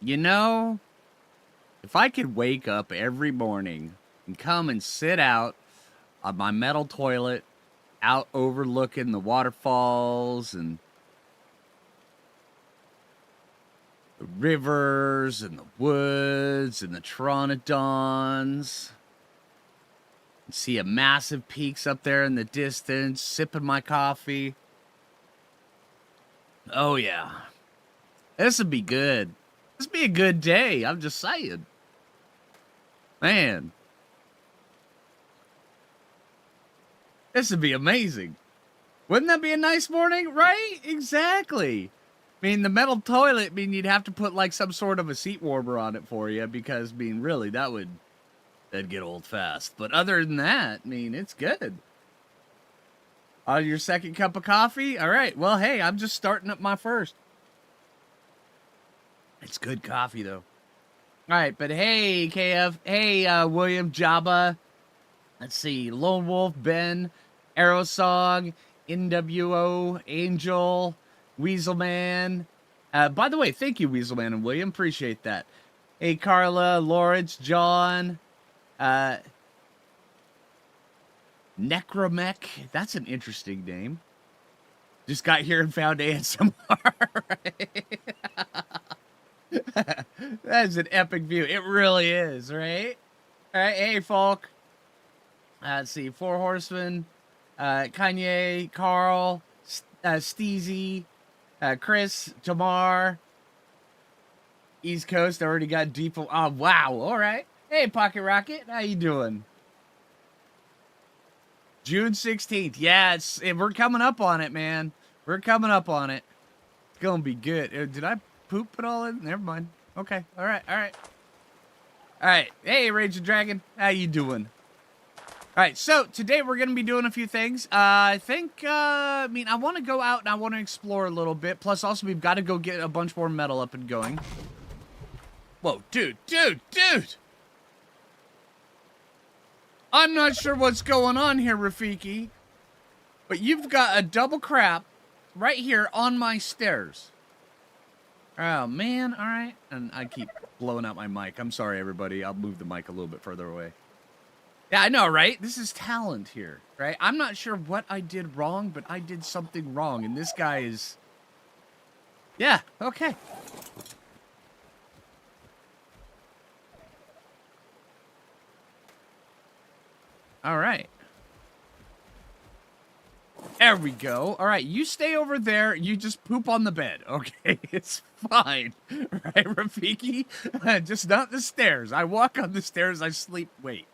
You know, if I could wake up every morning and come and sit out on my metal toilet out overlooking the waterfalls and the rivers and the woods and the Pteranodons, and see a massive peaks up there in the distance, sipping my coffee. Oh, yeah. This would be good. This would be a good day. I'm just saying. Man. This would be amazing. Wouldn't that be a nice morning? Right? Exactly. I mean, the metal toilet, I mean, you'd have to put like some sort of a seat warmer on it for you because, I mean, really, that'd get old fast. But other than that, I mean, it's good. On your second cup of coffee? All right. Well, hey, I'm just starting up my first. It's good coffee, though. All right, but hey, KF. Hey, William, Jabba. Let's see. Lone Wolf, Ben, Aerosong, NWO, Angel, Weaselman. By the way, thank you, Weaselman and William. Appreciate that. Hey, Carla, Lawrence, John, Necromech. That's an interesting name. Just got here and found ASMR. That is an epic view. It really is, right? All right, hey, folk. Let's see. Four Horsemen, Kanye, Carl, Steezy, Chris, Jamar, East Coast. Already got deep. Oh, wow. All right. Hey, Pocket Rocket. How you doing? June 16th. Yeah, we're coming up on it, man. We're coming up on it. It's going to be good. Did I poop it all in? Never mind. Okay. All right. All right. All right. Hey, Raging Dragon. How you doing? All right, so today we're going to be doing a few things. I want to go out and I want to explore a little bit. Plus, also, we've got to go get a bunch more metal up and going. Whoa, dude. I'm not sure what's going on here, Rafiki. But you've got a double crap right here on my stairs. Oh, man. All right. And I keep blowing out my mic. I'm sorry, everybody. I'll move the mic a little bit further away. Yeah, I know, right? This is talent here, right? I'm not sure what I did wrong, but I did something wrong. And this guy is... Yeah, okay. All right. There we go. All right, you stay over there. You just poop on the bed. Okay, it's fine. Right, Rafiki? Just not the stairs. I walk on the stairs. I sleep. Wait.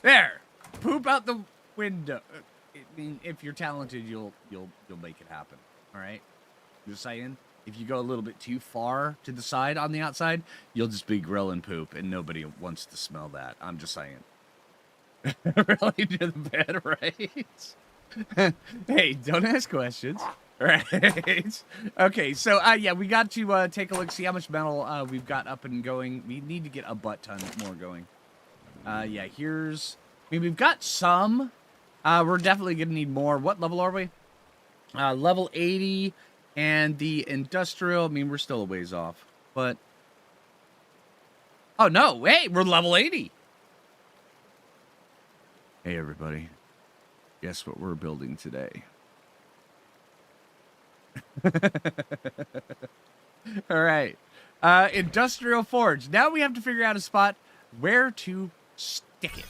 There. Poop out the window. I mean, if you're talented, you'll make it happen. All right. Just saying. If you go a little bit too far to the side on the outside, you'll just be grilling poop, and nobody wants to smell that. I'm just saying. Really to the bed, right? Hey, don't ask questions. Right. Okay, so yeah, we got to take a look, see how much metal we've got up and going. We need to get a butt ton more going. Yeah, we've got some. We're definitely gonna need more. What level are we? Level 80, and the industrial. I mean, we're still a ways off, but oh no, hey, we're level 80. Hey, everybody. Guess what we're building today? All right. Industrial forge. Now we have to figure out a spot where to stick it.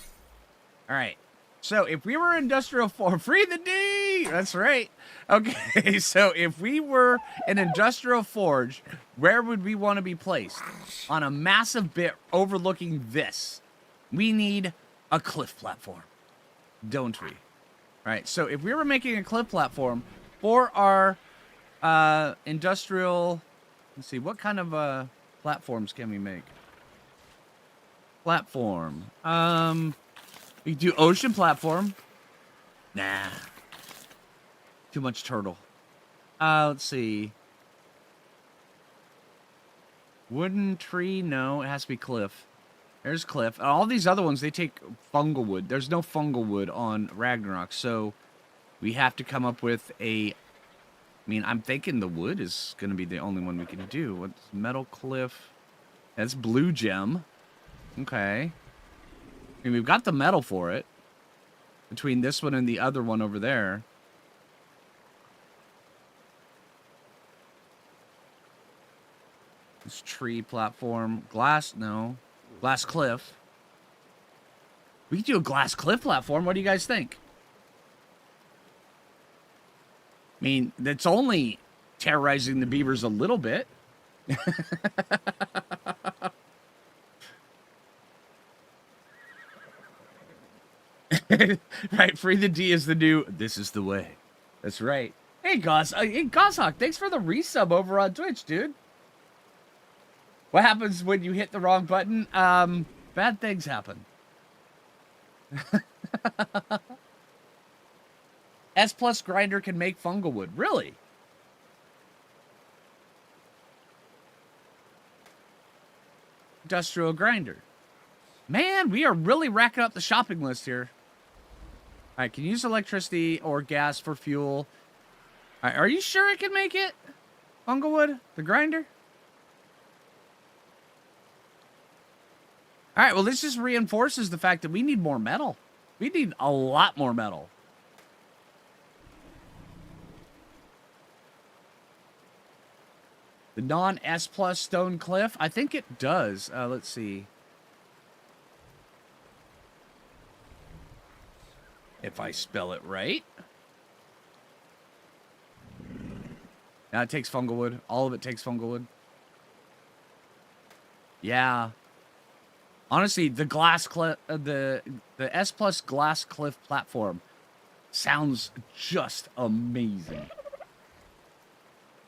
All right. So if we were industrial forge, free the D. That's right. Okay. So if we were an industrial forge, where would we want to be placed? On a massive bit overlooking this. We need a cliff platform, don't we? All right. So if we were making a cliff platform for our industrial, let's see, what kind of platforms can we make? Platform. We do ocean platform. Nah. Too much turtle. Let's see. Wooden tree, no, it has to be cliff. There's Cliff. All these other ones, they take fungal wood. There's no fungal wood on Ragnarok, so we have to come up with a... I mean, I'm thinking the wood is going to be the only one we can do. What's Metal Cliff? That's blue gem. Okay. I mean, we've got the metal for it. Between this one and the other one over there. This tree platform. Glass, no. Glass cliff. We could do a glass cliff platform. What do you guys think? I mean, that's only terrorizing the beavers a little bit. Right, free the D is the new, this is the way. That's right. Hey, Goshawk, thanks for the resub over on Twitch, dude. What happens when you hit the wrong button? Bad things happen. S plus grinder can make fungal wood. Really? Industrial grinder. Man, we are really racking up the shopping list here. All right, can use electricity or gas for fuel. All right, are you sure it can make it? Fungal wood? The grinder? All right, well, this just reinforces the fact that we need more metal. We need a lot more metal. The non-S plus stone cliff? I think it does. Let's see. If I spell it right. Now it takes fungal wood. All of it takes fungal wood. Yeah. Honestly, the glass cliff, the S plus glass cliff platform sounds just amazing.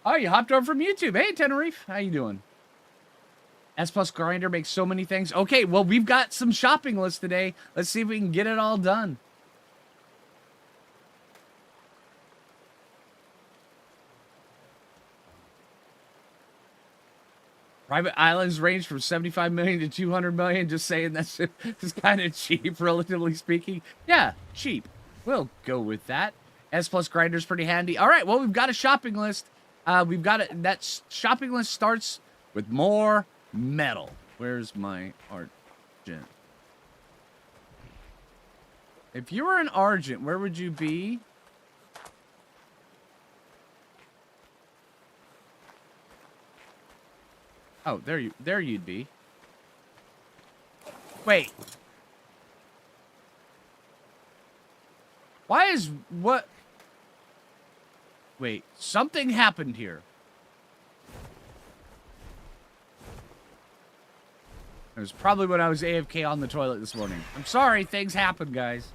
Oh, you hopped over from YouTube. Hey, Tenerife, how you doing? S plus grinder makes so many things. Okay, well, we've got some shopping lists today. Let's see if we can get it all done. Private islands range from 75 million to 200 million. Just saying that's kind of cheap, relatively speaking. Yeah, cheap. We'll go with that. S plus grinder's pretty handy. All right, well, we've got a shopping list. We've got it. That shopping list starts with more metal. Where's my argent? If you were an argent, where would you be? Oh, there you'd be. Wait. Why is what? Wait, something happened here. It was probably when I was AFK on the toilet this morning. I'm sorry, things happen, guys.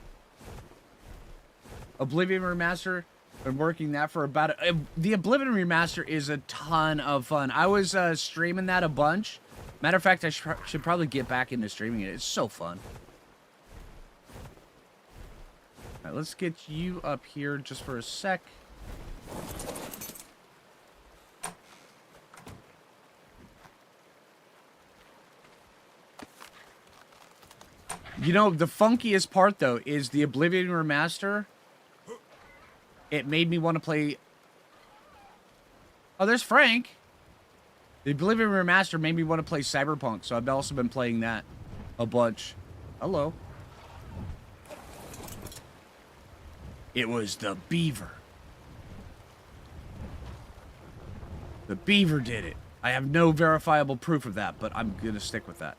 Oblivion Remaster. Been working that for about the Oblivion Remaster is a ton of fun. I was streaming that a bunch. Matter of fact, I should probably get back into streaming it. It's so fun. All right, let's get you up here just for a sec. You know, the funkiest part, though, is the Oblivion Remaster. It made me want to play... Oh, there's Frank. The Oblivion Remaster made me want to play Cyberpunk, so I've also been playing that a bunch. Hello. It was the Beaver. The Beaver did it. I have no verifiable proof of that, but I'm going to stick with that.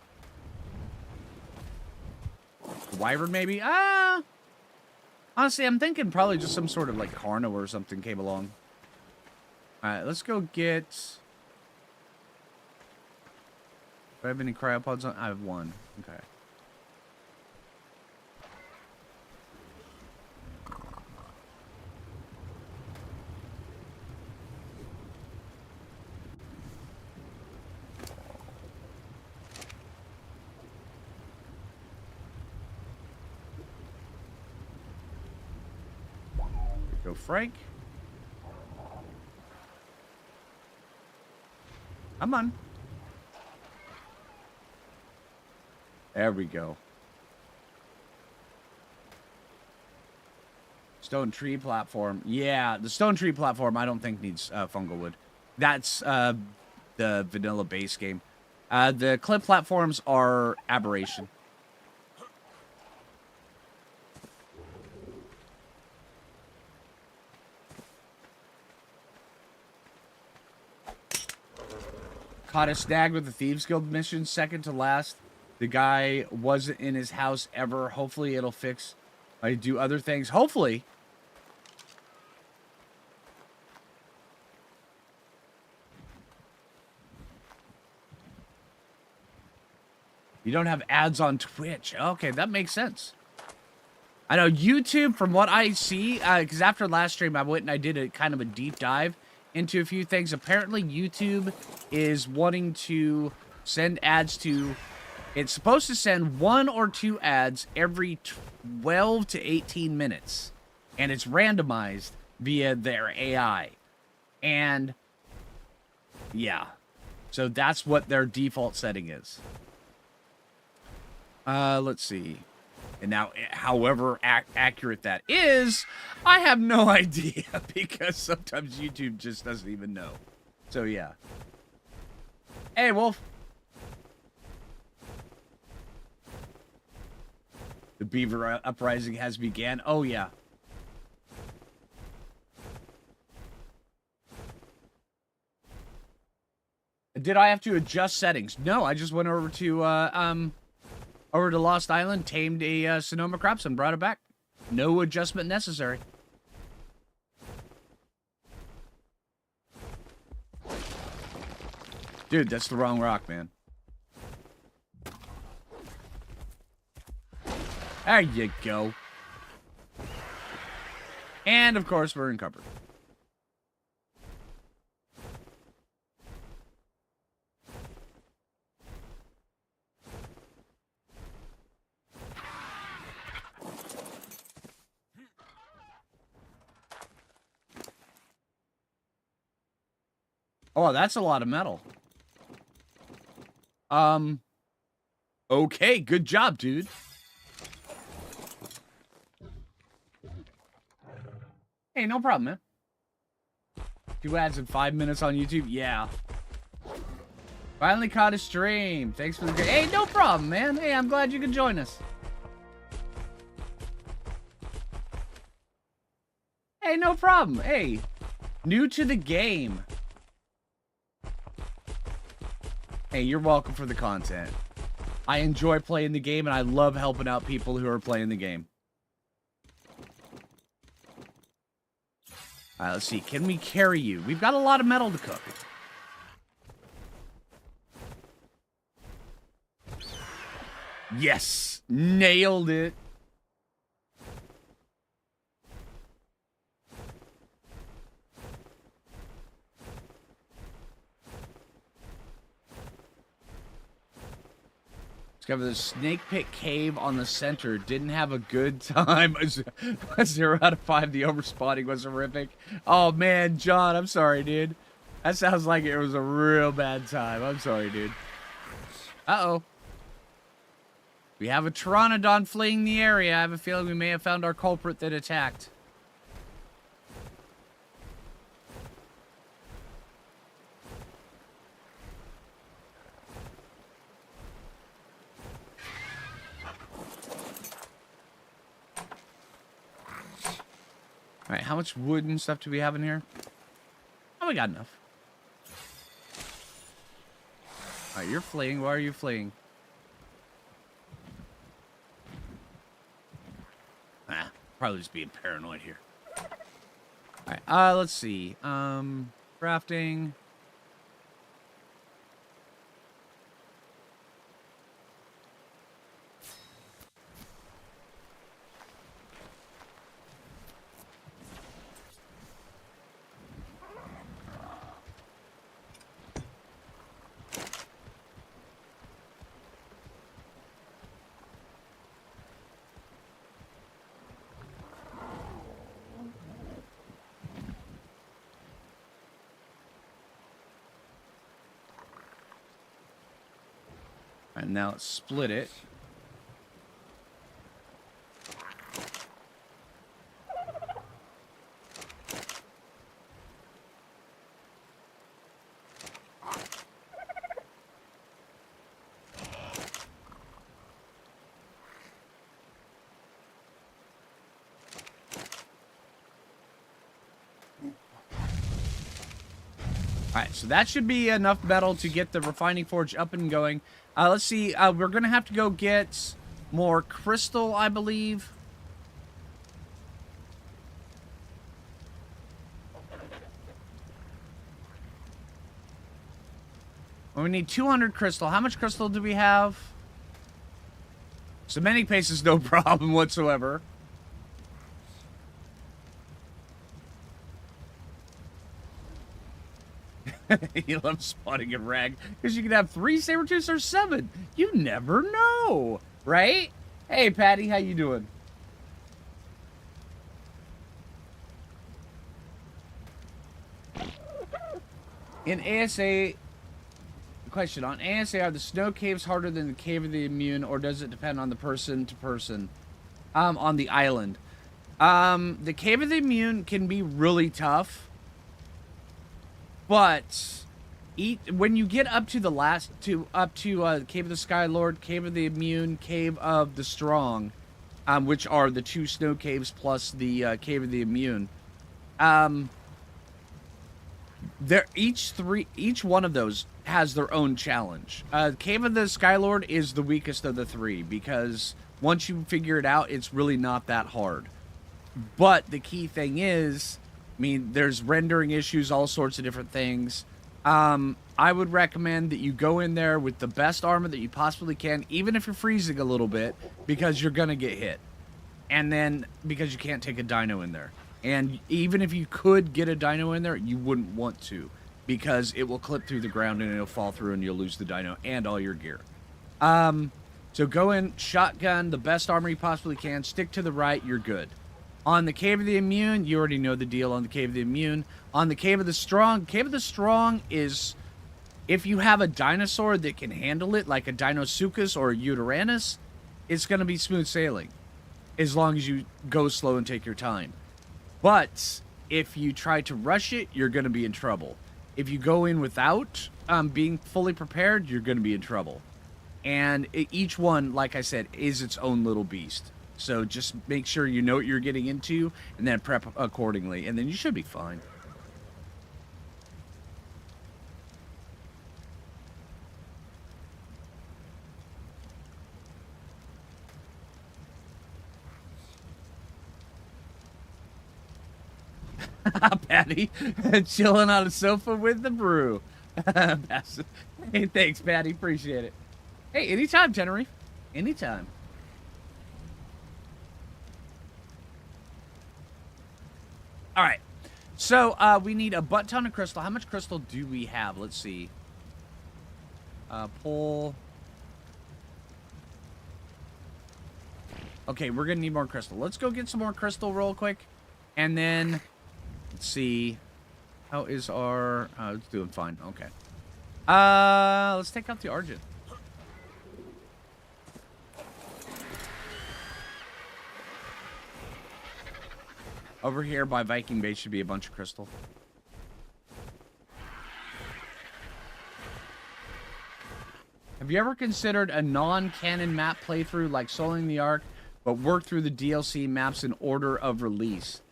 The Wyvern, maybe? Honestly, I'm thinking probably just some sort of, like, Carno or something came along. Alright, let's go get... Do I have any cryopods on? I have one. Okay. Go Frank. Come on. There we go. Stone tree platform. Yeah, the stone tree platform I don't think needs fungal wood. That's the vanilla base game. The cliff platforms are aberration. Caught a snag with the Thieves Guild mission, second to last. The guy wasn't in his house ever. Hopefully it'll fix. I do other things. Hopefully. You don't have ads on Twitch. Okay, that makes sense. I know YouTube, from what I see, because after last stream, I went and I did a kind of a deep dive into a few things. Apparently, YouTube is wanting to send ads to... It's supposed to send 1 or 2 ads every 12 to 18 minutes. And it's randomized via their AI. And, yeah. So that's what their default setting is. Let's see. And now, however accurate that is, I have no idea, because sometimes YouTube just doesn't even know. So, yeah. Hey, Wolf. The Beaver uprising has began. Oh, yeah. Did I have to adjust settings? No, I just went over to, over to Lost Island, tamed a Sonoma Crops, and brought it back. No adjustment necessary. Dude, that's the wrong rock, man. There you go. And, of course, we're encumbered. Oh, that's a lot of metal. Okay, good job, dude. Hey, no problem, man. 2 ads in 5 minutes on YouTube? Yeah. Finally caught a stream. Thanks for the... Hey, no problem, man. Hey, I'm glad you could join us. Hey, no problem. Hey, new to the game. Hey, you're welcome for the content. I enjoy playing the game, and I love helping out people who are playing the game. Alright, let's see. Can we carry you? We've got a lot of metal to cook. Yes! Nailed it! Discover the snake pit cave on the center. Didn't have a good time. A 0 out of 5. The overspotting was horrific. Oh, man, John, I'm sorry, dude. That sounds like it was a real bad time. I'm sorry, dude. Uh-oh. We have a Pteranodon fleeing the area. I have a feeling we may have found our culprit that attacked. Alright, how much wood and stuff do we have in here? Oh, we got enough. Alright, you're fleeing. Why are you fleeing? Ah, probably just being paranoid here. Alright, let's see. Crafting. And now let's split it. Alright, so that should be enough metal to get the refining forge up and going. Let's see, we're gonna have to go get more crystal, I believe. We need 200 crystal. How much crystal do we have? Cementing paste is no problem whatsoever. You love spotting a rag because you can have 3 saber-tooths or 7. You never know, right? Hey, Patty, how you doing? In ASA, question on ASA: are the snow caves harder than the Cave of the Immune, or does it depend on the person to person? On the island, the Cave of the Immune can be really tough. But when you get up to the last Cave of the Sky Lord, Cave of the Immune, Cave of the Strong, which are the 2 snow caves plus the Cave of the Immune, each one of those has their own challenge. Cave of the Sky Lord is the weakest of the 3 because once you figure it out, it's really not that hard. But the key thing is, I mean, there's rendering issues, all sorts of different things. I would recommend that you go in there with the best armor that you possibly can, even if you're freezing a little bit, because you're going to get hit. And then, because you can't take a dino in there. And even if you could get a dino in there, you wouldn't want to, because it will clip through the ground and it'll fall through and you'll lose the dino and all your gear. So go in, shotgun, the best armor you possibly can, stick to the right, you're good. On the Cave of the Immune, you already know the deal on the Cave of the Immune. On the Cave of the Strong, Cave of the Strong is, if you have a dinosaur that can handle it, like a Dinosuchus or a Uteranus, it's going to be smooth sailing, as long as you go slow and take your time. But if you try to rush it, you're going to be in trouble. If you go in without being fully prepared, you're going to be in trouble. And each one, like I said, is its own little beast. So just make sure you know what you're getting into, and then prep accordingly, and then you should be fine. Patty, chilling on a sofa with the brew. Hey, thanks, Patty. Appreciate it. Hey, anytime, Tenerife. Anytime. All right, so we need a butt ton of crystal. How much crystal do we have? Let's see. Pull. Okay, we're gonna need more crystal. Let's go get some more crystal real quick, and then let's see. How is our? It's doing fine. Okay. Let's take out the Argent. Over here by Viking Base should be a bunch of crystal. Have you ever considered a non-canon map playthrough like Soling the Ark, but work through the DLC maps in order of release?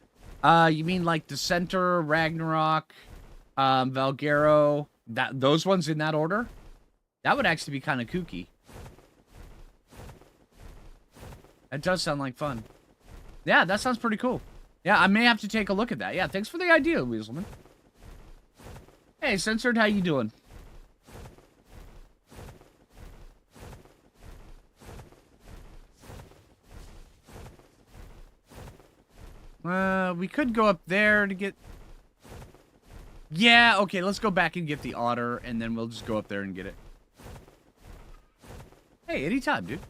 You mean like Dissenter, Ragnarok, Valgero, those ones in that order? That would actually be kind of kooky. That does sound like fun. Yeah, that sounds pretty cool. Yeah, I may have to take a look at that. Yeah, thanks for the idea, Weaselman. Hey, Censored, how you doing? We could go up there to get... Yeah, okay, let's go back and get the otter, and then we'll just go up there and get it. Hey, anytime, dude.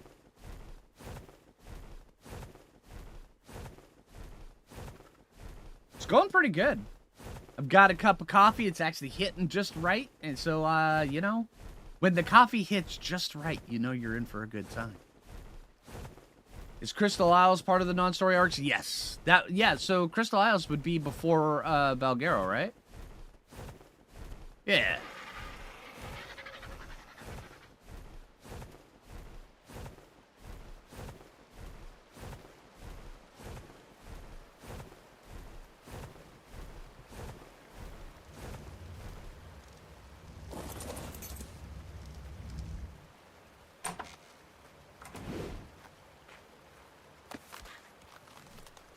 It's going pretty good. I've got a cup of coffee. It's actually hitting just right. And so, you know, when the coffee hits just right, you know you're in for a good time. Is Crystal Isles part of the non-story arcs? Yes. Yeah, so Crystal Isles would be before Valgero, right? Yeah.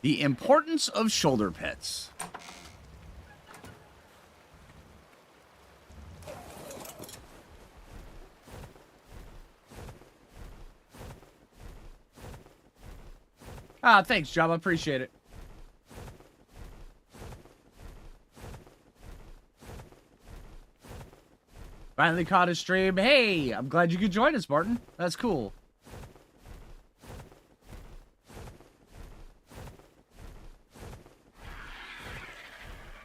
The importance of shoulder pets. Ah, thanks, Job. I appreciate it. Finally caught a stream. Hey, I'm glad you could join us, Martin. That's cool.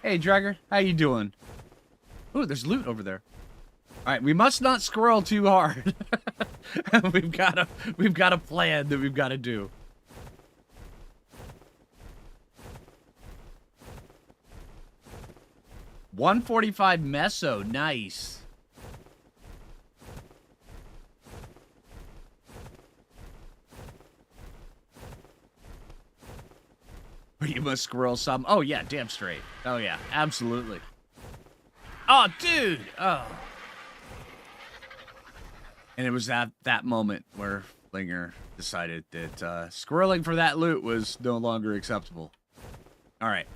Hey, Dragger. How you doing? Ooh, there's loot over there. All right, we must not squirrel too hard. we've got a plan that we've got to do. $145 meso, nice. You must squirrel some. Oh yeah, damn straight. Oh yeah, absolutely. Oh dude. Oh. And it was at that moment where Phlinger decided that squirreling for that loot was no longer acceptable. All right.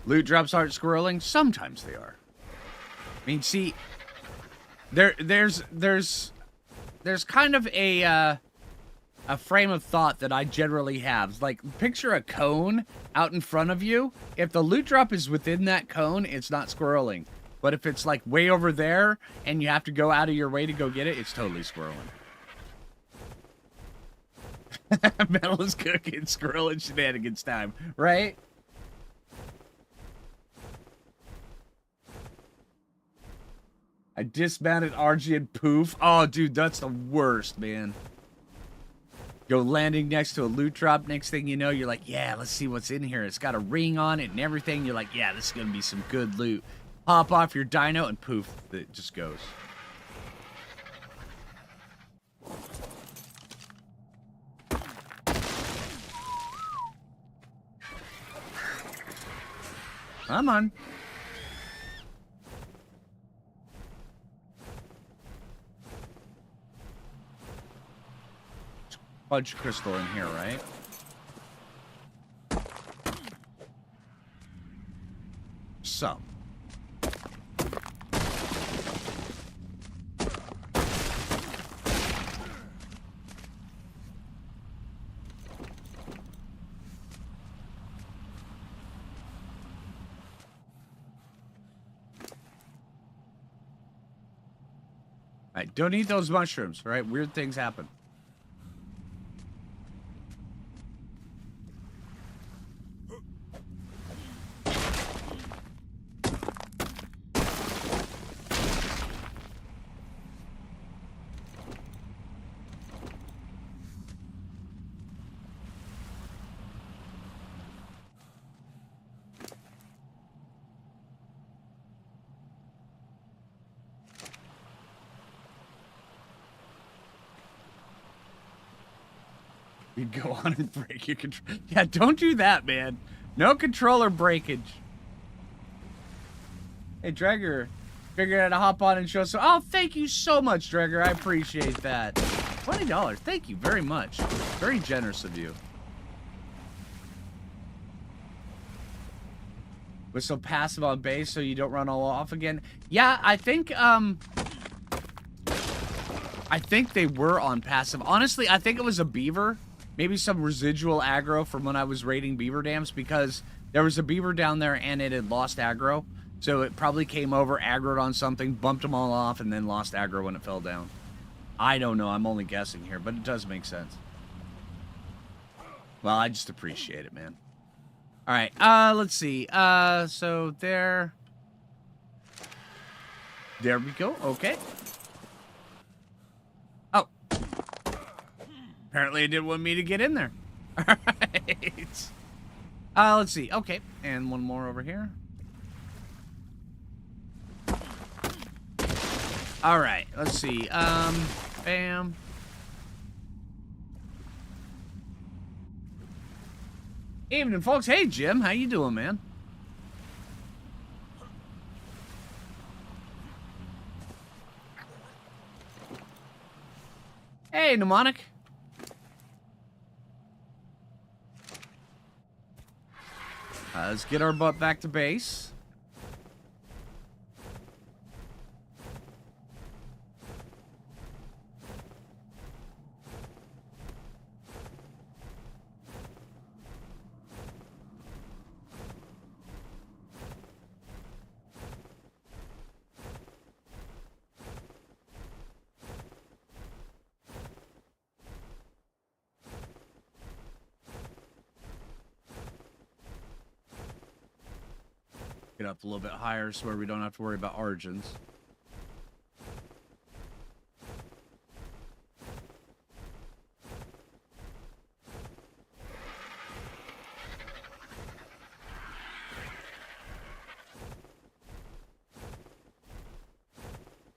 Loot drops aren't squirreling. Sometimes they are. I mean, see, there's kind of a frame of thought that I generally have. Like, picture a cone out in front of you. If the loot drop is within that cone, it's not squirreling. But if it's like way over there and you have to go out of your way to go get it, it's totally squirreling. Metal is cooking, squirreling shenanigans time, right? I dismounted RG and poof. Oh, dude, that's the worst, man. Go landing next to a loot drop. Next thing you know, you're like, yeah, let's see what's in here. It's got a ring on it and everything. You're like, yeah, this is going to be some good loot. Pop off your dino and poof, it just goes. Come on. Fudge crystal in here, right? Some. Alright, don't eat those mushrooms, right? Weird things happen. You go on and break your control. Yeah, don't do that, man. No controller breakage. Hey, Dragger, figured out how to hop on and show some. Oh, thank you so much, Dragger. I appreciate that. $20. Thank you very much. Very generous of you. Was so passive on base so you don't run all off again. Yeah, I think they were on passive. Honestly, I think it was a beaver. Maybe some residual aggro from when I was raiding beaver dams, because there was a beaver down there and it had lost aggro. So it probably came over, aggroed on something, bumped them all off, and then lost aggro when it fell down. I don't know. I'm only guessing here, but it does make sense. Well, I just appreciate it, man. All right. Let's see. So there we go. Okay. Oh. Apparently it didn't want me to get in there. All right. Let's see. Okay, and one more over here. All right, let's see. Bam. Evening, folks. Hey, Jim. How you doing, man? Hey, Mnemonic. Let's get our butt back to base. Get up a little bit higher so where we don't have to worry about origins.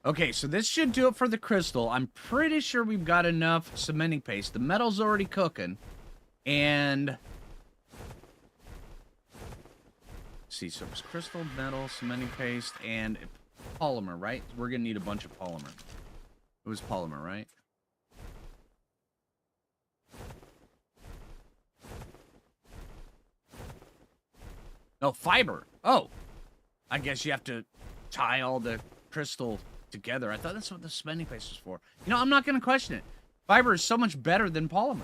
Okay, so this should do it for the crystal. I'm pretty sure we've got enough cementing paste. The metal's already cooking. And... see, so it's crystal, metal, cementing paste, and polymer, right? We're gonna need a bunch of polymer. It was polymer, right? No, fiber. Oh, I guess you have to tie all the crystal together. I thought that's what the cementing paste was for. You know, I'm not gonna question it. Fiber is so much better than polymer.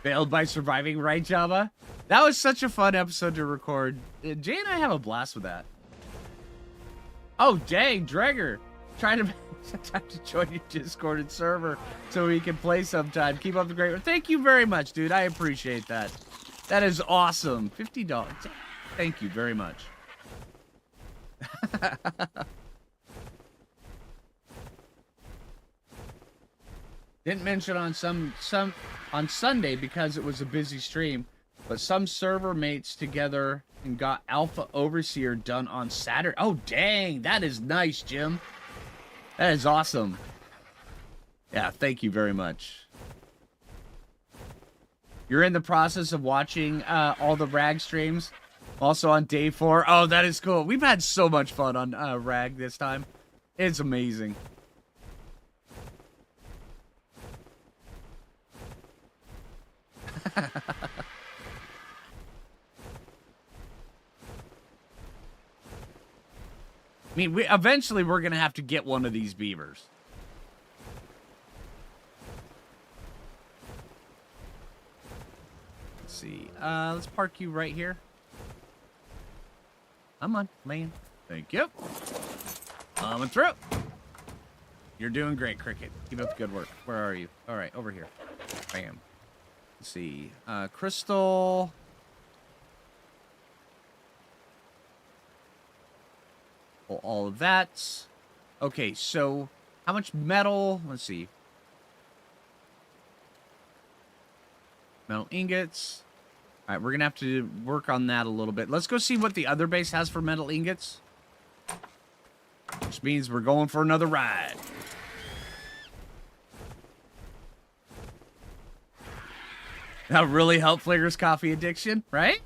Failed by surviving, right, Java? That was such a fun episode to record. Jay and I have a blast with that. Oh, dang, Dregger. Trying to join your Discord and server so we can play sometime. Keep up the great work. Thank you very much, dude. I appreciate that. That is awesome. $50. Thank you very much. Didn't mention on on Sunday because it was a busy stream, but some server mates together and got Alpha Overseer done on Saturday. Oh, dang, that is nice, Jim. That is awesome. Yeah, thank you very much. You're in the process of watching all the Rag streams, also on day 4. Oh, that is cool. We've had so much fun on Rag this time. It's amazing. I mean, eventually we're gonna have to get one of these beavers. Let's see. Let's park you right here. Come on, man. Thank you. Coming through. You're doing great, Cricket. Keep up the good work. Where are you? All right, over here. Bam. Let's see. Crystal. Pull all of that. Okay, so how much metal? Let's see. Metal ingots. All right, we're going to have to work on that a little bit. Let's go see what the other base has for metal ingots. Which means we're going for another ride. That really helped Phlinger's coffee addiction, right?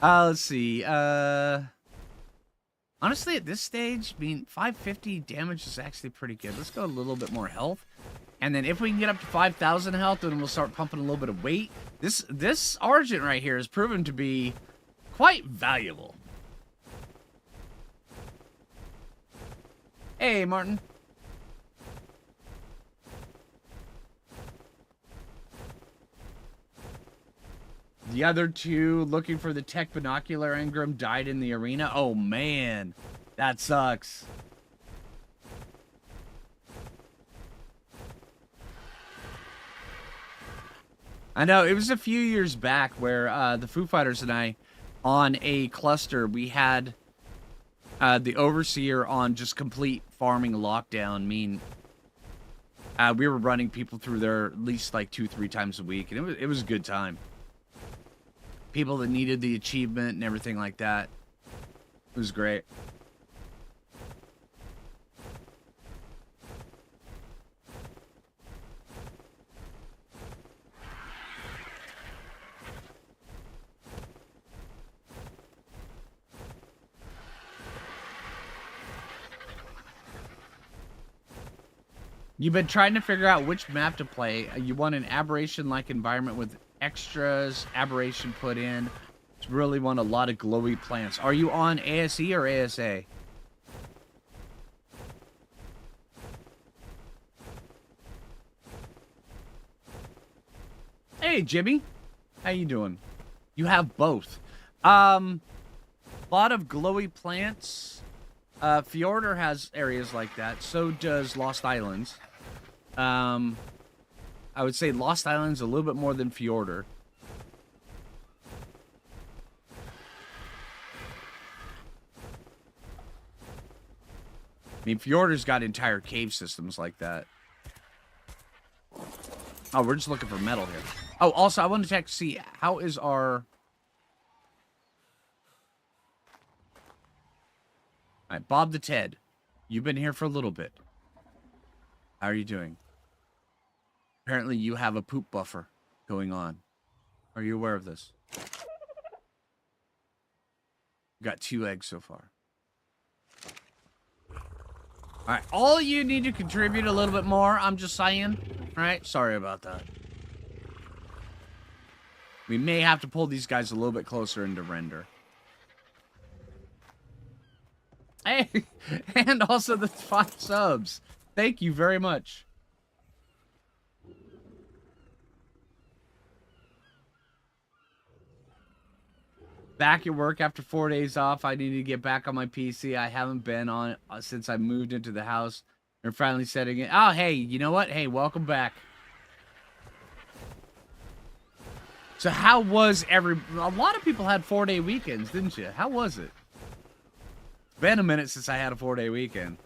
Let's see. Honestly, at this stage, I mean, 550 damage is actually pretty good. Let's go a little bit more health. And then if we can get up to 5,000 health, then we'll start pumping a little bit of weight. This Argent right here has proven to be quite valuable. Hey, Martin. The other two looking for the tech binocular engram died in the arena. Oh, man. That sucks. I know. It was a few years back where the Foo Fighters and I, on a cluster, we had the overseer on just complete farming lockdown. I mean, we were running people through there at least like 2-3 times a week, and it was a good time. People that needed the achievement and everything like that. It was great. You've been trying to figure out which map to play. You want an aberration-like environment with extras, aberration put in. You really want a lot of glowy plants. Are you on ASE or ASA? Hey, Jimmy. How you doing? You have both. A lot of glowy plants. Fjordur has areas like that. So does Lost Islands. I would say Lost Islands a little bit more than Fjordur. I mean, Fjordur's got entire cave systems like that. Oh, we're just looking for metal here. Oh, also, I want to check to see how is our... Alright, Bob the Ted. You've been here for a little bit. How are you doing? Apparently you have a poop buffer going on. Are you aware of this? Got 2 eggs so far. Alright, all you need to contribute a little bit more, I'm just saying. Alright, sorry about that. We may have to pull these guys a little bit closer into render. Hey, and also the 5 subs. Thank you very much. Back at work after 4 days off. I need to get back on my PC. I haven't been on it since I moved into the house. They're finally setting it. Oh, hey, you know what? Hey, welcome back. So how was a lot of people had 4-day weekends, didn't you? How was it? It's been a minute since I had a 4-day weekend.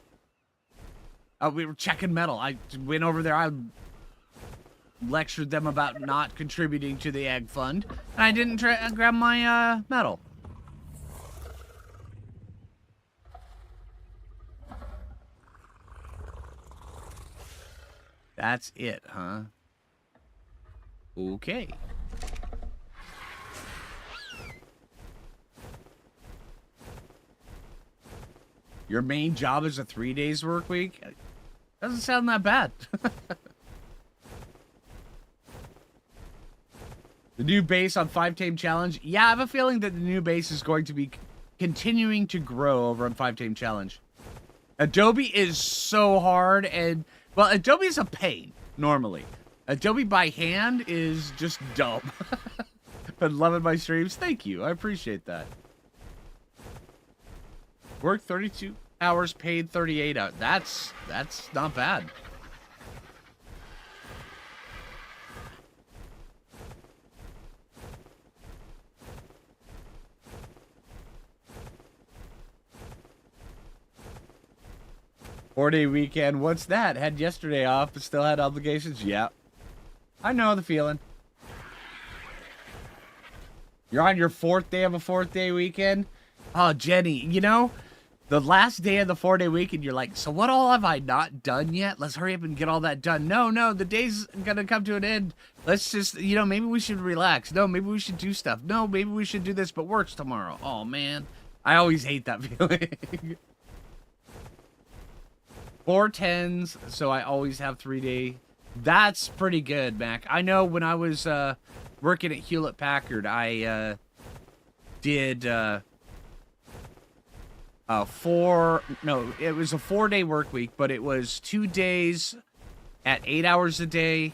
We were checking metal. I went over there. I lectured them about not contributing to the egg fund, and I didn't grab my medal. That's it, huh? Okay. Your main job is a 3 days work week? Doesn't sound that bad. The new base on 5 Tame Challenge. Yeah, I have a feeling that the new base is going to be continuing to grow over on 5 Tame Challenge. Adobe is so hard, and, well, Adobe is a pain, normally. Adobe by hand is just dumb. But loving my streams, thank you. I appreciate that. Work 32 hours, paid 38 hours. That's not bad. Four-day weekend. What's that? Had yesterday off, but still had obligations? Yeah. I know the feeling. You're on your 4th day of a 4th-day weekend? Oh, Jenny, you know, the last day of the 4-day weekend, you're like, so what all have I not done yet? Let's hurry up and get all that done. No, the day's gonna come to an end. Let's just, you know, maybe we should relax. No, maybe we should do stuff. No, maybe we should do this, but work's tomorrow. Oh, man. I always hate that feeling. 4 10s, so I always have 3-day. That's pretty good, Mac. I know when I was working at Hewlett-Packard, I did it was a 4-day work week, but it was 2 days at 8 hours a day,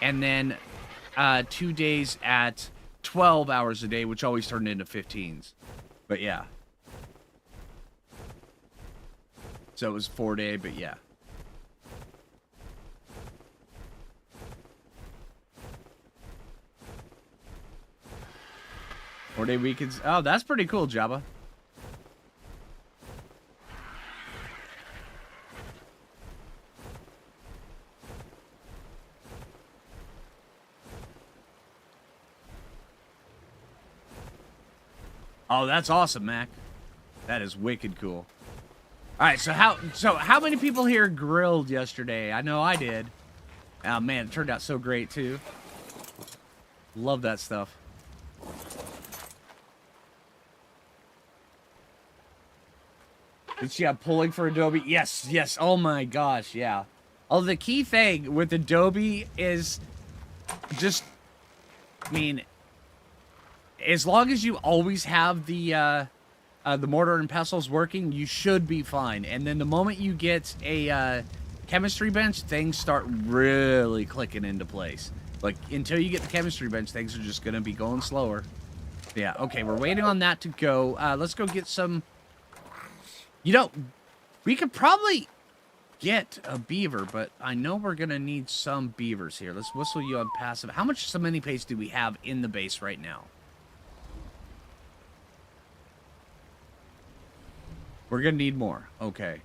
and then 2 days at 12 hours a day, which always turned into 15s. But yeah. So it was 4-day, but yeah. Four-day weekends. Oh, that's pretty cool, Jabba. Oh, that's awesome, Mac. That is wicked cool. All right, so how many people here grilled yesterday? I know I did. Oh man, it turned out so great too. Love that stuff. Did she have pulling for Adobe? Yes, yes. Oh my gosh, yeah. Oh, the key thing with Adobe is just, I mean, as long as you always have the mortar and pestles working, you should be fine. And then the moment you get a chemistry bench, things start really clicking into place. Like, until you get the chemistry bench, things are just going to be going slower. Yeah, okay, we're waiting on that to go. Let's go get some... You know, we could probably get a beaver, but I know we're going to need some beavers here. Let's whistle you on passive. How much cement paste do we have in the base right now? We're going to need more. Okay.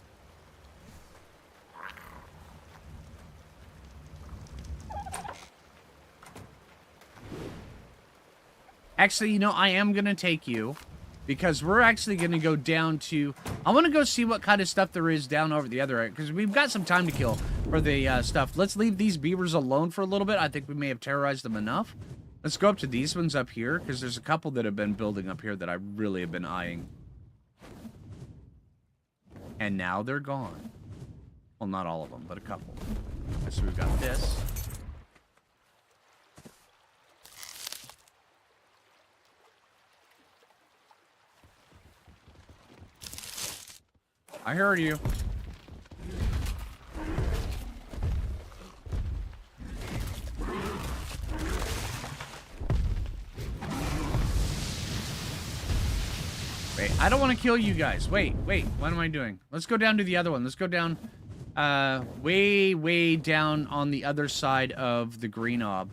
Actually, you know, I am going to take you because we're actually going to go down to... I want to go see what kind of stuff there is down over the other area because we've got some time to kill for the stuff. Let's leave these beavers alone for a little bit. I think we may have terrorized them enough. Let's go up to these ones up here because there's a couple that have been building up here that I really have been eyeing. And now they're gone. Well, not all of them, but a couple. So we've got this. I heard you. Wait, I don't want to kill you guys. Wait, what am I doing? Let's go down to the other one. Let's go down, way down on the other side of the green orb.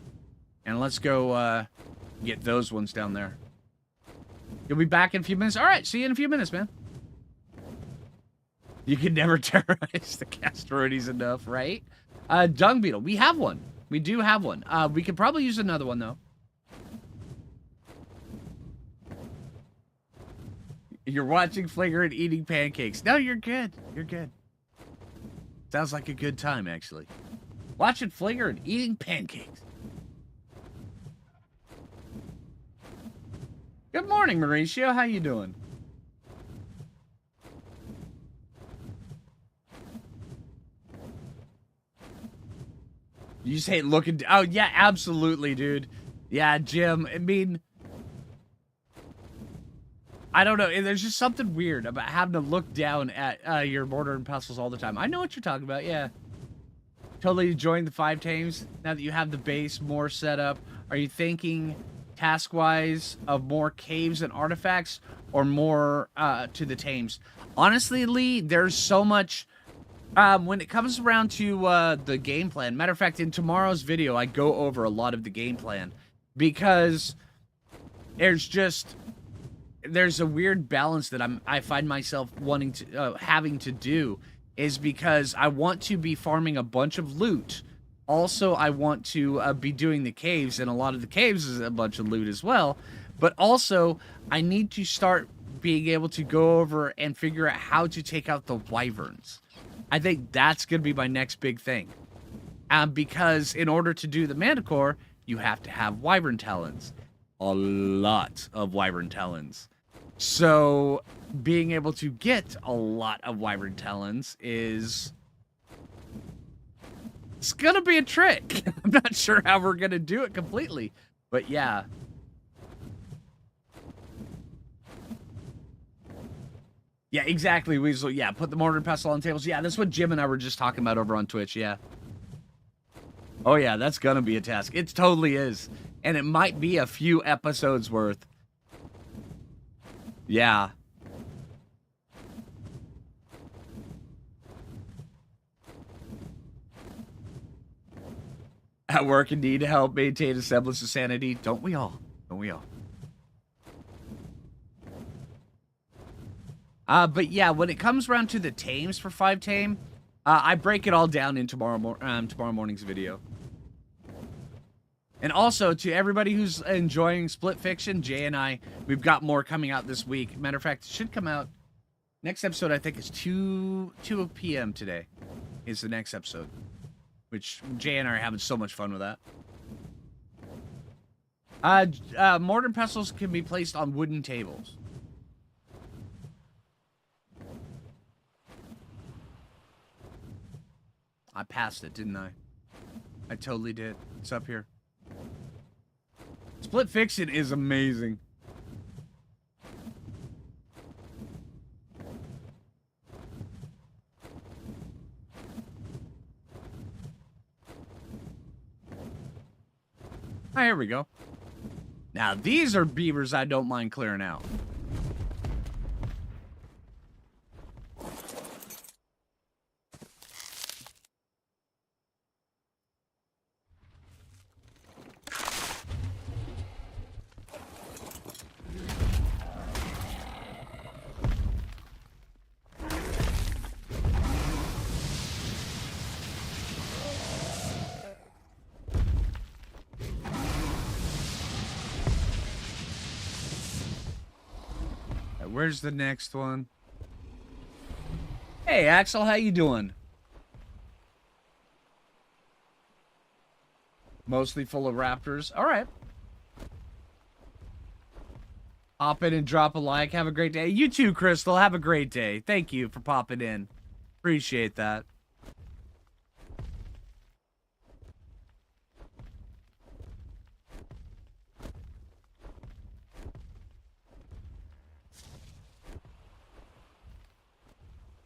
And let's go, get those ones down there. You'll be back in a few minutes? Alright, see you in a few minutes, man. You can never terrorize the Castoronies enough, right? Dung beetle. We have one. We do have one. We could probably use another one, though. You're watching Phlinger and eating pancakes. No, you're good. You're good. Sounds like a good time, actually. Watching Phlinger and eating pancakes. Good morning, Mauricio. How you doing? You just hate looking... Oh, yeah, absolutely, dude. Yeah, Jim. I mean... I don't know. There's just something weird about having to look down at your mortar and pestles all the time. I know what you're talking about, yeah. Totally enjoying the 5 tames now that you have the base more set up. Are you thinking task-wise of more caves and artifacts or more to the tames? Honestly, Lee, there's so much... when it comes around to the game plan, matter of fact, in tomorrow's video, I go over a lot of the game plan because there's a weird balance that I find myself wanting to having to do is because I want to be farming a bunch of loot. Also, I want to be doing the caves, and a lot of the caves is a bunch of loot as well. But also, I need to start being able to go over and figure out how to take out the wyverns. I think that's going to be my next big thing. Because in order to do the manticore, you have to have wyvern talons. A lot of wyvern talons. So, being able to get a lot of wyvern talons is... It's going to be a trick. I'm not sure how we're going to do it completely. But yeah. Yeah, exactly, Weasel. Yeah, put the mortar and pestle on tables. Yeah, that's what Jim and I were just talking about over on Twitch, yeah. Oh yeah, that's gonna be a task. It totally is. And it might be a few episodes worth. Yeah. At work and need help maintain a semblance of sanity. Don't we all? Don't we all? But yeah, when it comes around to the tames for 5 tame, I break it all down in tomorrow morning's video. And also, to everybody who's enjoying Split Fiction, Jay and I, we've got more coming out this week. Matter of fact, it should come out. Next episode, I think, is 2 p.m. today is the next episode. Which Jay and I are having so much fun with that. Mortar and pestles can be placed on wooden tables. I passed it, didn't I? I totally did. It's up here. Split Fiction is amazing. Ah, here we go. Now, these are beavers I don't mind clearing out. Where's the next one? Hey, Axel, how you doing? Mostly full of raptors. All right. Hop in and drop a like. Have a great day. You too, Crystal. Have a great day. Thank you for popping in. Appreciate that.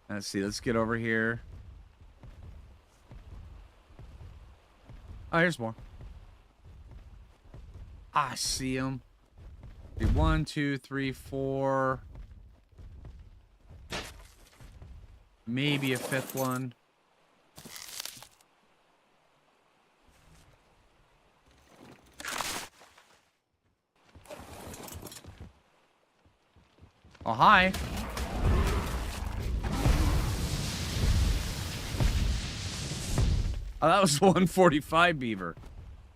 Let's see. Let's get over here. Oh, here's more. I see them. 1, 2, 3, 4. Maybe a fifth one. Oh, hi. Oh, that was 145 beaver.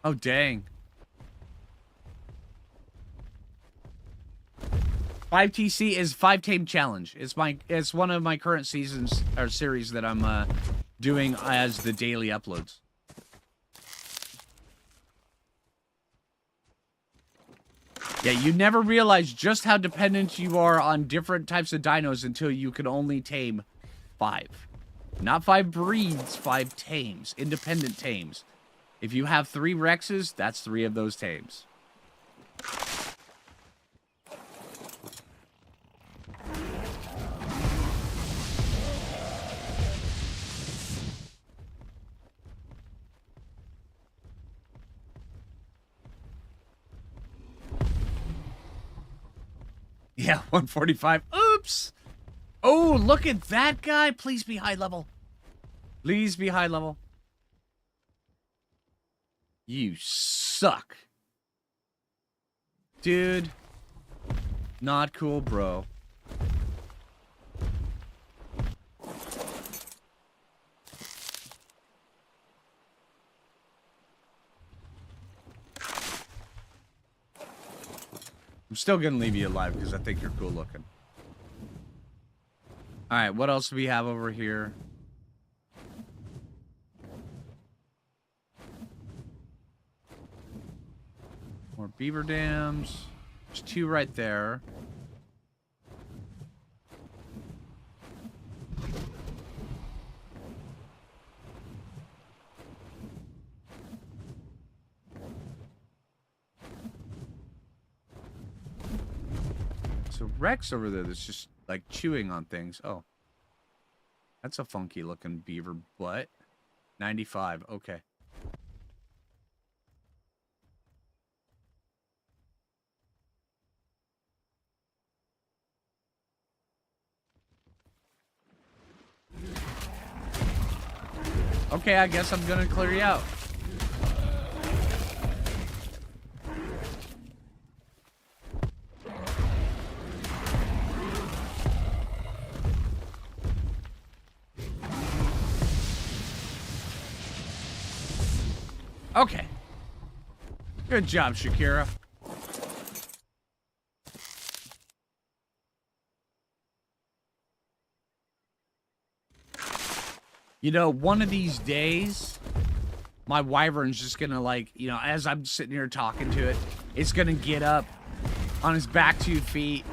Oh, dang. 5TC is 5 tame challenge. It's one of my current seasons or series that I'm doing as the daily uploads. Yeah, you never realize just how dependent you are on different types of dinos until you can only tame 5. Not 5 breeds, 5 tames. Independent tames. If you have 3 Rexes, that's 3 of those tames. Yeah, 145. Oops! Oh, look at that guy. Please be high level. Please be high level. You suck. Dude. Not cool, bro. I'm still gonna leave you alive because I think you're cool looking. Alright, what else do we have over here? More beaver dams. There's 2 right there. So Rex over there that's just like chewing on things. Oh. That's a funky looking beaver butt. 95. Okay. Okay, I guess I'm gonna clear you out. Okay. Good job, Shakira. You know, one of these days, my wyvern's just gonna, like, you know, as I'm sitting here talking to it, it's gonna get up on his back 2 feet,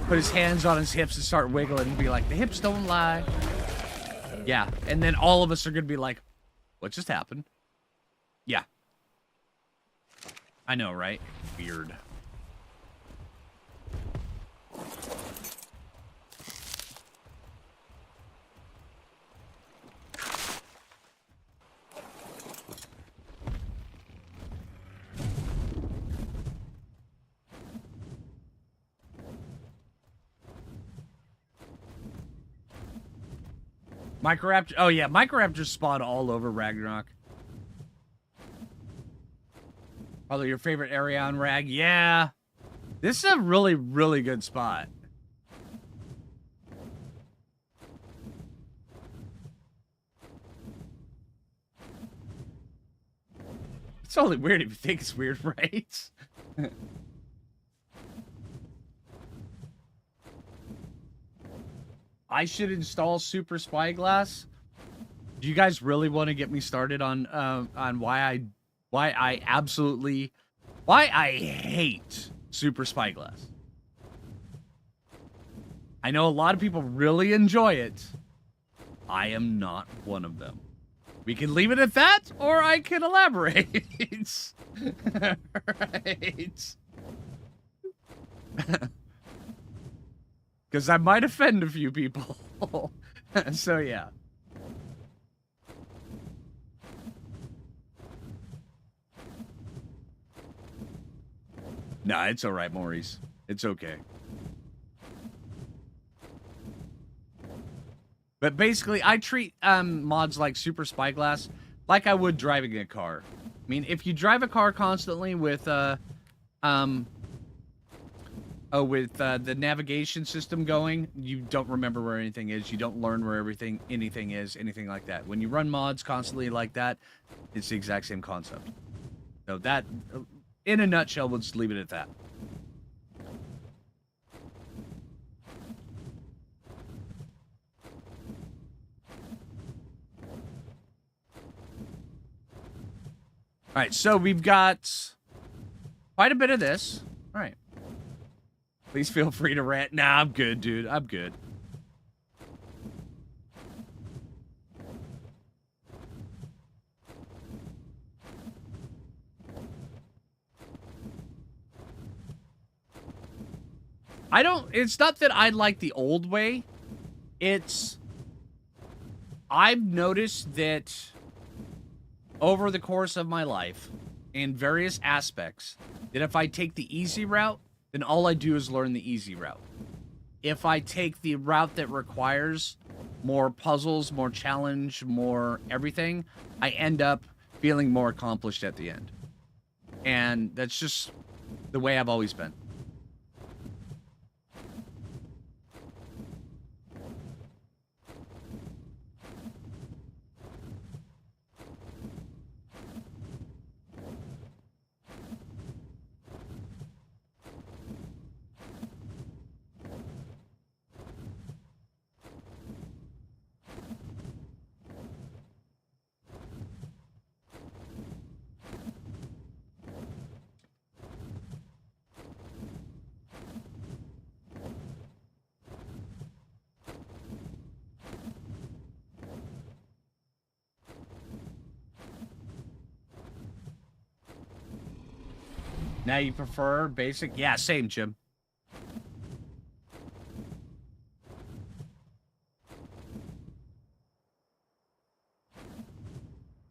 put his hands on his hips and start wiggling and be like, the hips don't lie. Yeah, and then all of us are gonna be like, what just happened? Yeah. I know, right? Weird. Microraptor. Oh, yeah. Microraptors spawn all over Ragnarok. Probably your favorite area on Rag. Yeah. This is a really, really good spot. It's only weird if you think it's weird, right? I should install Super Spyglass. Do you guys really want to get me started on why I hate Super Spyglass? I know a lot of people really enjoy it. I am not one of them. We can leave it at that, or I can elaborate. Right. Because I might offend a few people. So, yeah. Nah, it's all right, Maurice. It's okay. But basically, I treat mods like Super Spyglass like I would driving a car. I mean, if you drive a car constantly with the navigation system going, you don't remember where anything is. You don't learn where anything is, anything like that. When you run mods constantly like that, it's the exact same concept. So that, in a nutshell, we'll just leave it at that. All right, so we've got quite a bit of this. All right. Please feel free to rant. Nah, I'm good, dude. I'm good. It's not that I like the old way. I've noticed that over the course of my life, in various aspects, that if I take the easy route, then all I do is learn the easy route. If I take the route that requires more puzzles, more challenge, more everything, I end up feeling more accomplished at the end. And that's just the way I've always been. Now you prefer basic? Yeah, same, Jim.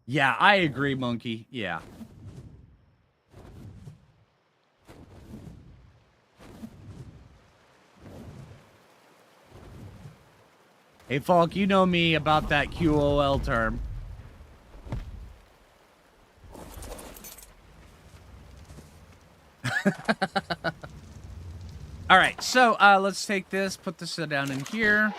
Yeah, I agree, Monkey. Yeah. Hey, Falk, you know me about that QOL term. All right, so let's take this, put this down in here.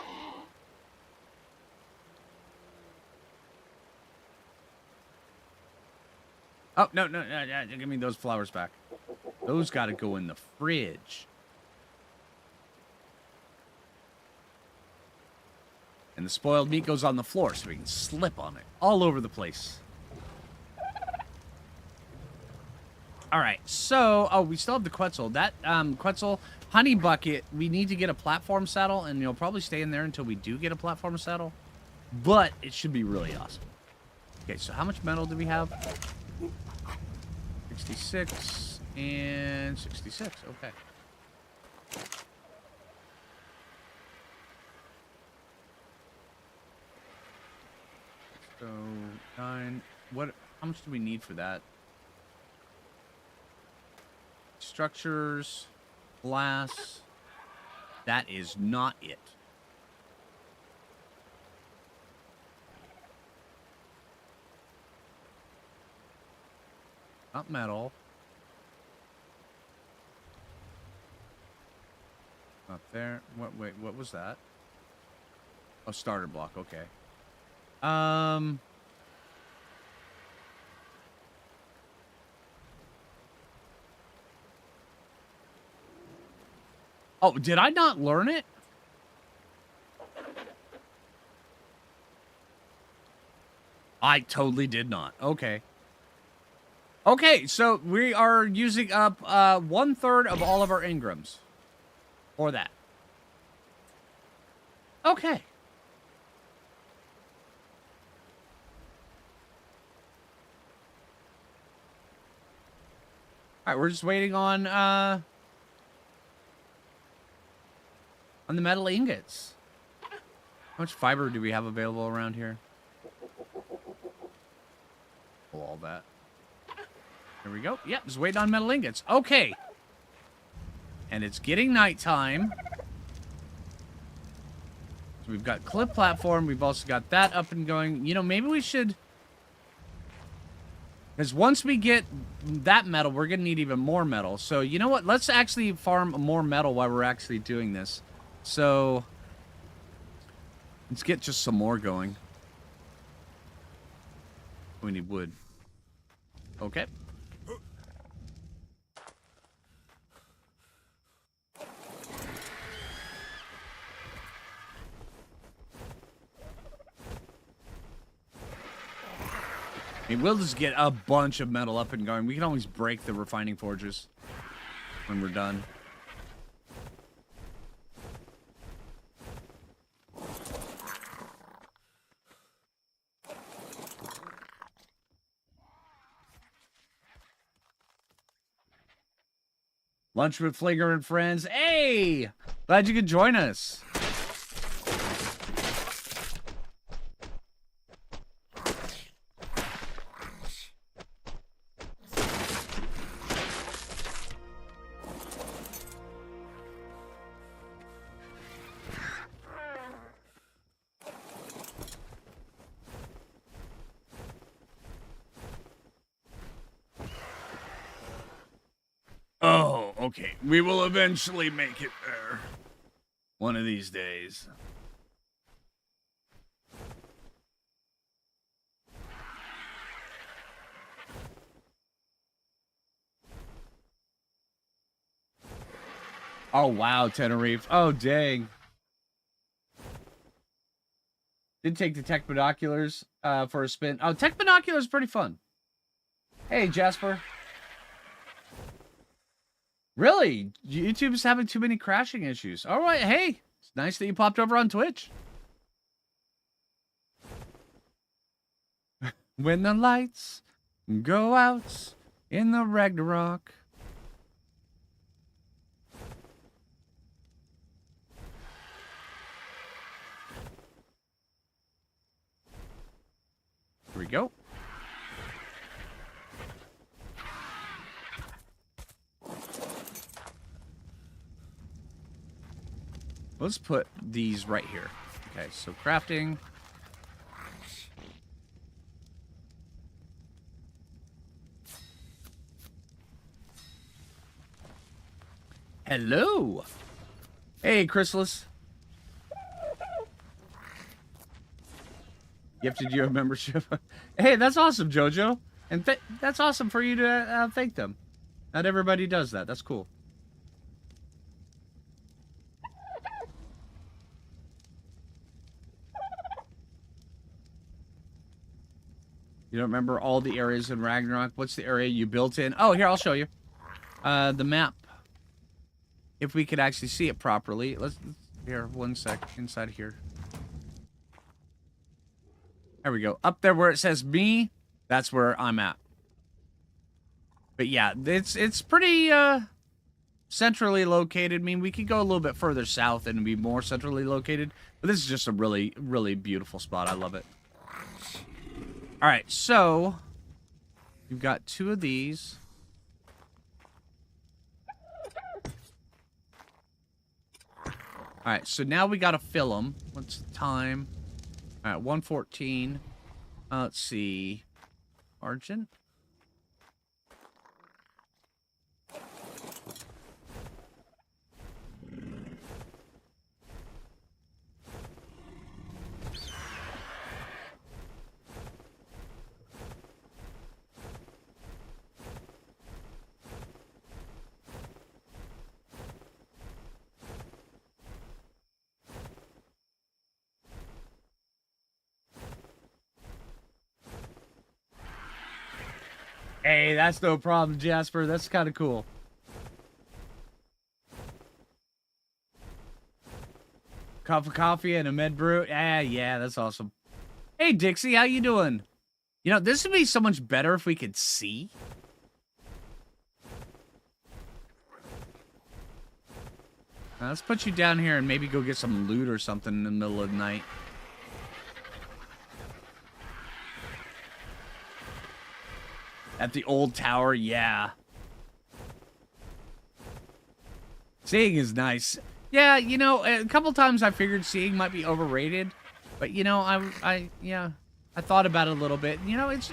Oh, no, no, no, no, give me those flowers back. Those got to go in the fridge. And the spoiled meat goes on the floor so we can slip on it all over the place. All right, so, oh, we still have the Quetzal. That Quetzal honey bucket, we need to get a platform saddle, and you'll probably stay in there until we do get a platform saddle. But it should be really awesome. Okay, so how much metal do we have? 66 and 66. Okay. So 9. What? How much do we need for that? Structures, glass. That is not it. Not metal. Not there. What? Wait, what was that? Oh, starter block. Okay. Oh, did I not learn it? I totally did not. Okay. Okay, so we are using up 1/3 of all of our engrams for that. Okay. All right, we're just waiting on the metal ingots. How much fiber do we have available around here? Pull all that. There we go. Yep, just waiting on metal ingots. Okay. And it's getting nighttime. So we've got clip platform. We've also got that up and going. You know, maybe we should... Because once we get that metal, we're going to need even more metal. So, you know what? Let's actually farm more metal while we're actually doing this. So, let's get just some more going. We need wood. Okay. I mean, we'll just get a bunch of metal up and going. We can always break the refining forges when we're done. Lunch with Phlinger and friends. Hey! Glad you could join us. Oh, okay. We will eventually make it there. One of these days. Oh, wow, Tenerife. Oh, dang. Did take the tech binoculars for a spin. Oh, tech binoculars pretty fun. Hey, Jasper. Really? YouTube's having too many crashing issues. All right, hey. It's nice that you popped over on Twitch. When the lights go out in the Ragnarok. Here we go. Let's put these right here. Okay, so crafting. Hello. Hey, Chrysalis. Gifted you a membership. Hey, that's awesome, Jojo. And that's awesome for you to thank them. Not everybody does that. That's cool. You don't remember all the areas in Ragnarok? What's the area you built in? Oh, here, I'll show you. The map. If we could actually see it properly. Let's here, one sec. Inside here. There we go. Up there where it says me, that's where I'm at. But yeah, it's pretty centrally located. I mean, we could go a little bit further south and be more centrally located. But this is just a really, really beautiful spot. I love it. Alright, so you've got 2 of these. Alright, so now we gotta fill them. What's the time? Alright, 1:14. Let's see. Argent. Hey, that's no problem, Jasper. That's kind of cool. Cup of coffee and a med brew. Yeah, that's awesome. Hey, Dixie, how you doing? You know, this would be so much better if we could see. Now, let's put you down here and maybe go get some loot or something in the middle of the night. At the old tower, yeah. Seeing is nice. Yeah, you know, a couple times I figured seeing might be overrated, but you know, I thought about it a little bit. You know, it's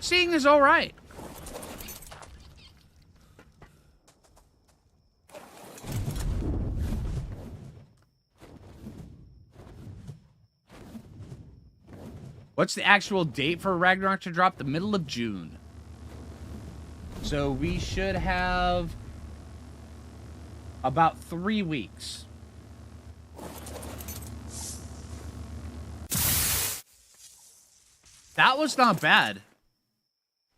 seeing is all right. What's the actual date for Ragnarok to drop? The middle of June. So we should have about 3 weeks. That was not bad.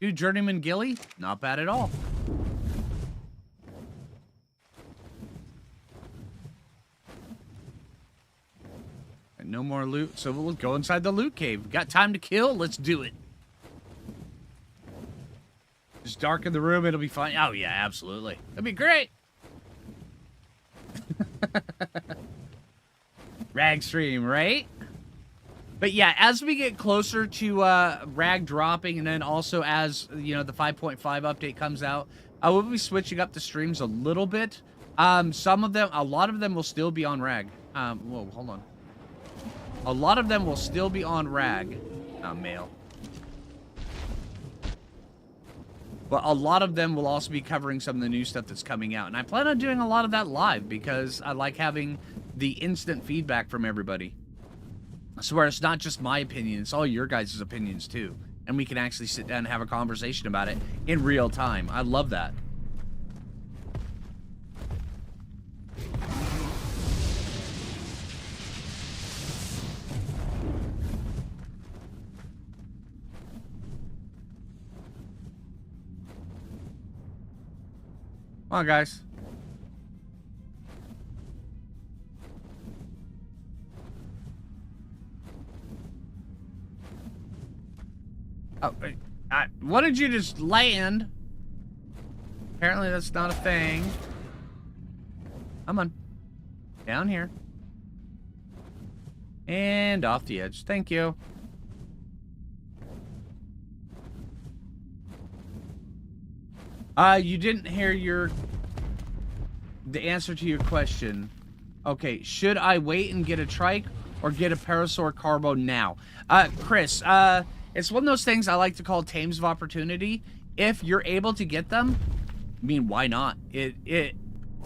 Dude, Journeyman Gilly, not bad at all. And no more loot, so we'll go inside the loot cave. Got time to kill? Let's do it. Just darken the room, it'll be fine. Oh, yeah, absolutely. That'd be great. Rag stream, right? But yeah, as we get closer to Rag dropping, and then also as, you know, the 5.5 update comes out, I will be switching up the streams a little bit. Some of them, a lot of them will still be on Rag. Whoa, hold on. A lot of them will still be on Rag. Mail. But a lot of them will also be covering some of the new stuff that's coming out. And I plan on doing a lot of that live because I like having the instant feedback from everybody. I swear it's not just my opinion, it's all your guys' opinions too. And we can actually sit down and have a conversation about it in real time. I love that. Come on, guys. Oh, what did you just land? Apparently that's not a thing. Come on. Down here. And off the edge. Thank you. You didn't hear the answer to your question. Okay, should I wait and get a trike or get a parasaur carbo now? Chris, it's one of those things I like to call tames of opportunity. If you're able to get them, I mean, why not? I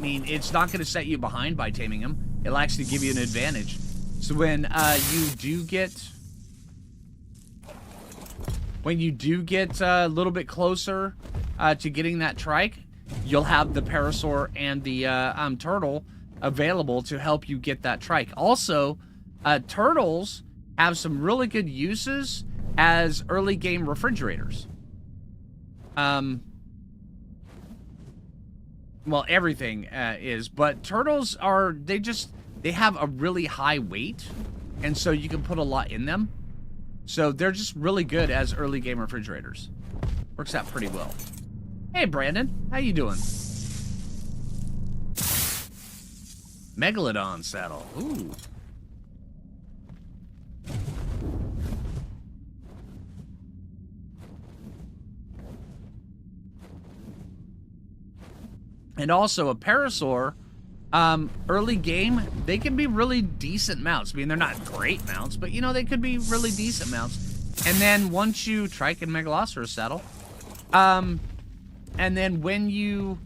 mean, it's not going to set you behind by taming them. It'll actually give you an advantage. So when you do get when you do get a little bit closer to getting that trike, you'll have the parasaur and the turtle available to help you get that trike. Also, turtles have some really good uses as early game refrigerators. Well, everything is, but turtles are, they have a really high weight, and so you can put a lot in them. So they're just really good as early game refrigerators. Works out pretty well. Hey, Brandon, how you doing? Megalodon saddle. Ooh. And also a parasaur, early game, they can be really decent mounts. I mean, they're not great mounts, but, you know, they could be really decent mounts. And then once you trike and megalosaurus saddle, and then when you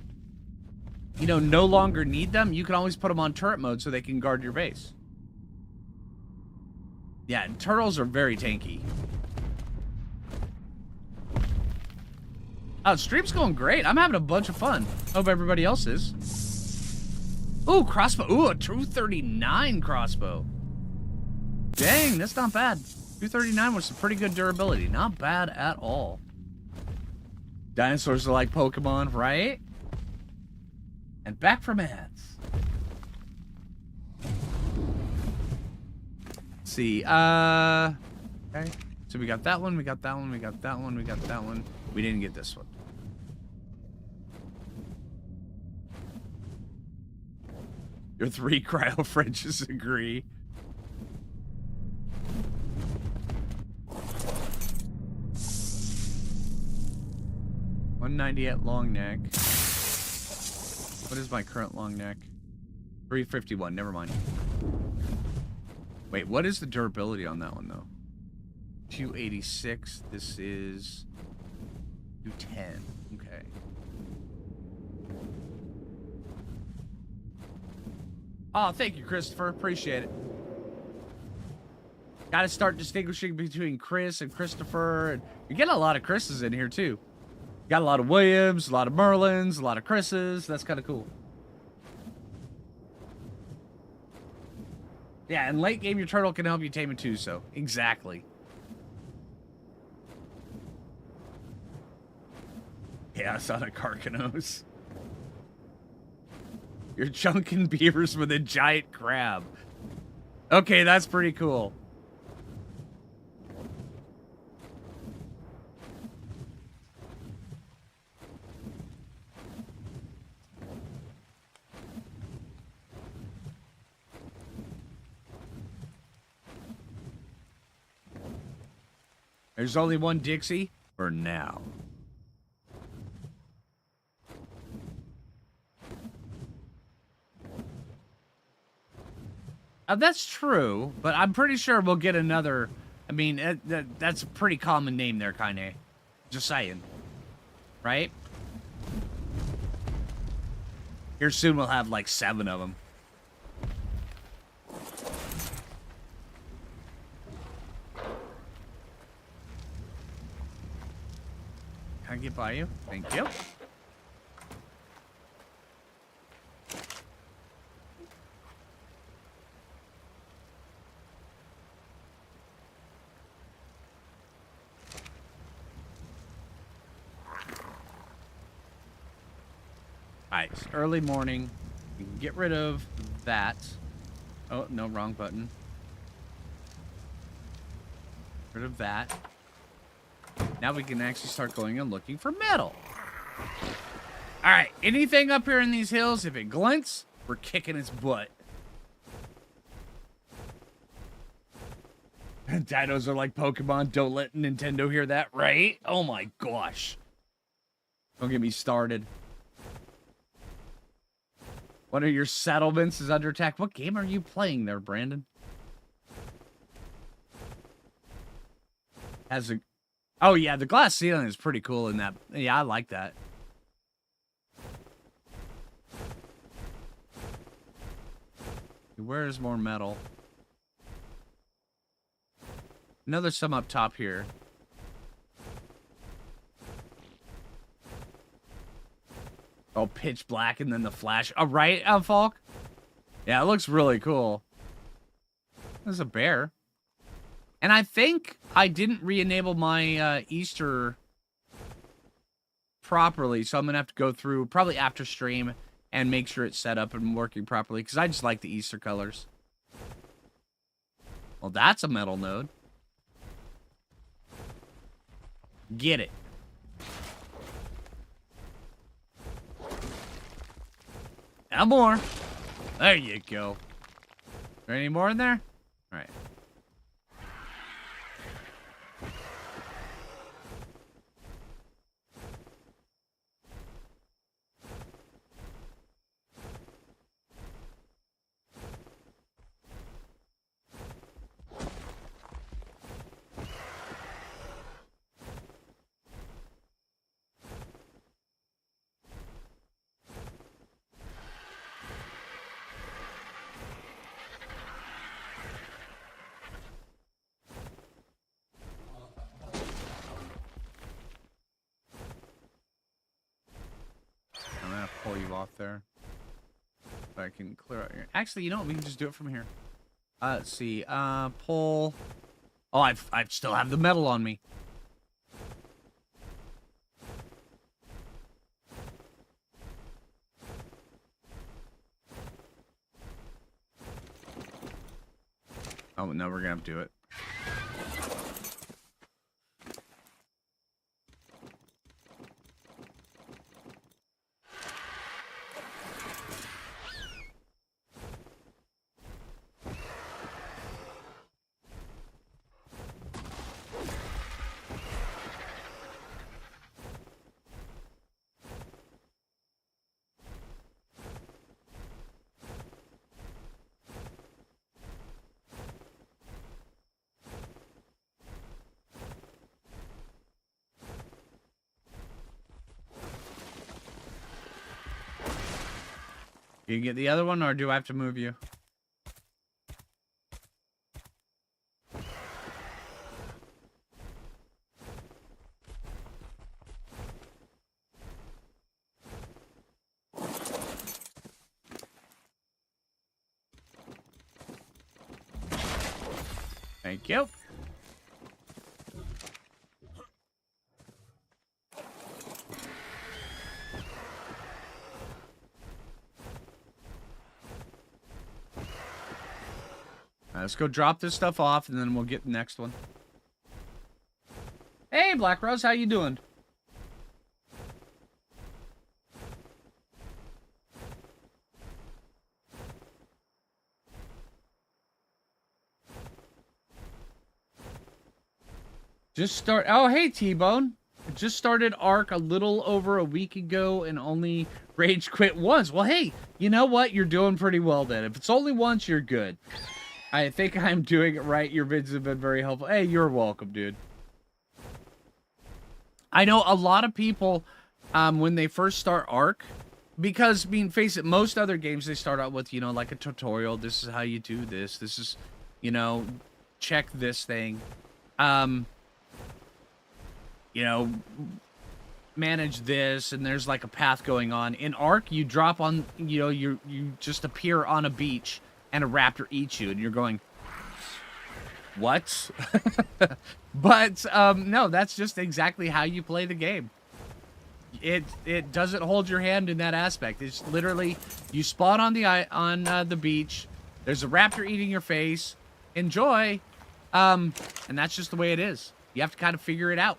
know, no longer need them, you can always put them on turret mode so they can guard your base. Yeah, and turtles are very tanky. Oh, stream's going great. I'm having a bunch of fun. Hope everybody else is. Ooh, crossbow. Ooh, a 239 crossbow. Dang, that's not bad. 239 with some pretty good durability. Not bad at all. Dinosaurs are like Pokemon, right? And back from ads. Let's see. Okay. So we got that one, we got that one, we got that one, we got that one. We didn't get this one. Your 3 cryo Frenches agree. $190 at long neck. What is my current long neck? 351, never mind. Wait, what is the durability on that one though? 286, this is 210, okay. Oh, thank you, Christopher. Appreciate it. Got to start distinguishing between Chris and Christopher. And you get a lot of Chris's in here, too. Got a lot of Williams, a lot of Merlins, a lot of Chris's. That's kind of cool. Yeah, and late game, your turtle can help you tame it, too, so. Exactly. Yeah, I saw the Carcanos. You're chunking beavers with a giant crab. Okay, that's pretty cool. There's only one Dixie for now. That's true, but I'm pretty sure we'll get another. I mean, that's a pretty common name there, Kaine. Just saying. Right? Here soon we'll have like 7 of them. Can I get by you? Thank you. Alright, it's early morning. We can get rid of that. Oh, no, wrong button. Rid of that. Now we can actually start going and looking for metal. Alright, anything up here in these hills, if it glints, we're kicking its butt. Dinos are like Pokemon. Don't let Nintendo hear that, right? Oh my gosh. Don't get me started. One of your settlements is under attack. What game are you playing there, Brandon? Has a... Oh, yeah, the glass ceiling is pretty cool in that. Yeah, I like that. Where is more metal? I know there's some up top here. Oh, pitch black and then the flash. Oh, right, Falk? Yeah, it looks really cool. There's a bear. And I think I didn't re-enable my Easter properly, so I'm going to have to go through probably after stream and make sure it's set up and working properly, because I just like the Easter colors. Well, that's a metal node. Get it. Now more. There you go. Is there any more in there? All right. Pull you off there. So I can clear out your... Actually, you know what? We can just do it from here. Let's see. Pull... Oh, I still have the metal on me. Oh, no, we're gonna have to do it. You can get the other one, or do I have to move you? Thank you. Let's go drop this stuff off, and then we'll get the next one. Hey, Black Rose, how you doing? Just start... Oh, hey, T-Bone. Just started Ark a little over a week ago and only rage quit once. Well, hey, you know what? You're doing pretty well then. If it's only once, you're good. I think I'm doing it right. Your vids have been very helpful. Hey, you're welcome, dude. I know a lot of people, when they first start Ark, because, I mean, face it, most other games, they start out with, you know, like a tutorial. This is how you do this. This is, you know, check this thing. You know, manage this, and there's like a path going on. In Ark, you drop on, you know, you just appear on a beach, and a raptor eats you, and you're going, what? But, no, that's just exactly how you play the game. It doesn't hold your hand in that aspect. It's literally, you spawn on the beach, there's a raptor eating your face, enjoy, and that's just the way it is. You have to kind of figure it out.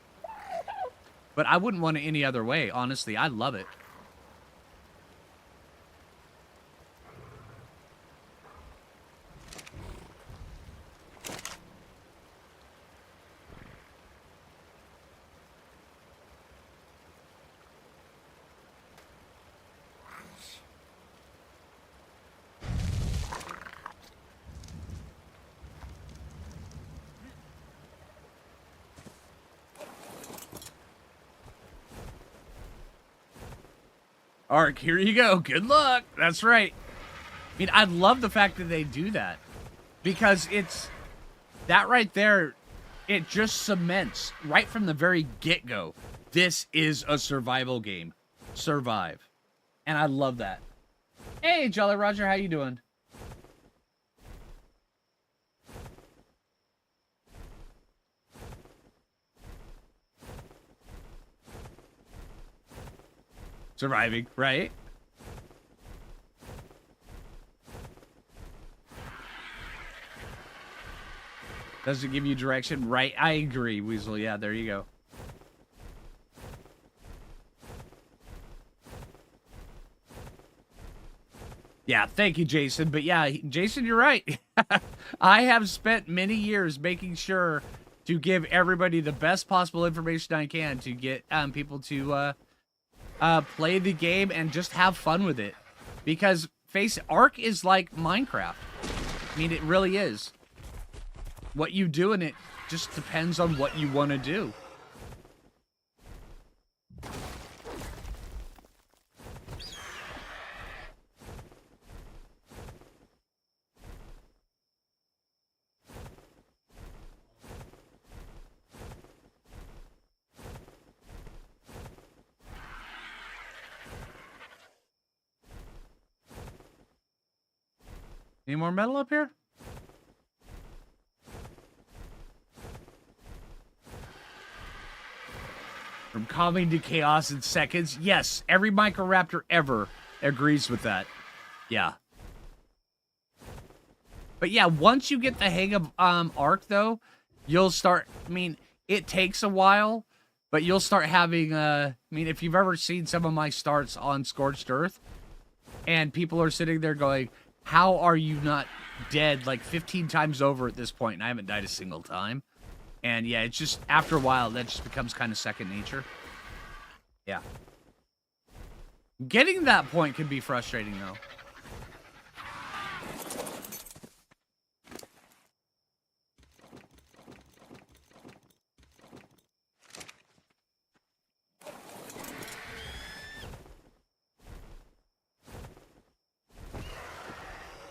But I wouldn't want it any other way, honestly. I love it. Ark, here you go. Good luck. That's right. I mean, I love the fact that they do that. Because it's... That right there, it just cements, right from the very get-go, this is a survival game. Survive. And I love that. Hey, Jolly Roger, how you doing? Surviving, right? Does it give you direction? Right, I agree, Weasel. Yeah, there you go. Yeah, thank you, Jason. But yeah, Jason, you're right. I have spent many years making sure to give everybody the best possible information I can to get people to play the game and just have fun with it. Because face it, Ark is like Minecraft. I mean, it really is. What you do in it just depends on what you want to do. Any more metal up here? From calming to chaos in seconds. Yes, every Microraptor ever agrees with that. Yeah. But yeah, once you get the hang of Ark, though, you'll start... I mean, it takes a while, but you'll start having... I mean, if you've ever seen some of my starts on Scorched Earth, and people are sitting there going, how are you not dead like 15 times over at this point? And I haven't died a single time. And yeah, it's just, after a while, that just becomes kind of second nature. Yeah. Getting to that point can be frustrating, though.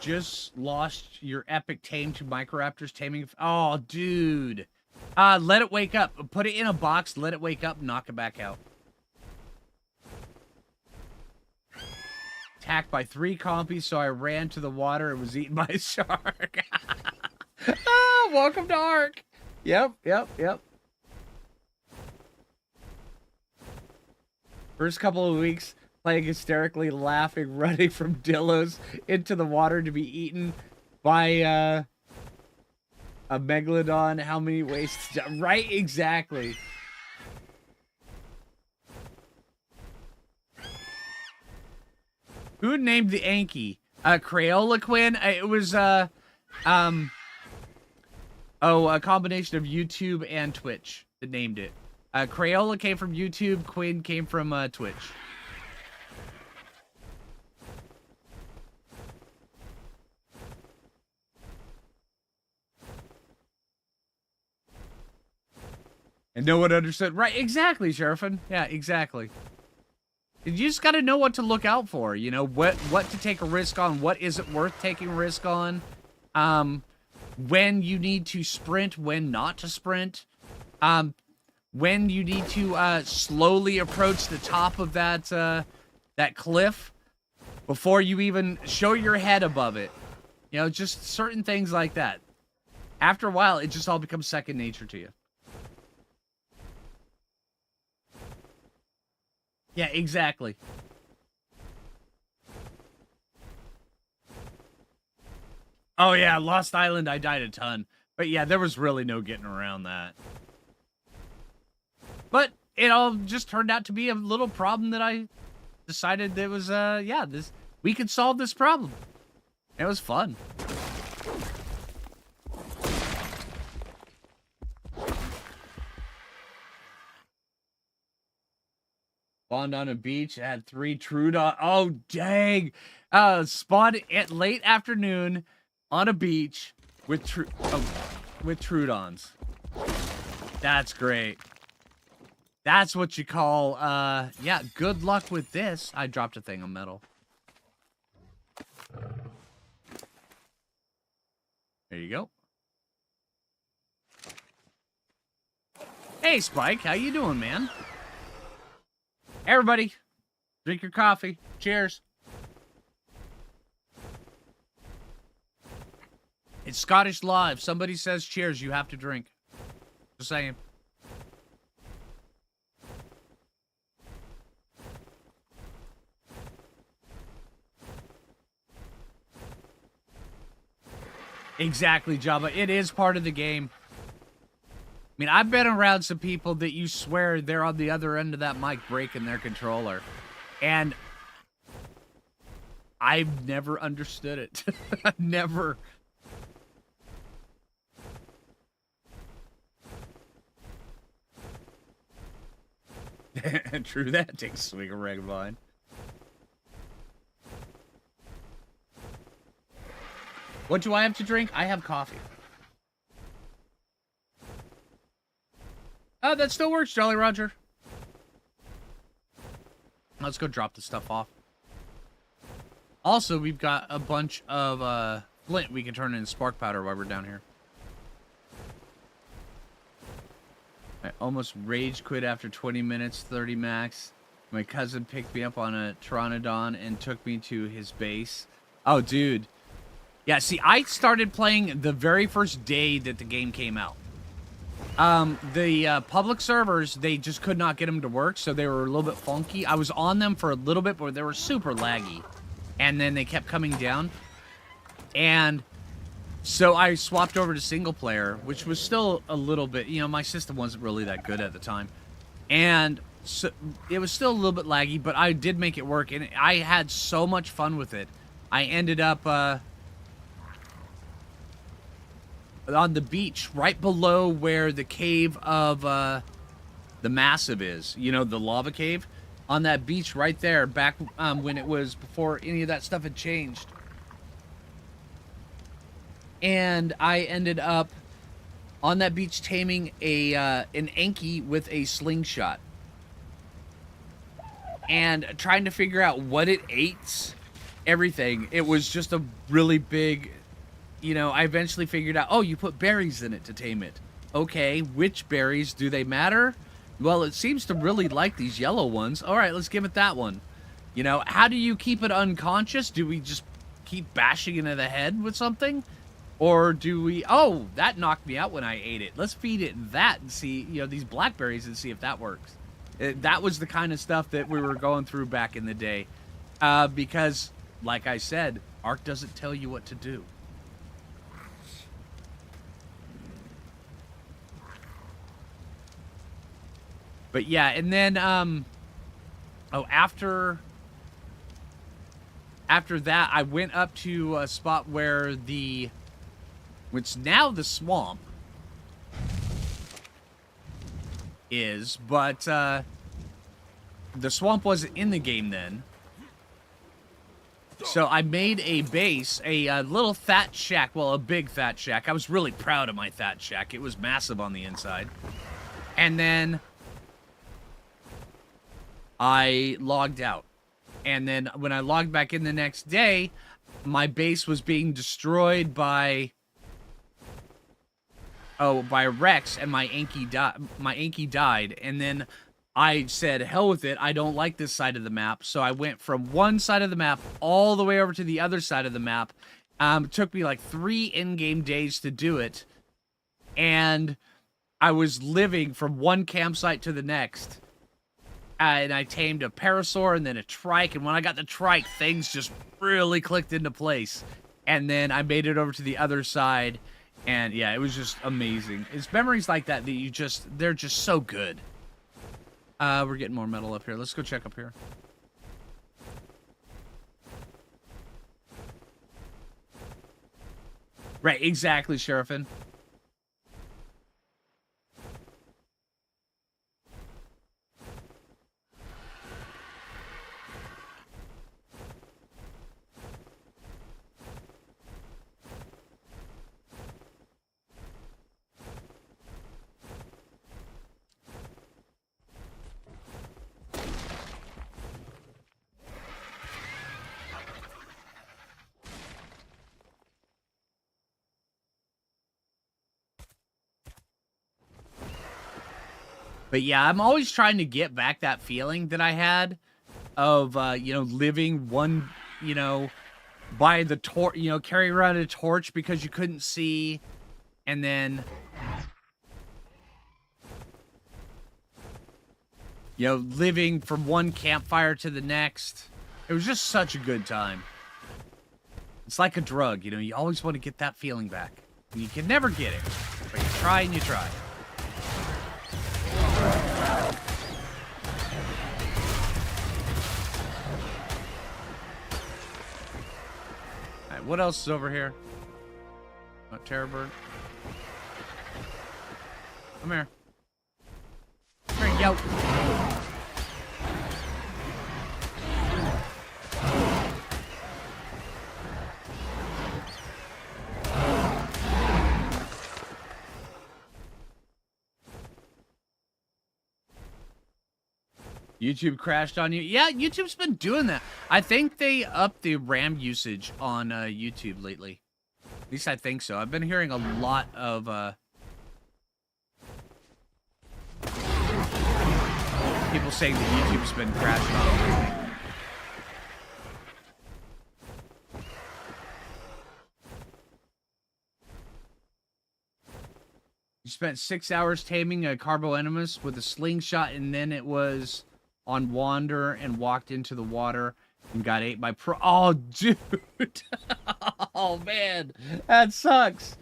Just lost your epic tame to Microraptors taming. Oh, dude. Let it wake up. Put it in a box, let it wake up, knock it back out. Attacked by 3 compies, so I ran to the water and was eaten by a shark. Ah, welcome to Ark. Yep. First couple of weeks, playing hysterically, laughing, running from dillos into the water to be eaten by a megalodon. How many ways to die? Right, exactly. Who named the Anki? Crayola Quinn? It was, a combination of YouTube and Twitch that named it. Crayola came from YouTube, Quinn came from, Twitch. And no one understood. Right, exactly, Sheriffin. Yeah, exactly. You just got to know what to look out for, you know, what to take a risk on, what isn't worth taking a risk on, when you need to sprint, when not to sprint, when you need to slowly approach the top of that that cliff before you even show your head above it. You know, just certain things like that. After a while, it just all becomes second nature to you. Yeah, exactly. Oh yeah, Lost Island, I died a ton. But yeah, there was really no getting around that. But it all just turned out to be a little problem that I decided that was, yeah, we could solve this problem. It was fun. Spawned on a beach, had 3 Troodon. Oh, dang. Spawned at late afternoon on a beach with Troodons. That's great. That's what you call, yeah, good luck with this. I dropped a thing of metal. There you go. Hey, Spike, how you doing, man? Hey, everybody. Drink your coffee. Cheers. It's Scottish law. If somebody says cheers, you have to drink. Just saying. Exactly, Jabba. It is part of the game. I mean, I've been around some people that you swear they're on the other end of that mic breaking their controller. And I've never understood it. Never. True that. Take a swig of red wine. What do I have to drink? I have coffee. Oh, that still works, Jolly Roger. Let's go drop the stuff off. Also, we've got a bunch of flint we can turn into spark powder while we're down here. I almost rage quit after 20 minutes, 30 max. My cousin picked me up on a Pteranodon and took me to his base. Oh, dude. Yeah, see, I started playing the very first day that the game came out. The public servers, they just could not get them to work, so they were a little bit funky. I was on them for a little bit, but they were super laggy. And then they kept coming down. And so I swapped over to single player, which was still a little bit, you know, my system wasn't really that good at the time. And so it was still a little bit laggy, but I did make it work, and I had so much fun with it. I ended up, on the beach right below where the cave of the Massive is, you know, the lava cave, on that beach right there, back when it was before any of that stuff had changed. And I ended up on that beach taming an Anki with a slingshot and trying to figure out what it ate, everything. It was just a really big, you know, I eventually figured out, oh, you put berries in it to tame it. Okay, which berries? Do they matter? Well, it seems to really like these yellow ones. All right, let's give it that one. You know, how do you keep it unconscious? Do we just keep bashing it in the head with something? Or do we, oh, that knocked me out when I ate it. Let's feed it that and see, you know, these blackberries and see if that works. That was the kind of stuff that we were going through back in the day. Because, like I said, Ark doesn't tell you what to do. But yeah, and then, after that, I went up to a spot where which now the swamp is, but, the swamp wasn't in the game then. So I made a base, a little thatch shack, well, a big thatch shack. I was really proud of my thatch shack. It was massive on the inside. And then I logged out. And then when I logged back in the next day, my base was being destroyed by Rex, and my Anki died. And then I said, hell with it, I don't like this side of the map. So I went from one side of the map all the way over to the other side of the map. It took me like 3 in-game days to do it. And I was living from one campsite to the next. And I tamed a parasaur and then a trike. And when I got the trike, things just really clicked into place. And then I made it over to the other side. And yeah, it was just amazing. It's memories like that that they're just so good. We're getting more metal up here. Let's go check up here. Right, exactly, Sheriffin. But yeah, I'm always trying to get back that feeling that I had of, you know, living one, you know, by the torch, you know, carrying around a torch because you couldn't see, and then, you know, living from one campfire to the next. It was just such a good time. It's like a drug, you know, you always want to get that feeling back. And you can never get it, but you try and you try. Alright, what else is over here? Not Terror Bird. Come here. Come here, yo. YouTube crashed on you. Yeah, YouTube's been doing that. I think they upped the RAM usage on YouTube lately. At least I think so. I've been hearing a lot of people saying that YouTube's been crashed on lately. You spent 6 hours taming a carboenemus with a slingshot, and then it was on wander and walked into the water and got ate by Oh, dude. Oh, man. That sucks.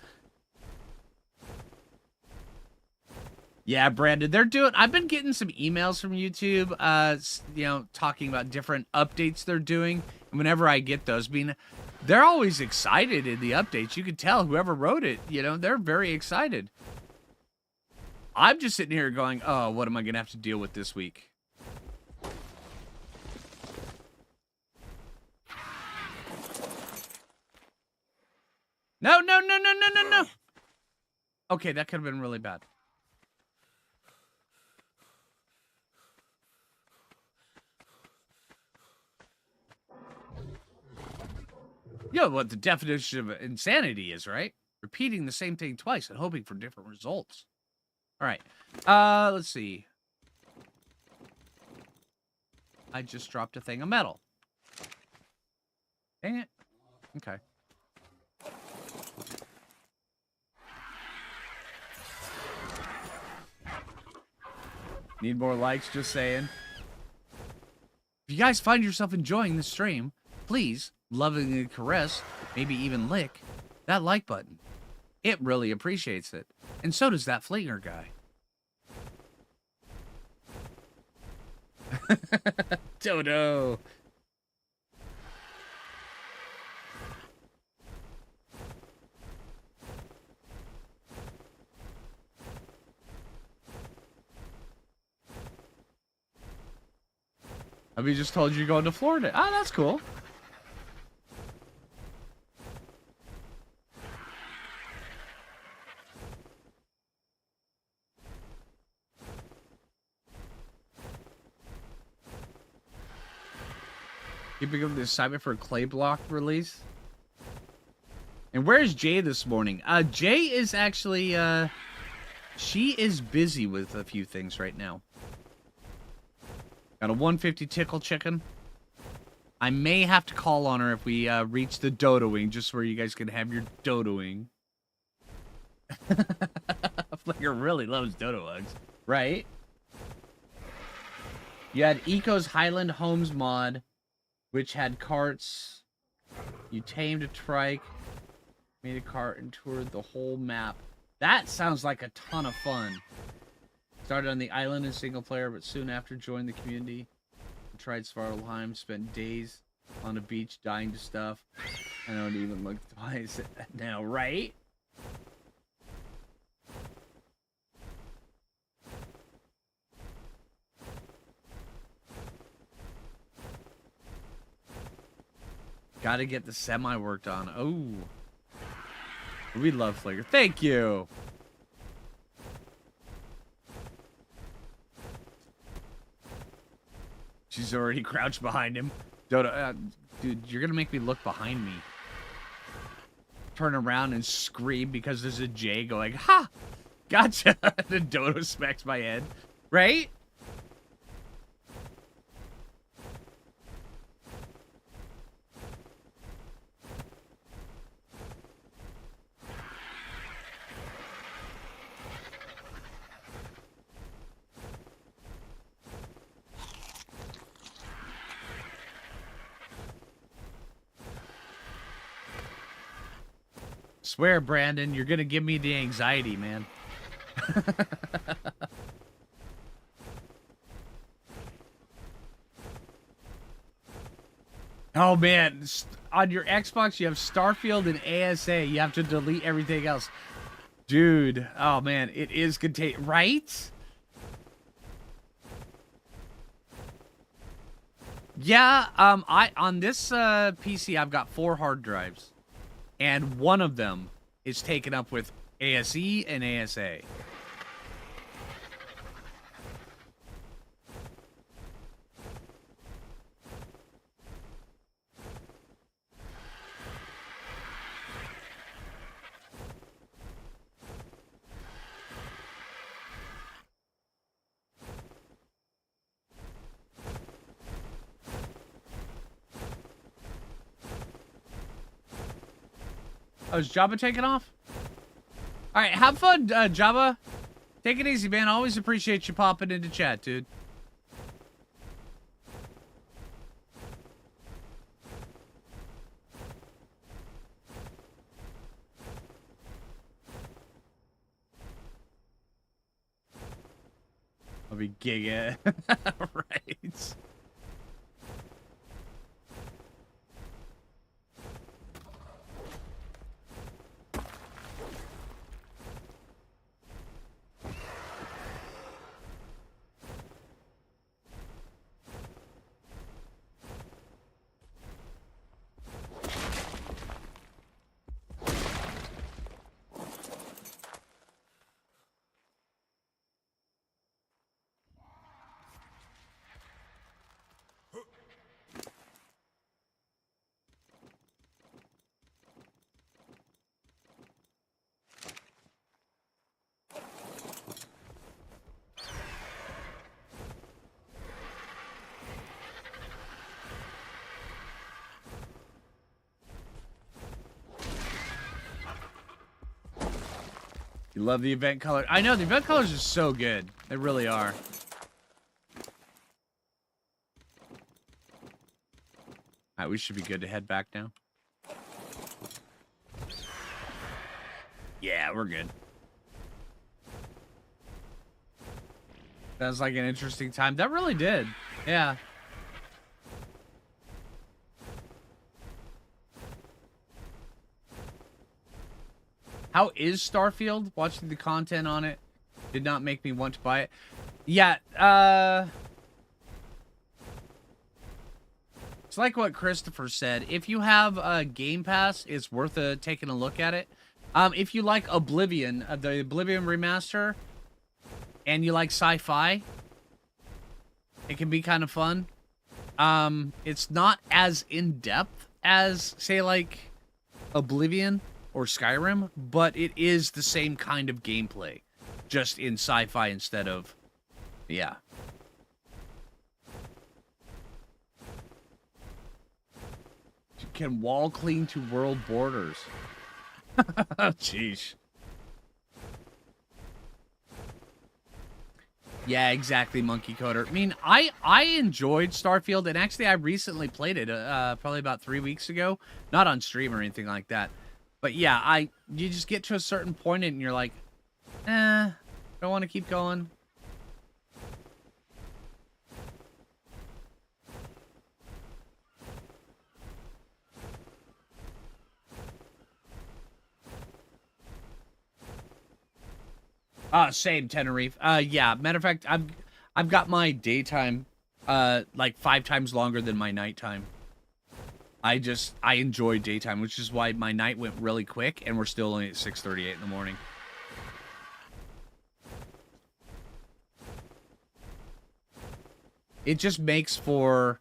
Yeah, Brandon, they're doing... I've been getting some emails from YouTube, you know, talking about different updates they're doing. And whenever I get those, they're always excited in the updates. You can tell whoever wrote it, you know, they're very excited. I'm just sitting here going, oh, what am I going to have to deal with this week? No, no, no, no, no, no, no. Okay, that could have been really bad. You know what the definition of insanity is, right? Repeating the same thing twice and hoping for different results. All right. Let's see. I just dropped a thing of metal. Dang it. Okay. Need more likes, just saying. If you guys find yourself enjoying this stream, please lovingly caress, maybe even lick that like button. It really appreciates it. And so does that Phlinger guy. Dodo. Have you just told you you're going to Florida? Ah, that's cool. Keeping up the assignment for a clay block release. And where's Jay this morning? Jay is actually, she is busy with a few things right now. Got a 150 tickle chicken. I may have to call on her if we reach the dodoing, just where you guys can have your dodoing. Flicker really loves dodo eggs, right? You had Eco's Highland Homes mod, which had carts. You tamed a trike, made a cart, and toured the whole map. That sounds like a ton of fun. Started on the island in single player, but soon after joined the community. Tried Svartalheim, spent days on a beach dying to stuff. I don't even look twice now, right? Gotta get the semi worked on. Oh. We love Flicker. Thank you. She's already crouched behind him. Dodo, dude, you're gonna make me look behind me. Turn around and scream because there's a J going, ha! Gotcha! The Dodo smacks my head. Right? Swear, Brandon, you're gonna give me the anxiety, man. Oh, man. On your Xbox, you have Starfield and ASA. You have to delete everything else. Dude. Oh, man. It is right? Yeah. on this PC, I've got 4 hard drives. And one of them is taken up with ASE and ASA. Oh, is Jabba taking off? All right, have fun, Jabba. Take it easy, man. Always appreciate you popping into chat, dude. I'll be giga. Right. You love the event color. I know, the event colors are so good. They really are. Alright, we should be good to head back now. Yeah, we're good. Sounds like an interesting time. That really did. Yeah. How is Starfield? Watching the content on it did not make me want to buy it. Yeah, it's like what Christopher said. If you have a Game Pass, it's worth taking a look at it. If you like Oblivion, the Oblivion remaster, and you like sci-fi, it can be kind of fun. It's not as in-depth as, say, like Oblivion or Skyrim, but it is the same kind of gameplay, just in sci-fi instead of, yeah. You can wall clean to world borders. Jeez. Yeah, exactly, Monkey Coder. I mean, I enjoyed Starfield, and actually I recently played it, probably about 3 weeks ago. Not on stream or anything like that. But yeah, you just get to a certain point and you're like, don't want to keep going. Same, Tenerife. Yeah, matter of fact, I've got my daytime, like 5 times longer than my nighttime. I enjoy daytime, which is why my night went really quick, and we're still only at 6:38 in the morning. It just makes for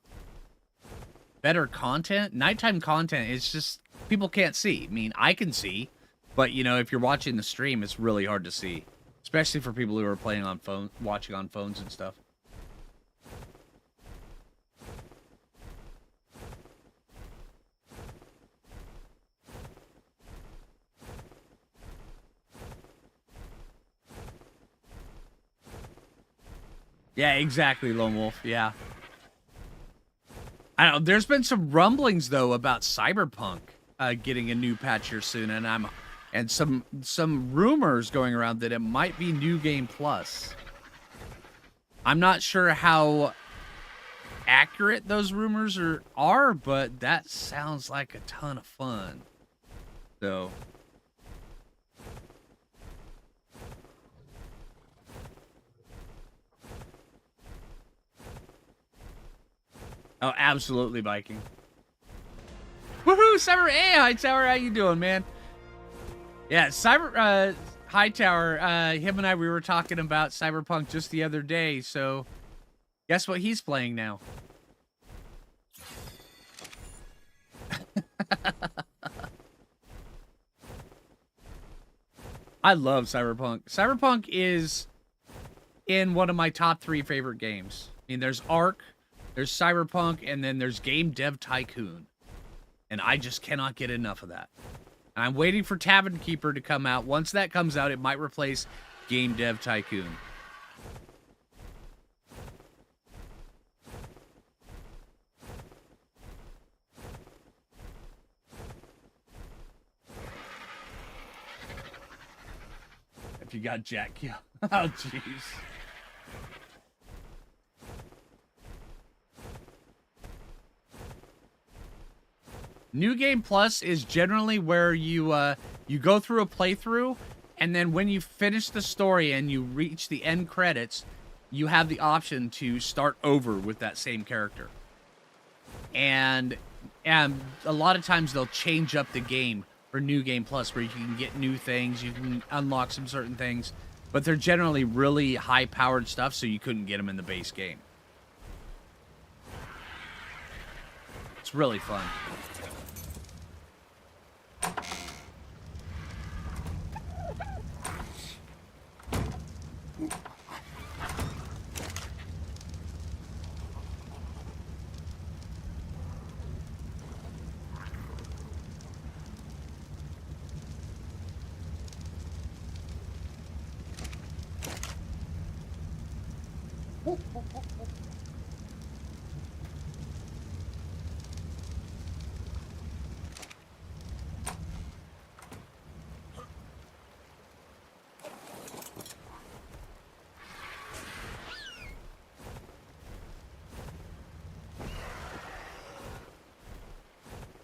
better content. Nighttime content is just, people can't see. I mean, I can see, but, you know, if you're watching the stream, it's really hard to see. Especially for people who are playing on phone, watching on phones and stuff. Yeah, exactly, Lone Wolf. Yeah. I don't know. There's been some rumblings, though, about Cyberpunk getting a new patch here soon, and I'm and some rumors going around that it might be New Game Plus. I'm not sure how accurate those rumors are, but that sounds like a ton of fun. So oh, absolutely, Viking. Woohoo, Cyber Hightower, how you doing, man? Yeah, Hightower, him and I, we were talking about Cyberpunk just the other day, so guess what he's playing now? I love Cyberpunk. Cyberpunk is in one of my top 3 favorite games. I mean, there's Ark, there's Cyberpunk, and then there's Game Dev Tycoon. And I just cannot get enough of that. And I'm waiting for Tavern Keeper to come out. Once that comes out, it might replace Game Dev Tycoon. If you got Jack, yeah. Oh, jeez. New Game Plus is generally where you go through a playthrough, and then when you finish the story and you reach the end credits, you have the option to start over with that same character. And a lot of times they'll change up the game for New Game Plus, where you can get new things, you can unlock some certain things, but they're generally really high-powered stuff, so you couldn't get them in the base game. It's really fun.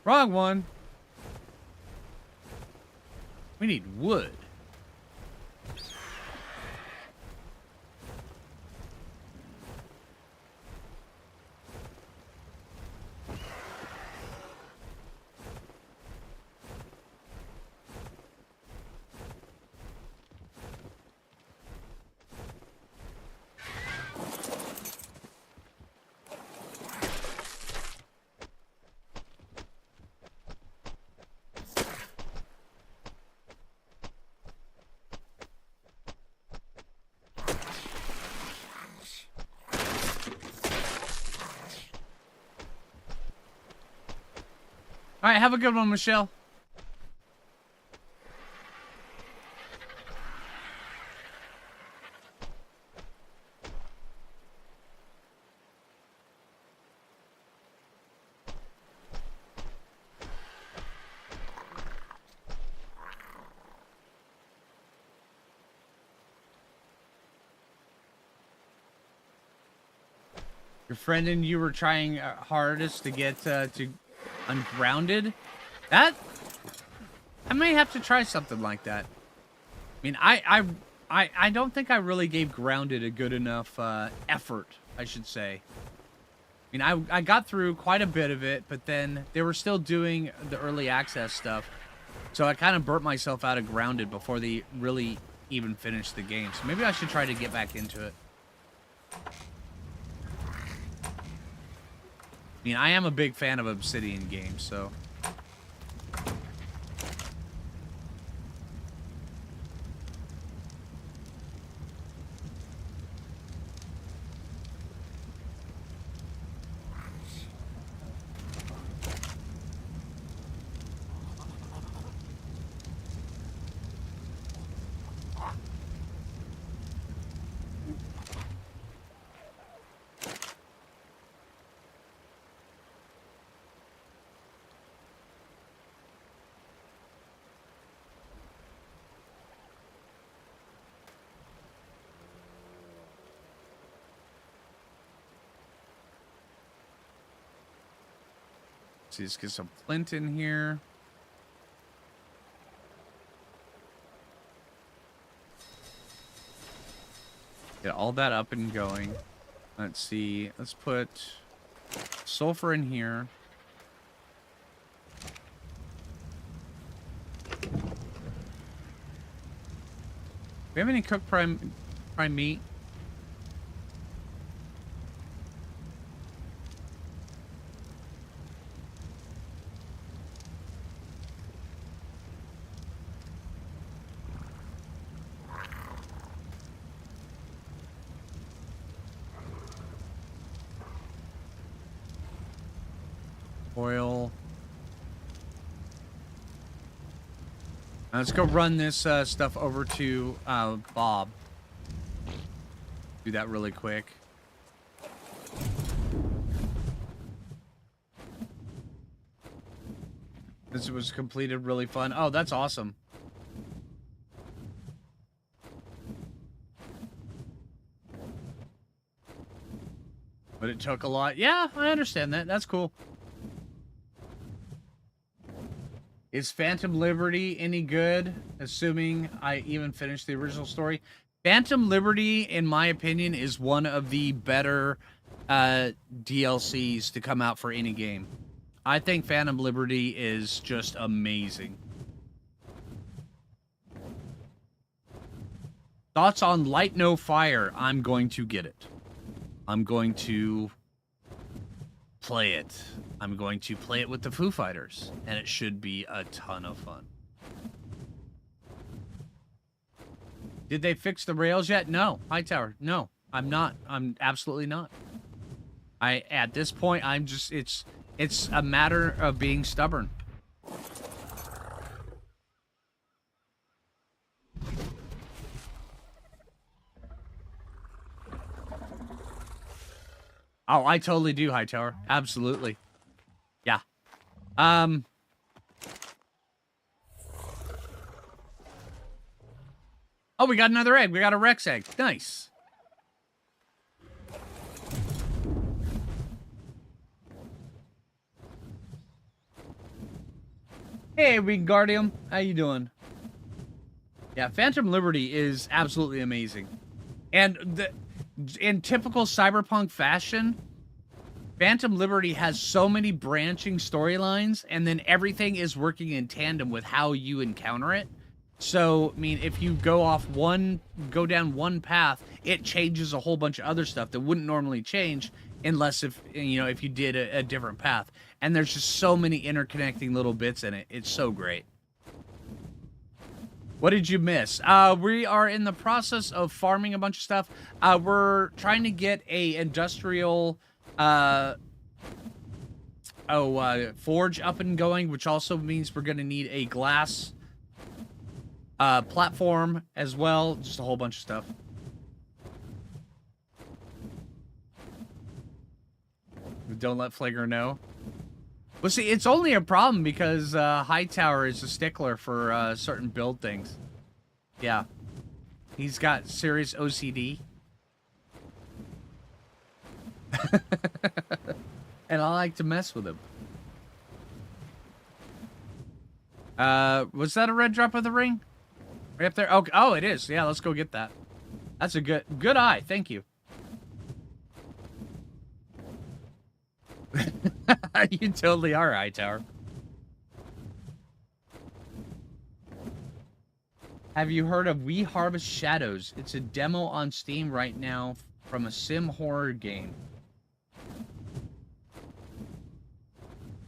Wrong one. We need wood. All right, have a good one, Michelle. Your friend and you were trying hardest to get to ungrounded. That I may have to try something like that. I mean, I don't think I really gave grounded a good enough effort, I should say. I mean, I got through quite a bit of it, but then they were still doing the early access stuff, so I kind of burnt myself out of grounded before they really even finished the game. So maybe I should try to get back into it. I mean, I am a big fan of Obsidian games, so... So let's get some flint in here. Get all that up and going. Let's see. Let's put sulfur in here. Do we have any cooked prime meat? Oil. Let's go run this stuff over to Bob. Do that really quick. This was completed really fun. Oh, that's awesome. But it took a lot. Yeah, I understand that. That's cool. Is Phantom Liberty any good? Assuming I even finished the original story. Phantom Liberty, in my opinion, is one of the better DLCs to come out for any game. I think Phantom Liberty is just amazing. Thoughts on Light No Fire? I'm going to get it. I'm going to play it. I'm going to play it with the Foo Fighters, and it should be a ton of fun. Did they fix the rails yet? No. Hightower, no. I'm not. I'm absolutely not. At this point, I'm just, it's a matter of being stubborn. Oh, I totally do, Hightower. Absolutely. Yeah. Oh, we got another egg. We got a Rex egg. Nice. Hey, Wingardium. How you doing? Yeah, Phantom Liberty is absolutely amazing. And in typical cyberpunk fashion, Phantom Liberty has so many branching storylines, and then everything is working in tandem with how you encounter it. So, I mean, if you go down one path, it changes a whole bunch of other stuff that wouldn't normally change unless if you did a different path. And there's just so many interconnecting little bits in it. It's so great. What did you miss? We are in the process of farming a bunch of stuff. We're trying to get a industrial forge up and going, which also means we're going to need a glass platform as well. Just a whole bunch of stuff. Don't let Phlinger know. Well, see, it's only a problem because Hightower is a stickler for certain build things. Yeah. He's got serious OCD. And I like to mess with him. Was that a red drop of the ring? Right up there? Oh, it is. Yeah, let's go get that. That's a good eye. Thank you. You totally are, Hightower. Have you heard of We Harvest Shadows? It's a demo on Steam right now from a sim horror game.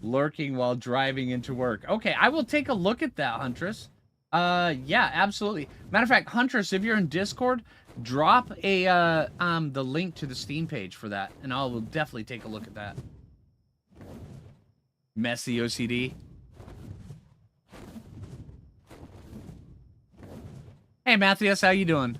Lurking while driving into work. Okay, I will take a look at that, Huntress. Yeah, absolutely. Matter of fact, Huntress, if you're in Discord, drop the link to the Steam page for that, and I will definitely take a look at that. Messy OCD. Hey, Matthias, how you doing?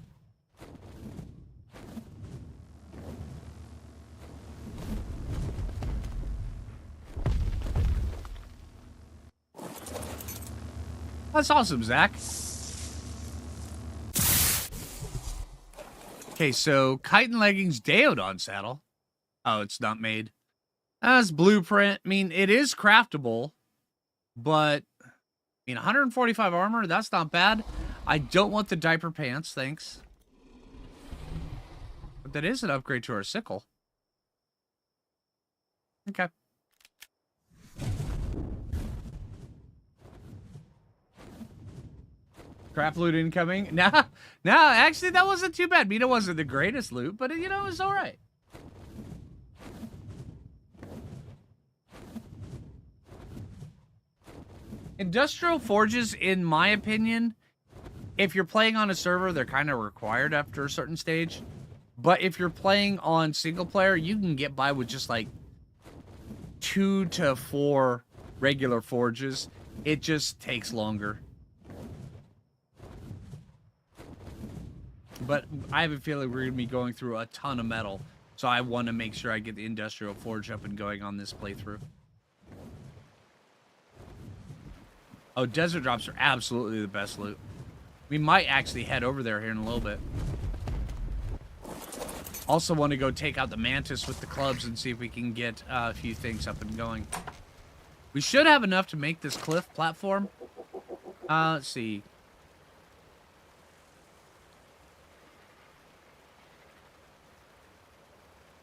That's awesome, Zach. Okay, so Chitin Leggings Deodon saddle. Oh, it's not made. As blueprint, I mean, it is craftable, but I mean, 145 armor, that's not bad. I don't want the diaper pants, thanks. But that is an upgrade to our sickle. Okay. Crap loot incoming. Nah, actually, that wasn't too bad. Dino wasn't the greatest loot, but, you know, it was all right. Industrial forges, in my opinion, if you're playing on a server, they're kind of required after a certain stage. But if you're playing on single player, you can get by with just like 2 to 4 regular forges. It just takes longer. But I have a feeling we're going to be going through a ton of metal. So I want to make sure I get the industrial forge up and going on this playthrough. Oh, desert drops are absolutely the best loot. We might actually head over there here in a little bit. Also want to go take out the Mantis with the clubs and see if we can get a few things up and going. We should have enough to make this cliff platform. Let's see.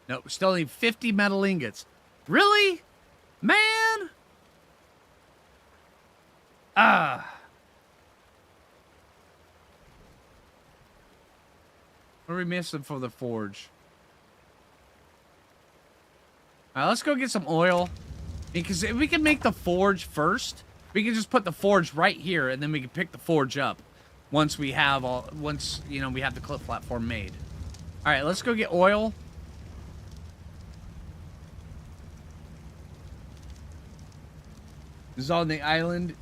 Nope, still need 50 metal ingots. Really? Man! What are we missing for the forge? Alright, let's go get some oil. Because if we can make the forge first, we can just put the forge right here, and then we can pick the forge up once we have you know, we have the cliff platform made. Alright, let's go get oil. This is on the island.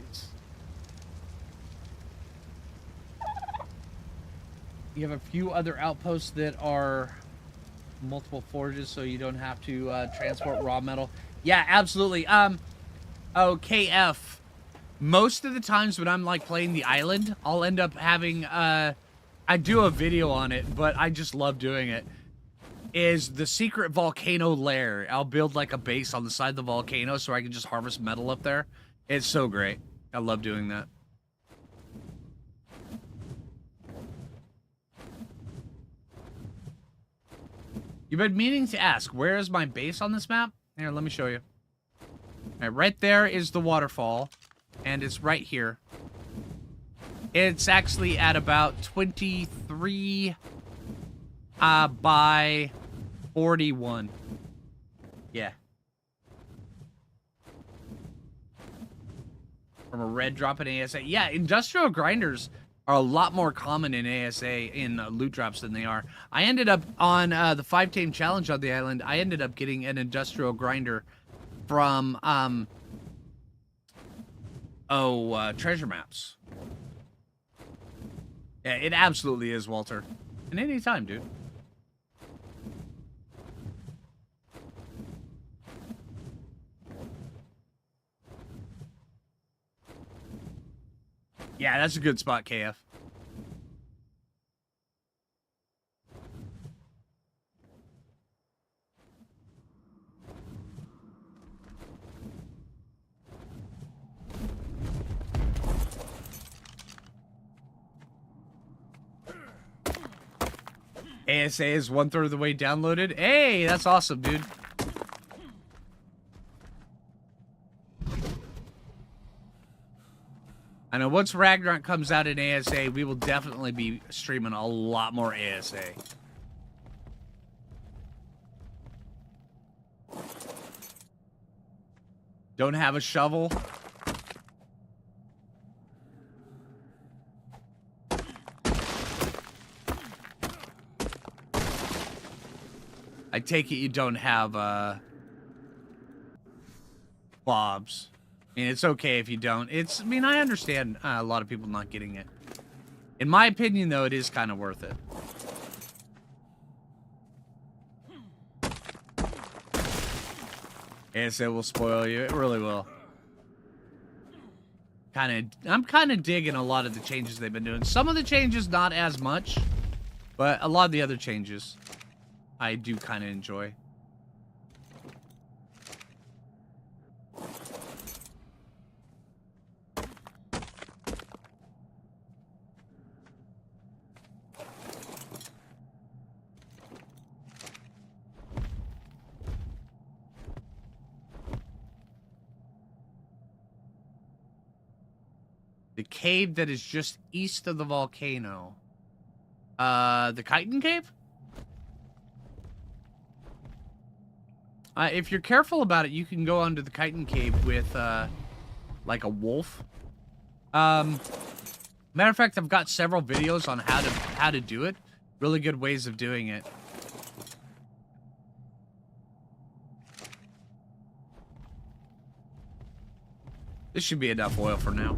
You have a few other outposts that are multiple forges, so you don't have to transport raw metal. Yeah, absolutely. KF. Most of the times when I'm like playing the island, I'll end up having I do a video on it, but I just love doing it. Is the secret volcano lair. I'll build like a base on the side of the volcano so I can just harvest metal up there. It's so great. I love doing that. You've been meaning to ask, where is my base on this map? Here, let me show you. All right there is the waterfall, and it's right here. It's actually at about 23 by 41. Yeah. From a red drop in ASA. Yeah, industrial grinders are a lot more common in ASA in loot drops than they are. I ended up on the 5 tame challenge on the island. I ended up getting an industrial grinder from treasure maps. Yeah, it absolutely is, Walter. And any time, dude. Yeah, that's a good spot, KF. ASA is 1/3 of the way downloaded. Hey, that's awesome, dude. I know once Ragnarok comes out in ASA, we will definitely be streaming a lot more ASA. Don't have a shovel? I take it you don't have, bobs. I mean, it's okay if you don't. I mean, I understand a lot of people not getting it. In my opinion, though, it is kind of worth it. ASA will spoil you. It really will. I'm kind of digging a lot of the changes they've been doing. Some of the changes, not as much. But a lot of the other changes, I do kind of enjoy. The cave that is just east of the volcano. The Chitin Cave? If you're careful about it, you can go under the Chitin Cave with, like a wolf. Matter of fact, I've got several videos on how to do it. Really good ways of doing it. This should be enough oil for now.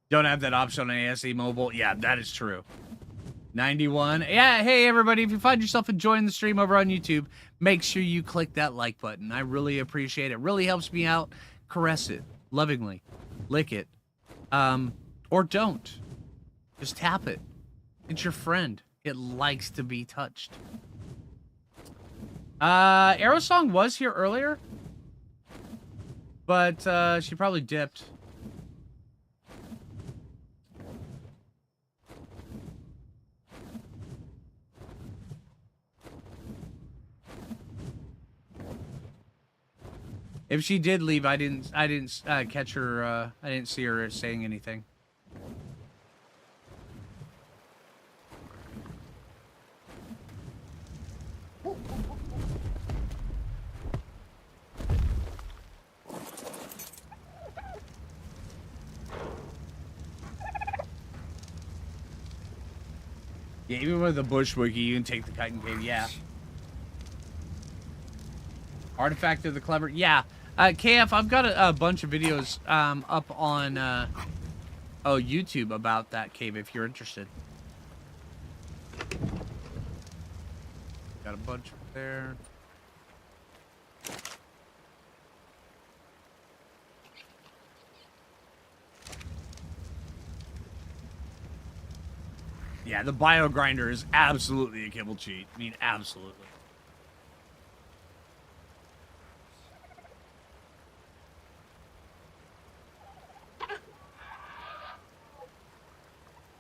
Don't have that option on ASE Mobile. Yeah, that is true. 91. Yeah, hey everybody, if you find yourself enjoying the stream over on YouTube, make sure you click that like button. I really appreciate it. It really helps me out. Caress it lovingly. Lick it. Or don't. Just tap it. It's your friend. It likes to be touched. Aerosong was here earlier, but she probably dipped. If she did leave, I didn't catch her. I didn't see her saying anything. Yeah, even with the bush wiki, you can take the Chitin Cave. Yeah. Artifact of the Clever. Yeah. KF, I've got a bunch of videos up on YouTube about that cave if you're interested. Got a bunch up there. Yeah, the bio grinder is absolutely a kibble cheat. I mean, absolutely.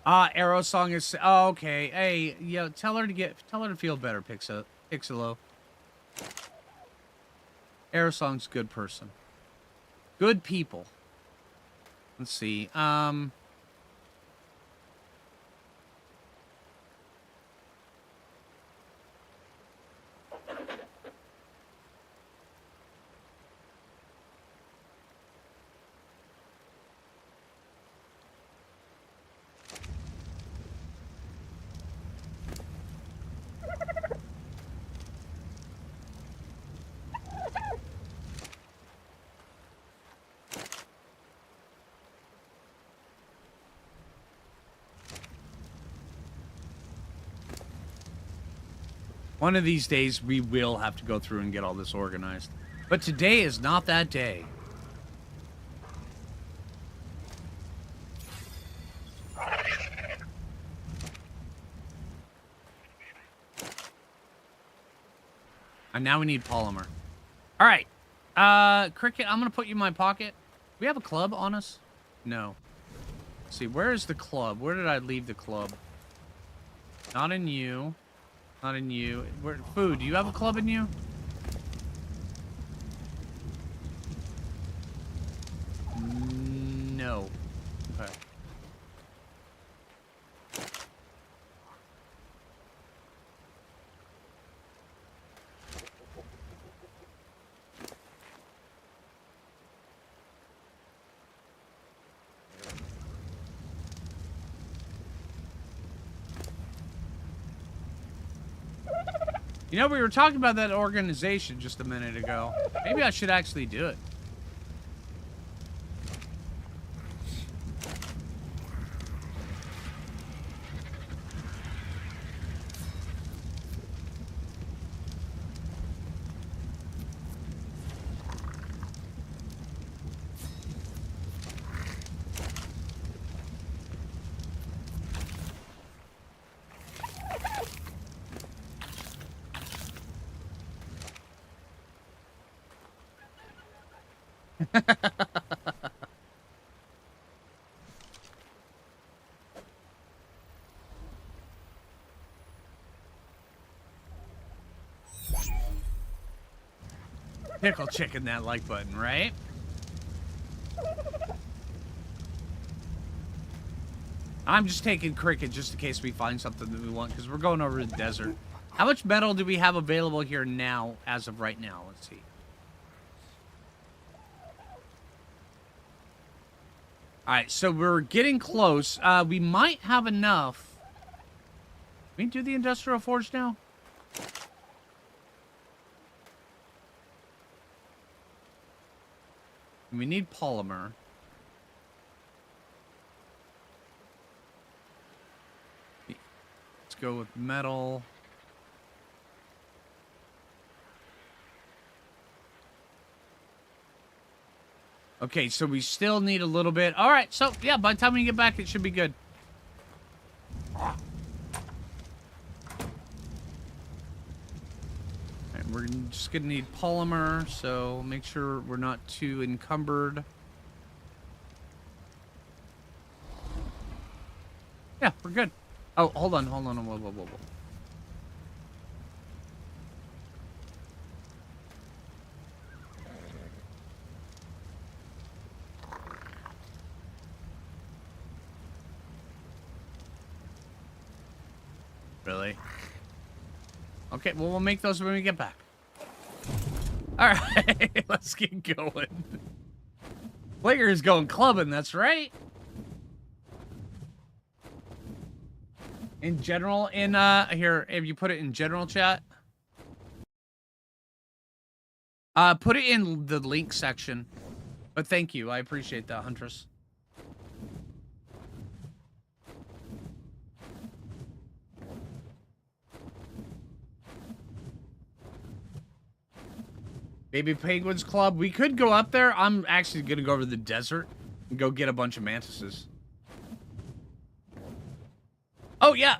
Aerosong is... Oh, okay. Hey, yo, tell her to feel better, Pixelo. Aerosong's a good person. Good people. Let's see. One of these days, we will have to go through and get all this organized. But today is not that day. And now we need polymer. All right. Cricket, I'm going to put you in my pocket. We have a club on us? No. Let's see, where is the club? Where did I leave the club? Not in you. Not in you. Where, Food, do you have a club in you? No. Okay. You know, we were talking about that organization just a minute ago. Maybe I should actually do it. Pickle chicken that like button, right? I'm just taking cricket just in case we find something that we want, because we're going over the desert. How much metal do we have available here now, as of right now? Let's see. Alright, so we're getting close. We might have enough. Can we do the industrial forge now? We need polymer. Let's go with metal. Okay, so we still need a little bit. All right, so yeah, by the time we get back, it should be good. All right, we're just gonna need polymer, so make sure we're not too encumbered. Yeah, we're good. Oh, hold on. Whoa. Really? Okay, well, we'll make those when we get back. All right, let's get going. Phlinger is going clubbing, that's right. In general, here, if you put it in general chat. Put it in the link section. But thank you, I appreciate that, Huntress. Baby Penguins Club. We could go up there. I'm actually going to go over to the desert and go get a bunch of mantises. Oh, yeah.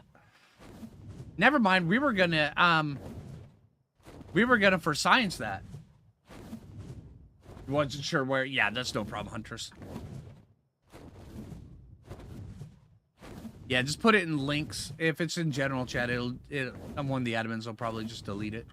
Never mind. We were going to, for science that. Wasn't sure where. Yeah, that's no problem, Huntress. Yeah, just put it in links. If it's in general chat, one of the admins will probably just delete it.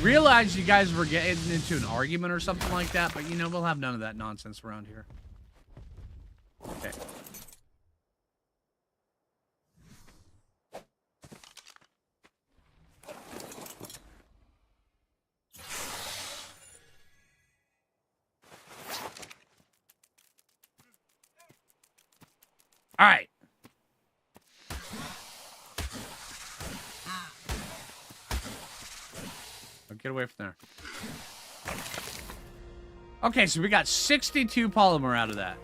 Realized you guys were getting into an argument or something like that, but you know, we'll have none of that nonsense around here. Okay. All right. Get away from there. Okay, so we got 62 polymer out of that.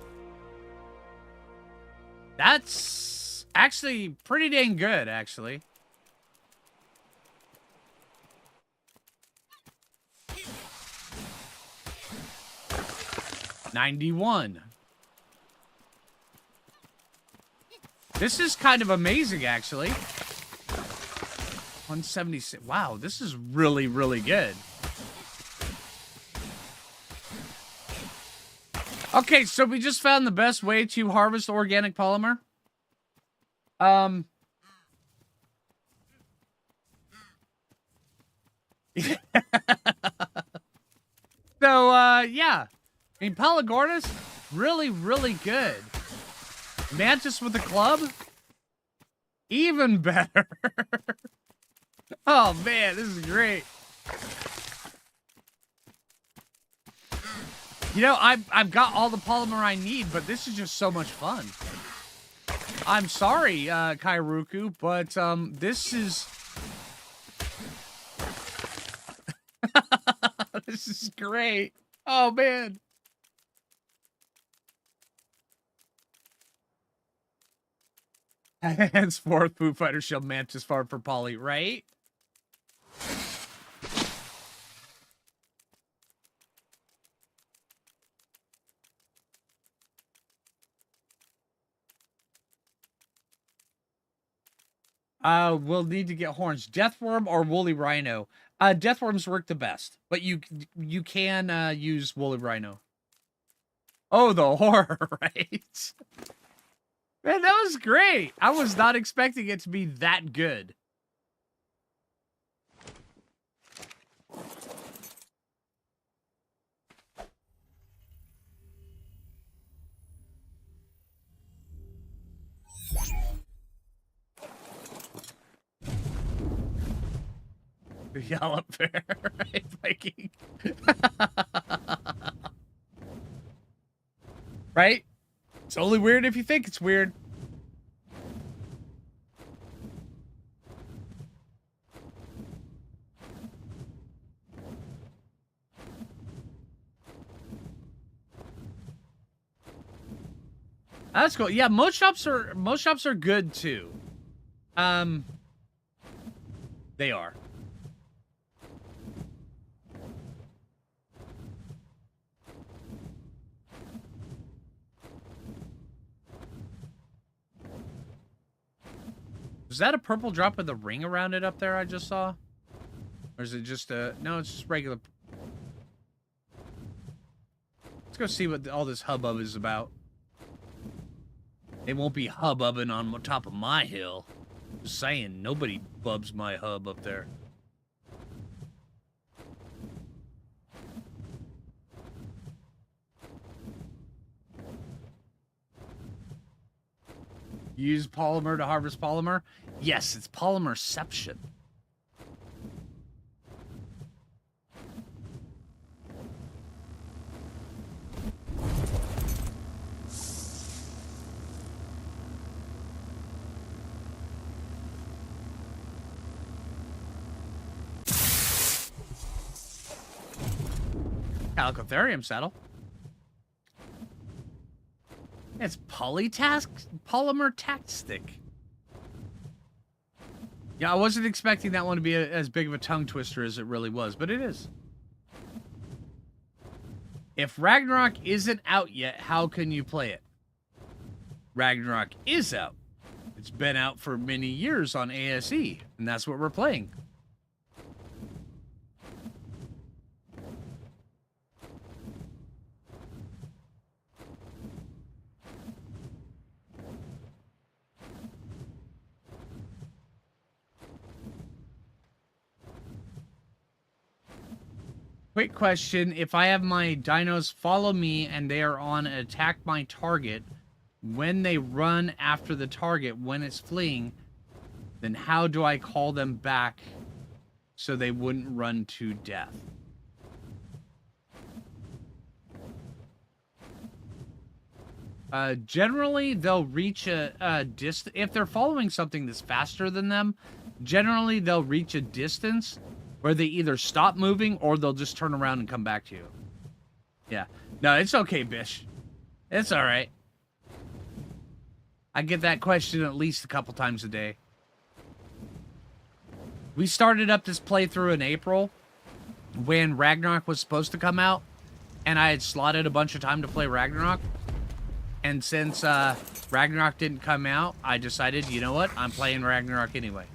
That's actually pretty dang good, actually. $91. This is kind of amazing, actually. 176. Wow, this is really, really good. Okay, so we just found the best way to harvest organic polymer. Yeah. I mean, Pelagornis, really, really good. Mantis with the club, even better. Oh, man, this is great. You know, I've got all the polymer I need, but this is just so much fun. I'm sorry, Kairuku, but, this is... This is great. Oh, man. Henceforth, Foo Fighters shall Mantis farm for poly, right? We'll need to get horns. Deathworm or woolly rhino. Deathworms work the best, but you can use woolly rhino. Oh, the horror, right? Man, that was great. I was not expecting it to be that good. Yell up there, right, Viking? Right? It's only weird if you think it's weird. That's cool. Yeah, most shops are good too. They are. Was that a purple drop with a ring around it up there I just saw? Or is it just a... No, it's just regular... Let's go see what all this hubbub is about. They won't be hubbubbing on top of my hill. Just saying, nobody bubs my hub up there. Use polymer to harvest polymer? Yes, it's polymerception. Calicotherium saddle. It's polymer tact stick. Yeah, I wasn't expecting that one to be as big of a tongue twister as it really was, but it is. If Ragnarok isn't out yet, how can you play it? Ragnarok is out. It's been out for many years on ASE, and that's what we're playing. Quick question, if I have my dinos follow me and they are on attack my target, when they run after the target, when it's fleeing, then how do I call them back so they wouldn't run to death? Generally, they'll reach a distance. If they're following something that's faster than them, generally they'll reach a distance where they either stop moving or they'll just turn around and come back to you. Yeah. No, it's okay, Bish. It's all right. I get that question at least a couple times a day. We started up this playthrough in April when Ragnarok was supposed to come out, and I had slotted a bunch of time to play Ragnarok. And since Ragnarok didn't come out, I decided, you know what? I'm playing Ragnarok anyway.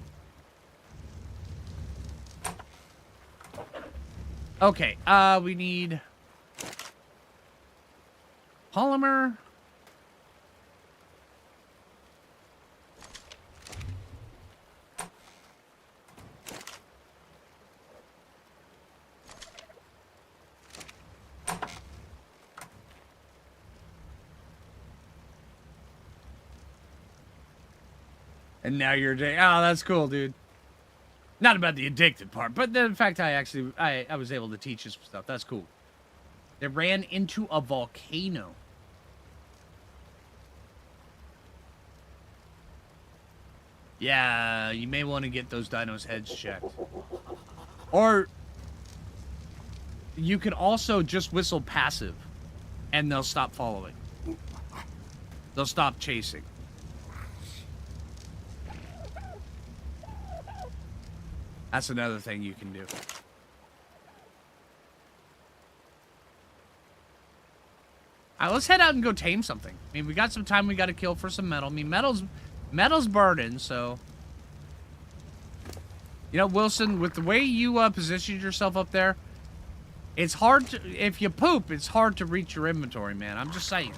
Okay, we need polymer. And now you're oh, that's cool, dude. Not about the addicted part, but the fact I was able to teach you some stuff. That's cool. They ran into a volcano. Yeah, you may want to get those dinos' heads checked. Or you could also just whistle passive, and they'll stop following. They'll stop chasing. That's another thing you can do. Alright, let's head out and go tame something. I mean, we got some time we got to kill for some metal. I mean, metal's burning, so... You know, Wilson, with the way you positioned yourself up there, it's hard to, if you poop, it's hard to reach your inventory, man. I'm just saying.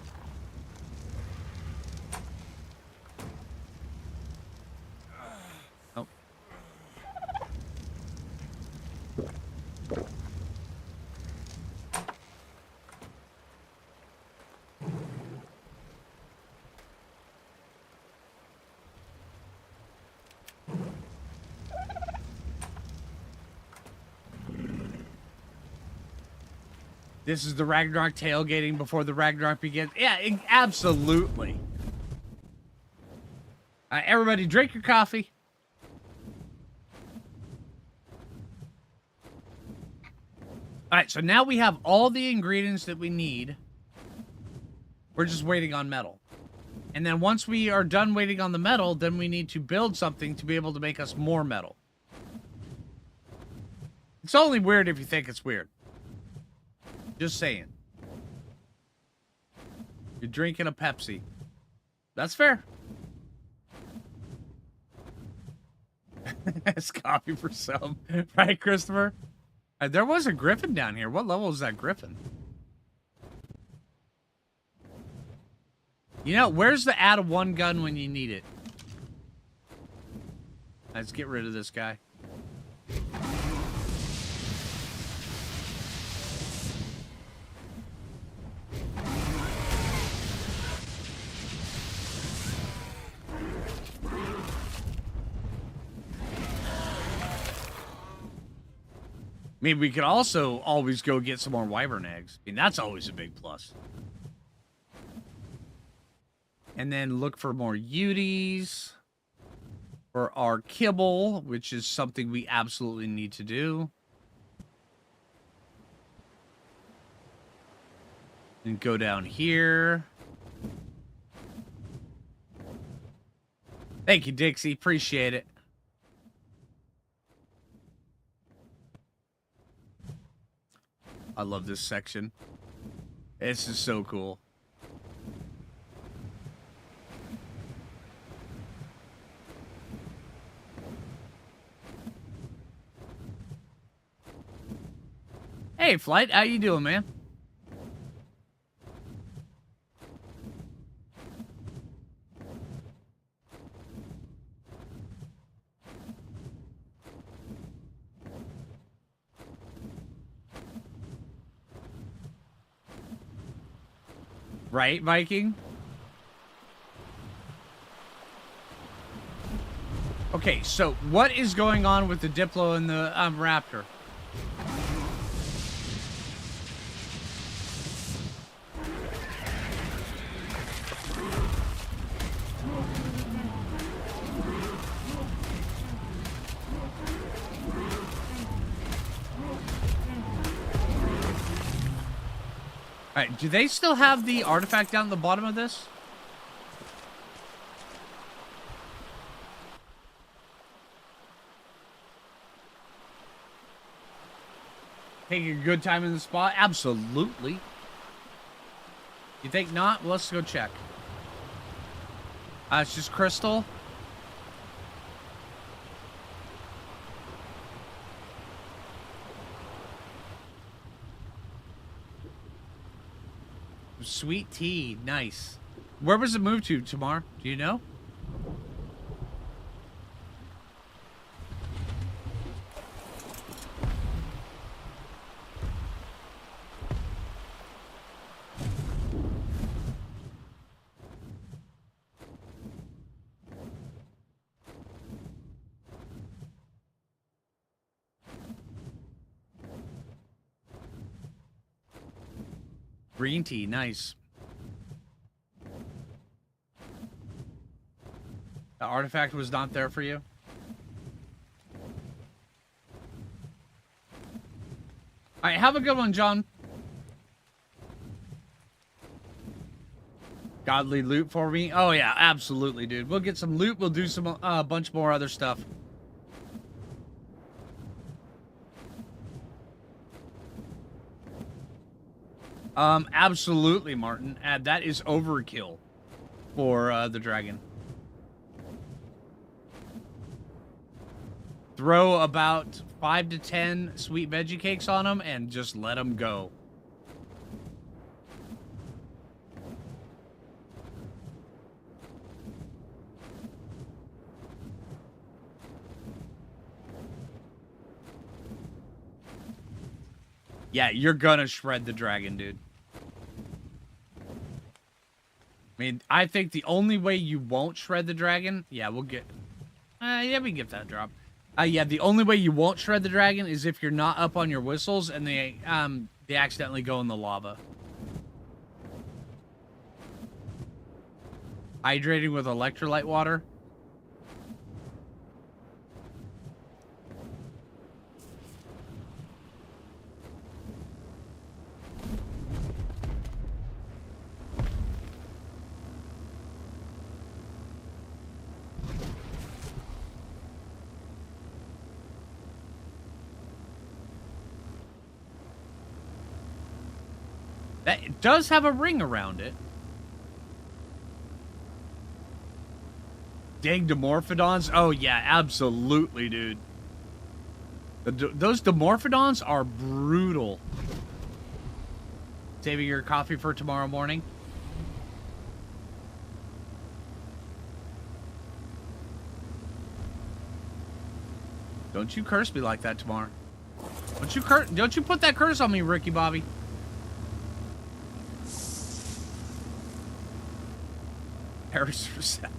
Oh. This is the Ragnarok tailgating before the Ragnarok begins. Yeah, absolutely. Everybody, drink your coffee. All right, so now we have all the ingredients that we need. We're just waiting on metal. And then once we are done waiting on the metal, then we need to build something to be able to make us more metal. It's only weird if you think it's weird. Just saying. You're drinking a Pepsi. That's fair. It's coffee for some. Right, Christopher? There was a griffin down here. What level is that griffin? You know, where's the add one gun when you need it? Let's get rid of this guy. I mean, we could also always go get some more wyvern eggs. I mean, that's always a big plus. And then look for more Uties for our Kibble, which is something we absolutely need to do. And go down here. Thank you, Dixie. Appreciate it. I love this section. This is so cool. Hey, Flight, how you doing, man? Right, Viking? Okay, so what is going on with the Diplo and the Raptor? Alright, do they still have the artifact down at the bottom of this? Taking a good time in the spot? Absolutely. You think not? Well, let's go check. It's just crystal. Sweet tea. Nice. Where was it moved to, Tamar? Do you know? Green tea, nice. The artifact was not there for you? Alright, have a good one, John. Godly loot for me? Oh yeah, absolutely, dude. We'll get some loot, we'll do some bunch more other stuff. Absolutely, Martin. That is overkill for the dragon. throw about 5 to 10 sweet veggie cakes on them and just let them go. Yeah, you're gonna shred the dragon, dude. I mean, I think the only way you won't shred the dragon... Yeah, we'll get... yeah, we can get that drop. Yeah, the only way you won't shred the dragon is if you're not up on your whistles and they accidentally go in the lava. Hydrating with electrolyte water. It does have a ring around it. Dang Dimorphodons. Oh, yeah, absolutely, dude. Those Dimorphodons are brutal. Saving your coffee for tomorrow morning? Don't you curse me like that tomorrow. Don't you put that curse on me, Ricky Bobby. Paris for sale.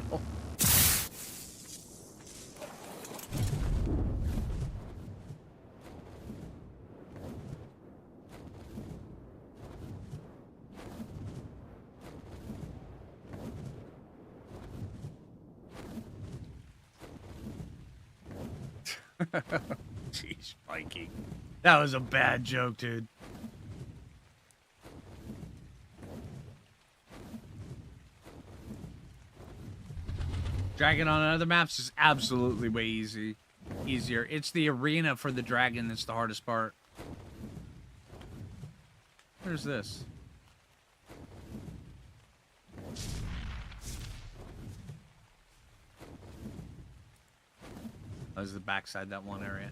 Jeez, Mikey. That was a bad joke, dude. Dragon on other maps is absolutely way easier. It's the arena for the dragon that's the hardest part. Where's this? That was the backside, that one area.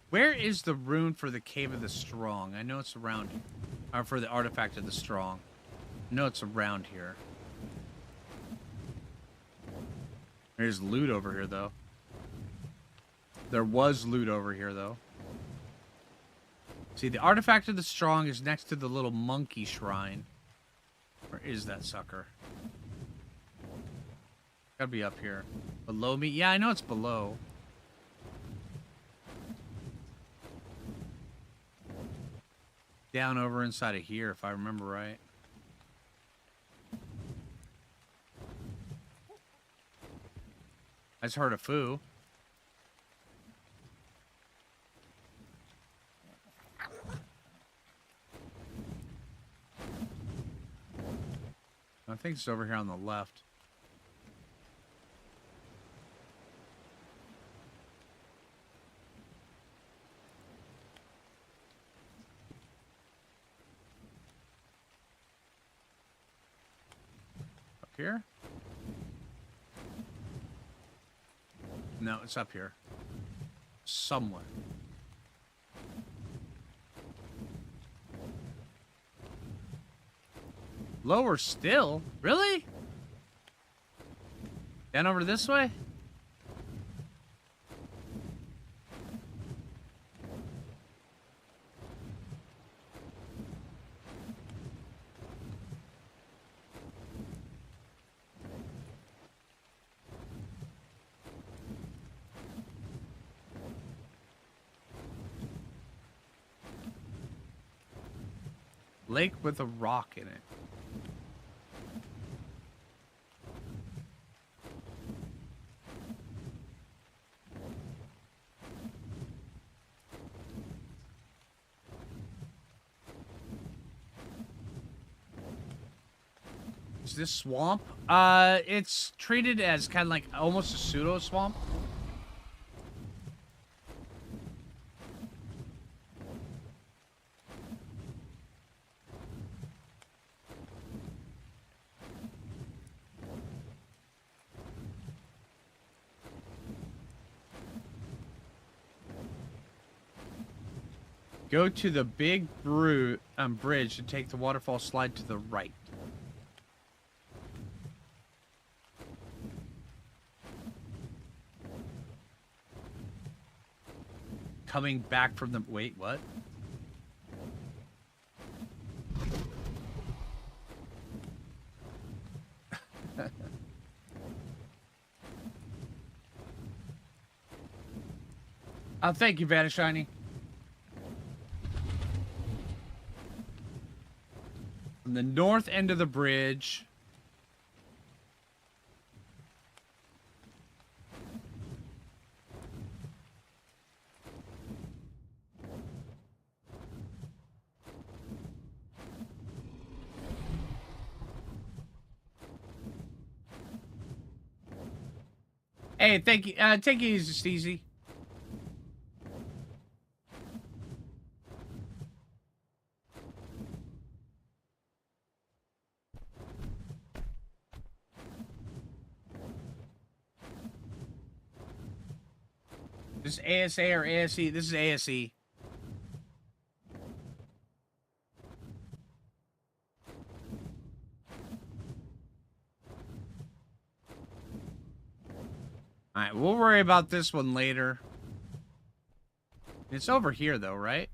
Where is the rune for the Cave of the Strong? I know it's around, or for the Artifact of the Strong. I know it's around here. There's loot over here, though. There was loot over here, though. See, the Artifact of the Strong is next to the little monkey shrine. Where is that sucker? Gotta be up here. Below me? Yeah, I know it's below. Down over inside of here, if I remember right. I just heard a foo. I think it's over here on the left. Up here? No, it's up here. Somewhere. Lower still? Really? Down over this way? Lake with a rock in it. this swamp, it's treated as kind of like almost a pseudo swamp. Go to the big bridge to take the waterfall slide to the right. Coming back from the... Wait, what? Oh, thank you, Vanishiny. On the north end of the bridge. Hey, thank you. Take it easy, Steezy. This is ASA or ASE? This is ASE. Alright, we'll worry about this one later. It's over here, though, right?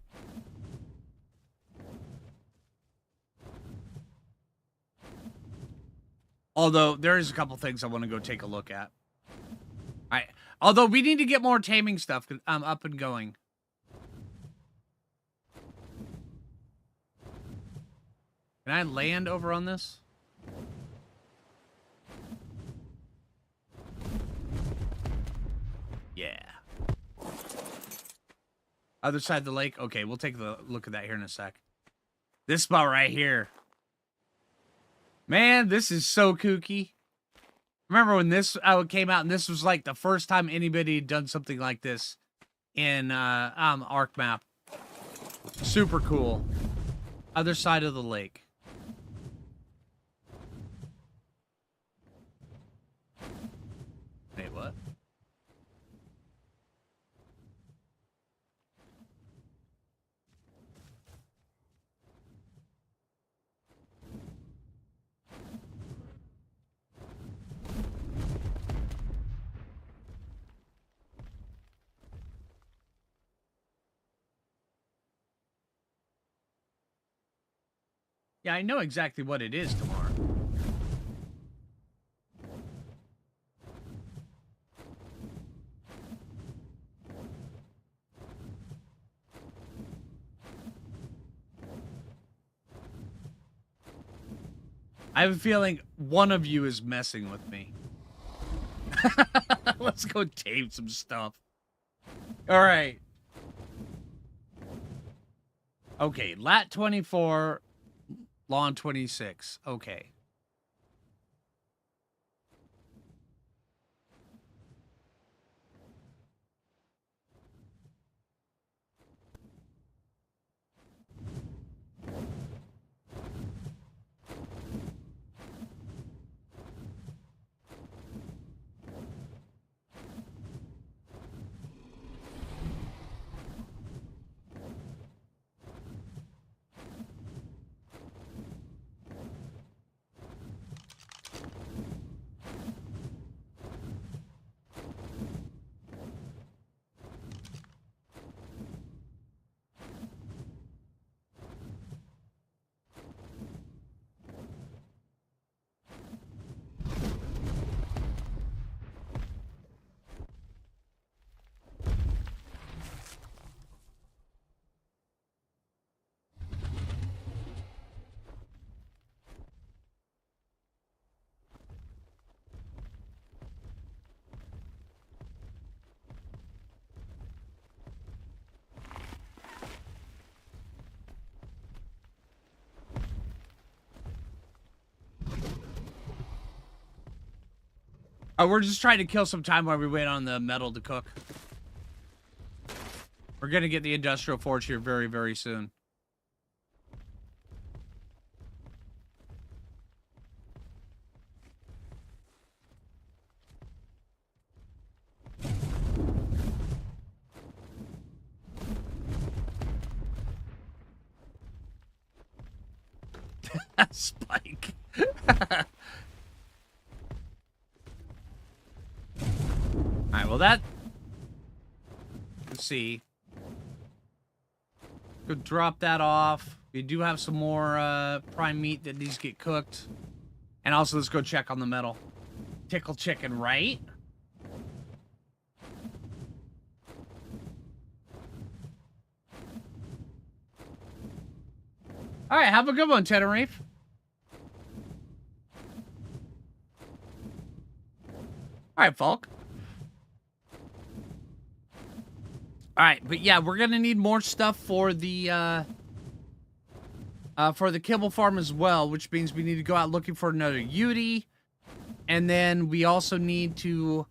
Although, there's a couple things I want to go take a look at. Alright. Although, we need to get more taming stuff up and going. Can I land over on this? Yeah. Other side of the lake? Okay, we'll take a look at that here in a sec. This spot right here. Man, this is so kooky. Remember when this came out and this was like the first time anybody had done something like this in Arc Map. Super cool. Other side of the lake. Wait, what? Yeah, I know exactly what it is tomorrow. I have a feeling one of you is messing with me. Let's go tame some stuff. All right. Okay, lat 24, lawn 26. Okay. We're just trying to kill some time while we wait on the metal to cook. We're gonna get the industrial forge here very, very soon. Spike. Alright, well that... Let's see. Go drop that off. We do have some more prime meat that needs to get cooked. And also, let's go check on the metal. Tickle chicken, right? Alright, have a good one, Tenerife. Alright, Falk. Alright, but yeah, we're gonna need more stuff for the Kibble farm as well, which means we need to go out looking for another Yeti. And then we also need to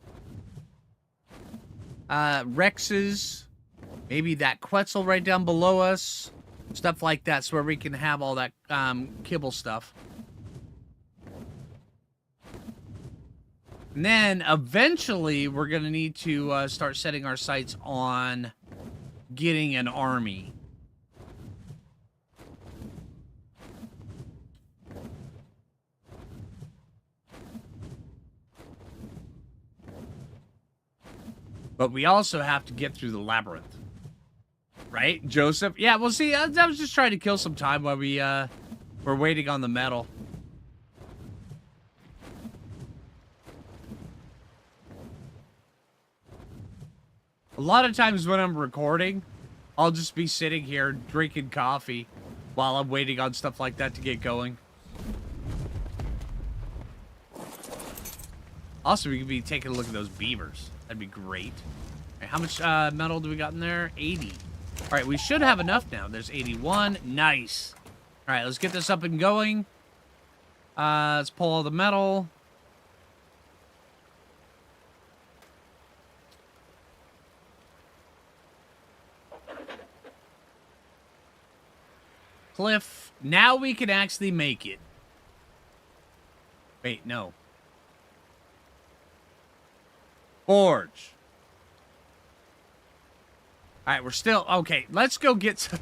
Rex's, maybe that Quetzal right down below us. Stuff like that, so where we can have all that Kibble stuff. And then, eventually, we're going to need to start setting our sights on getting an army. But we also have to get through the labyrinth. Right, Joseph? Yeah, well, see, I was just trying to kill some time while we're waiting on the metal. A lot of times when I'm recording, I'll just be sitting here drinking coffee while I'm waiting on stuff like that to get going. Also, we could be taking a look at those beavers. That'd be great. Right, how much metal do we got in there? 80. All right, we should have enough now. There's 81. Nice. All right, let's get this up and going. Let's pull all the metal. Cliff. Now we can actually make it. Wait, no. Forge. All right, we're still... Okay, let's go get some...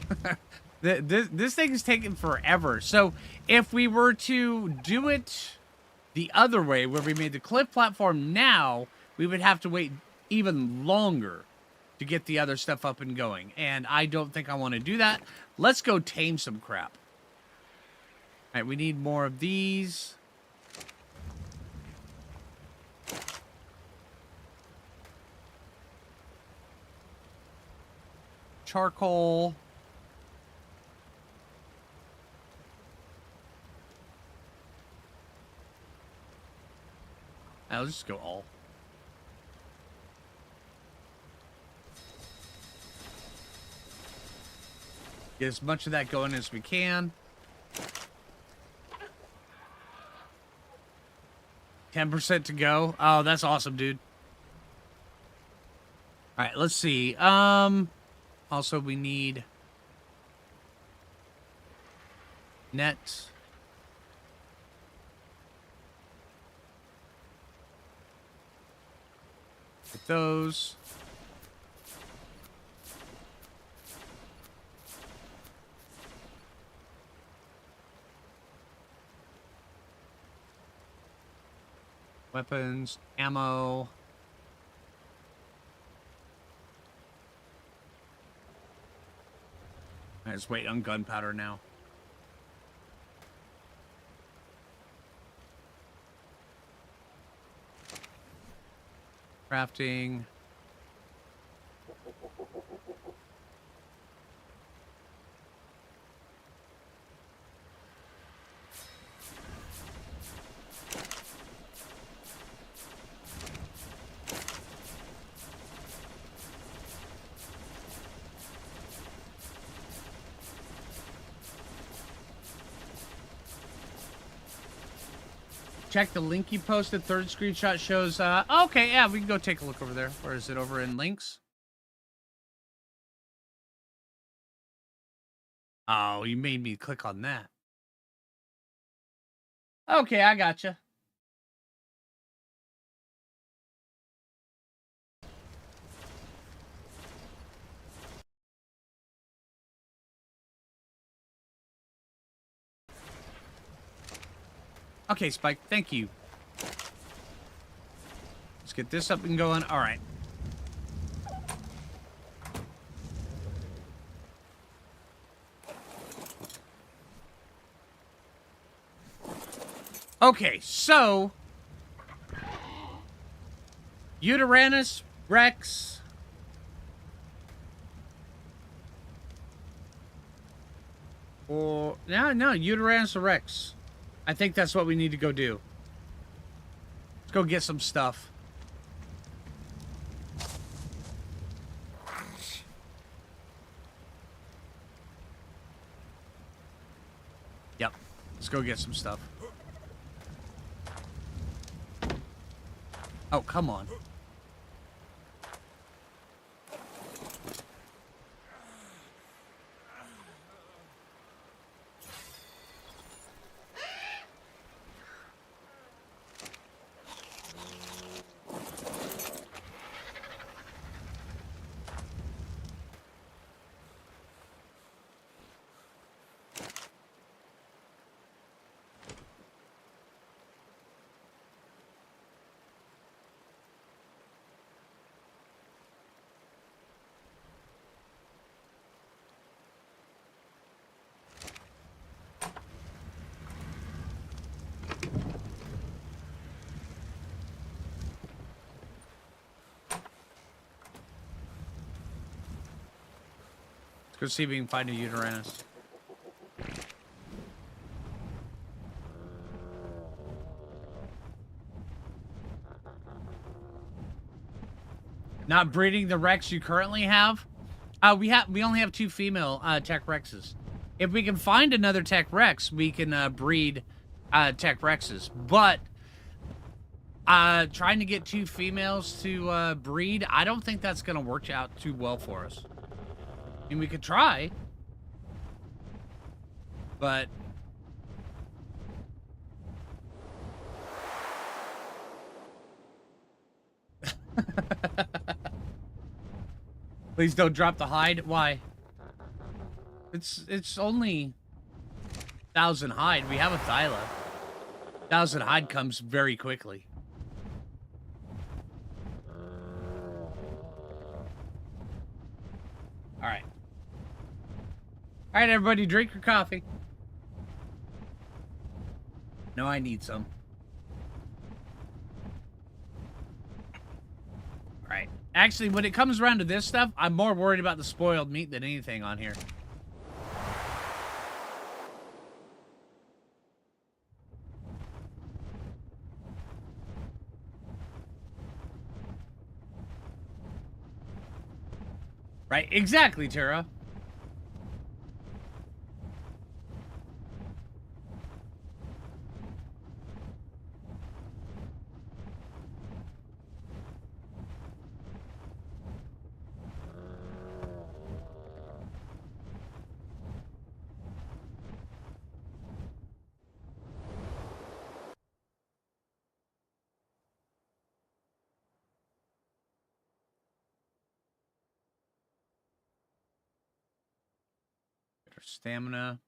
this thing is taking forever. So, if we were to do it the other way, where we made the cliff platform now, we would have to wait even longer to get the other stuff up and going. And I don't think I want to do that. Let's go tame some crap. All right, we need more of these. Charcoal. I'll just go all. Get as much of that going as we can. 10% to go. Oh, that's awesome, dude. All right, let's see. Also, we need nets. Get those. Weapons, ammo. I just wait on gunpowder now. Crafting. Check the link you posted. Third screenshot shows, okay, yeah, we can go take a look over there. Or is it over in links? Oh, you made me click on that. Okay, I gotcha. Okay, Spike, thank you. Let's get this up and going. All right. Okay, so Uranus, Rex. Or no, Uranus or Rex. I think that's what we need to go do. Let's go get some stuff. Yep. Let's go get some stuff. Oh, come on. Go see if we can find a Uranus. Not breeding the Rex you currently have? We only have 2 female Tech Rexes. If we can find another Tech Rex, we can breed Tech Rexes. But trying to get 2 females to breed, I don't think that's gonna work out too well for us. I mean, we could try, but please don't drop the hide. Why? It's only 1,000 hide. We have a Thyla. 1,000 hide comes very quickly. All right. All right, everybody, drink your coffee. No, I need some. All right. Actually, when it comes around to this stuff, I'm more worried about the spoiled meat than anything on here. Right, exactly, Tara. Stamina.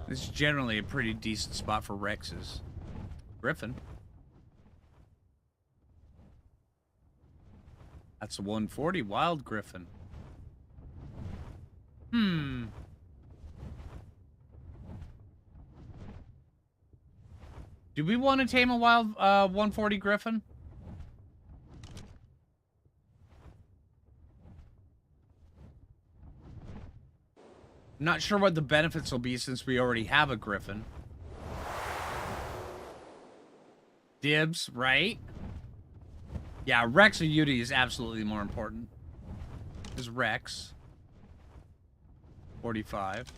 This is generally a pretty decent spot for Rexes. Griffin. That's a 140 wild Griffin. Do we want to tame a wild 140 Griffin? I'm not sure what the benefits will be since we already have a Griffin. Dibs, right? Yeah, Rex or Yudi is absolutely more important. Is Rex. 45.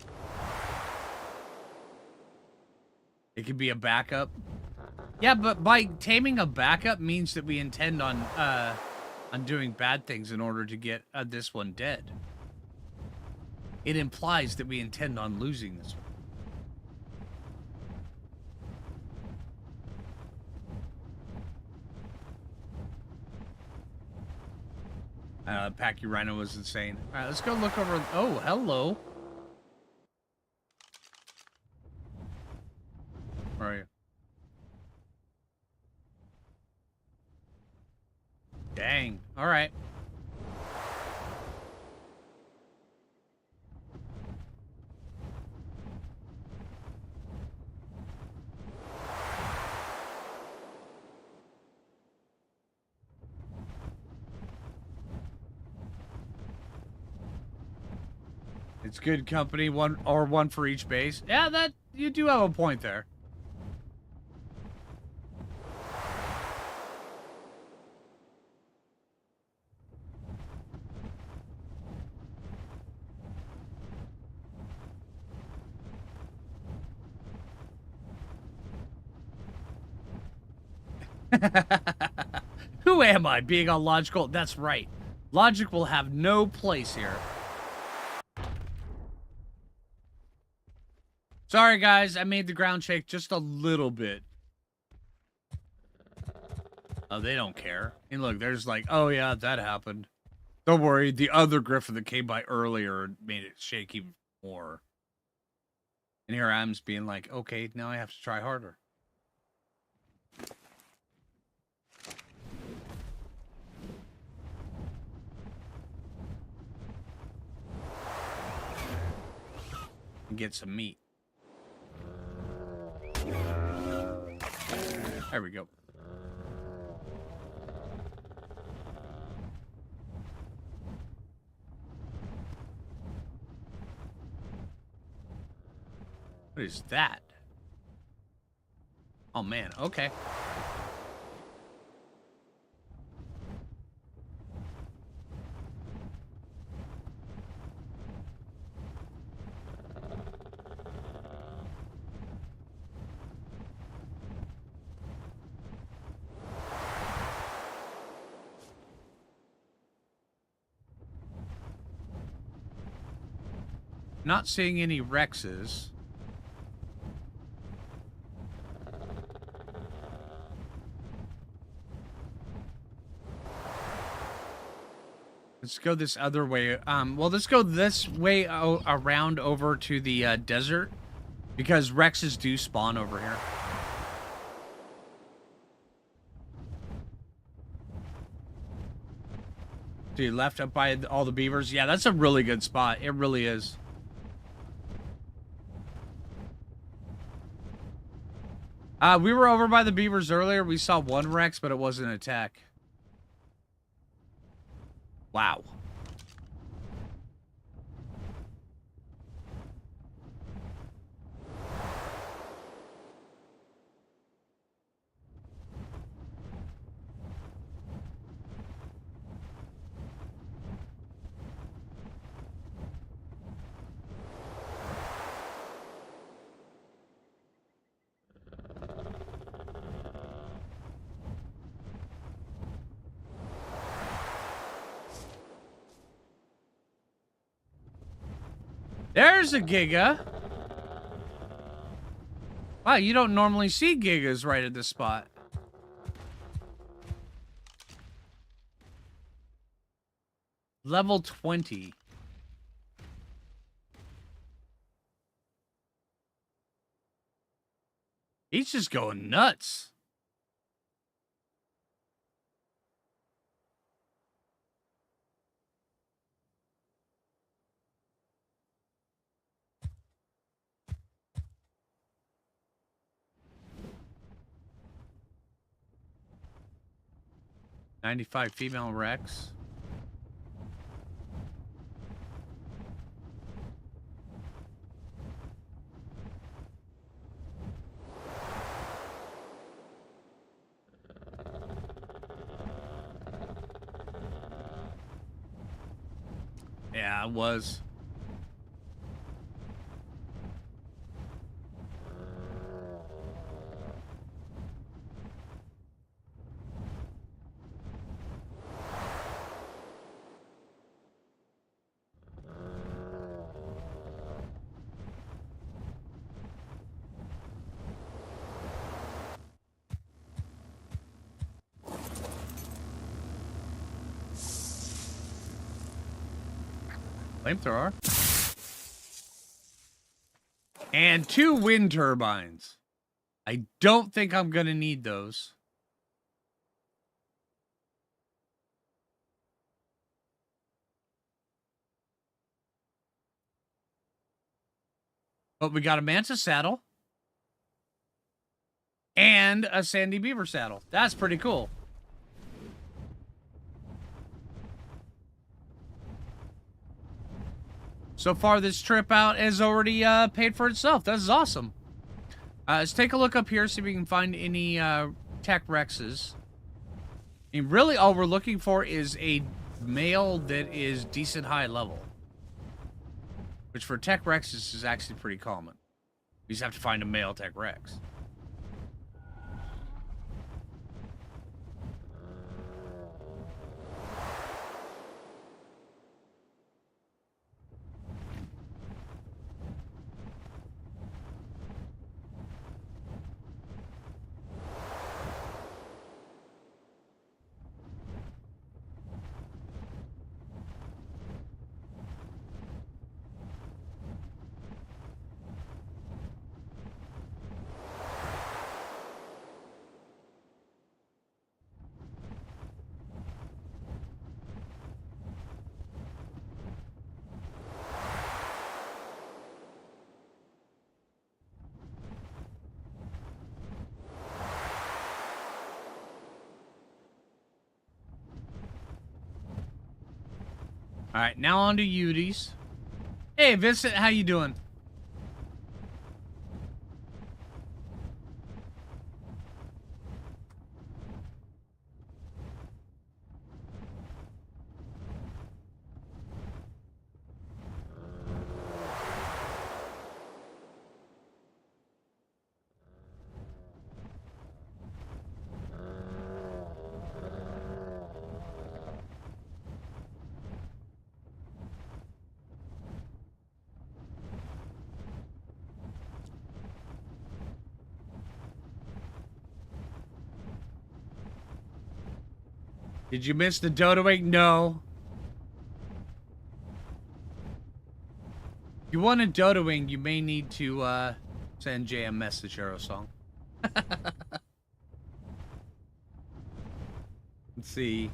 It could be a backup. Yeah, but by taming a backup means that we intend on doing bad things in order to get this one dead. It implies that we intend on losing this one. Packy Rhino was insane. All right, let's go look over. Oh, hello. Where are you? Dang. All right. It's good company, one for each base. Yeah, that you do have a point there. Who am I being illogical? That's right. Logic will have no place here. Sorry, guys. I made the ground shake just a little bit. Oh, they don't care. And look, there's like, oh, yeah, that happened. Don't worry. The other Griffin that came by earlier made it shake even more. And here I'm just being like, okay, now I have to try harder. And get some meat. There we go. What is that? Oh, man. Okay. Not seeing any Rexes. Let's go this other way. Well, let's go this way around over to the desert, because Rexes do spawn over here. To your left, up by all the beavers. Yeah, that's a really good spot. It really is. We were over by the beavers earlier. We saw one Rex, but it wasn't an attack. Wow. There's a Giga. Wow, you don't normally see Gigas right at this spot. Level 20. He's just going nuts. $95 female Rex. Yeah, it was. Flamethrower. And 2 wind turbines. I don't think I'm going to need those. But we got a Mantis saddle. And a Sandy Beaver saddle. That's pretty cool. So far, this trip out has already paid for itself. This is awesome. Let's take a look up here, see if we can find any tech Rexes. And really, all we're looking for is a male that is decent high level. Which for tech Rexes is actually pretty common. We just have to find a male tech Rex. All right, now on to Uties. Hey, Vincent, how you doing? Did you miss the Dodoing? No. If you want a Dodoing, you may need to send Jay a message, Arrow Song. Let's see.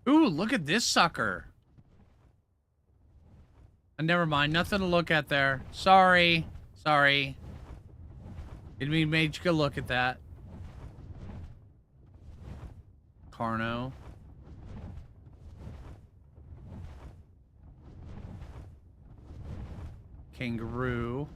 Ooh, look at this sucker. Never mind, nothing to look at there. Sorry. Sorry. Didn't mean made you go look at that. Carno. Kangaroo.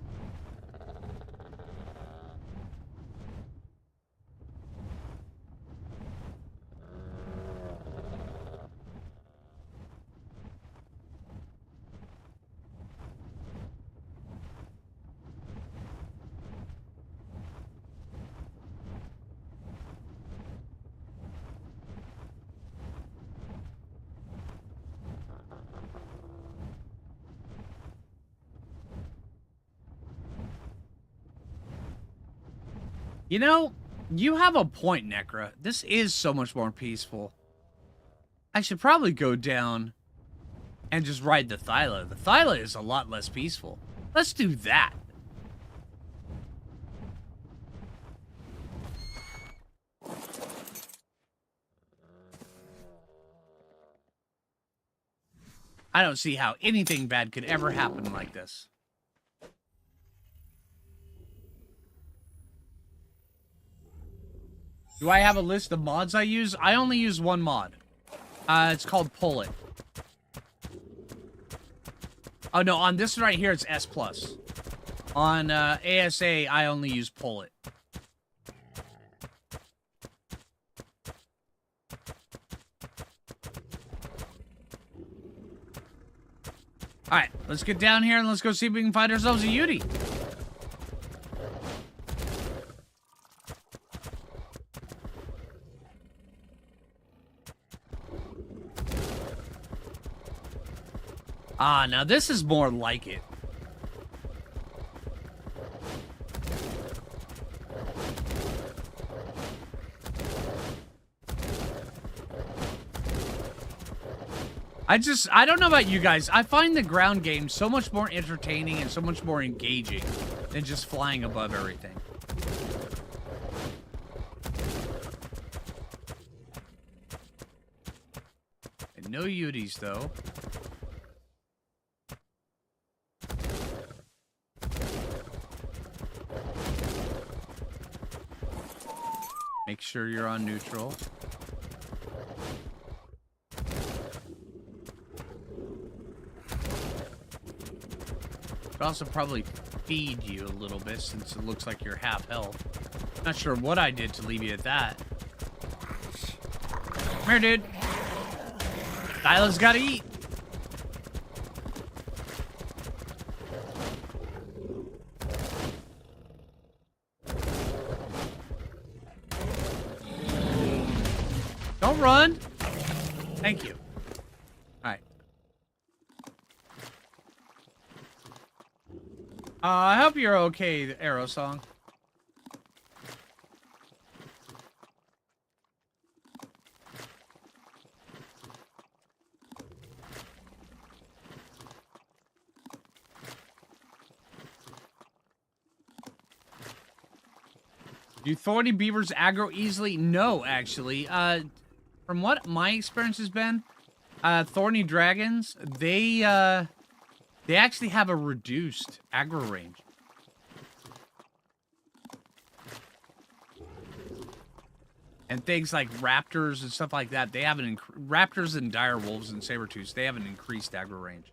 You know, you have a point, Necra. This is so much more peaceful. I should probably go down and just ride the Thyla. The Thyla is a lot less peaceful. Let's do that. I don't see how anything bad could ever happen like this. Do I have a list of mods I use? I only use one mod. It's called Pull It. Oh, no, on this right here, it's S+. On ASA, I only use Pull It. Alright, let's get down here and let's go see if we can find ourselves a Yeti. Ah, now this is more like it. I don't know about you guys. I find the ground game so much more entertaining and so much more engaging than just flying above everything. And no Utis, though. Make sure you're on neutral. Could also probably feed you a little bit since it looks like you're half health. Not sure what I did to leave you at that. Come here, dude. Thyla's gotta eat. Don't run. Thank you. Alright. I hope you're okay, the Arrow Song. Do thorny beavers aggro easily? No, actually. From what my experience has been, thorny dragons, they actually have a reduced aggro range. And things like raptors and stuff like that, they have an raptors and dire wolves and saber-tooths, they have an increased aggro range.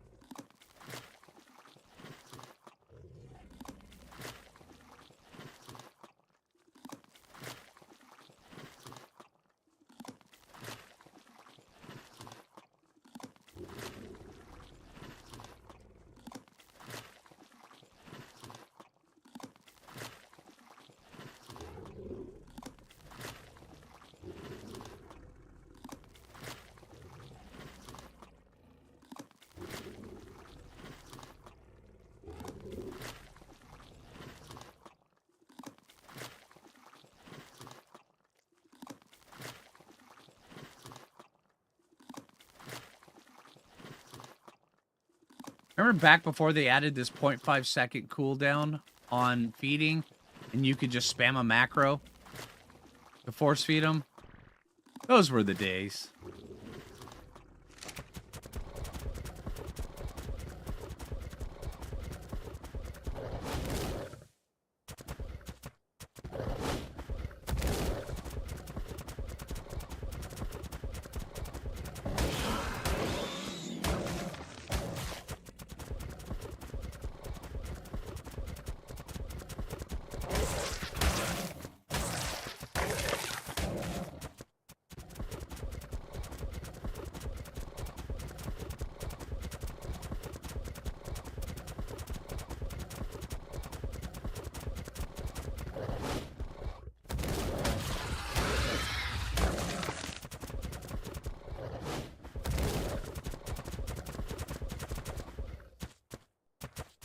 Remember back before they added this 0.5 second cooldown on feeding, and you could just spam a macro to force feed them? Those were the days.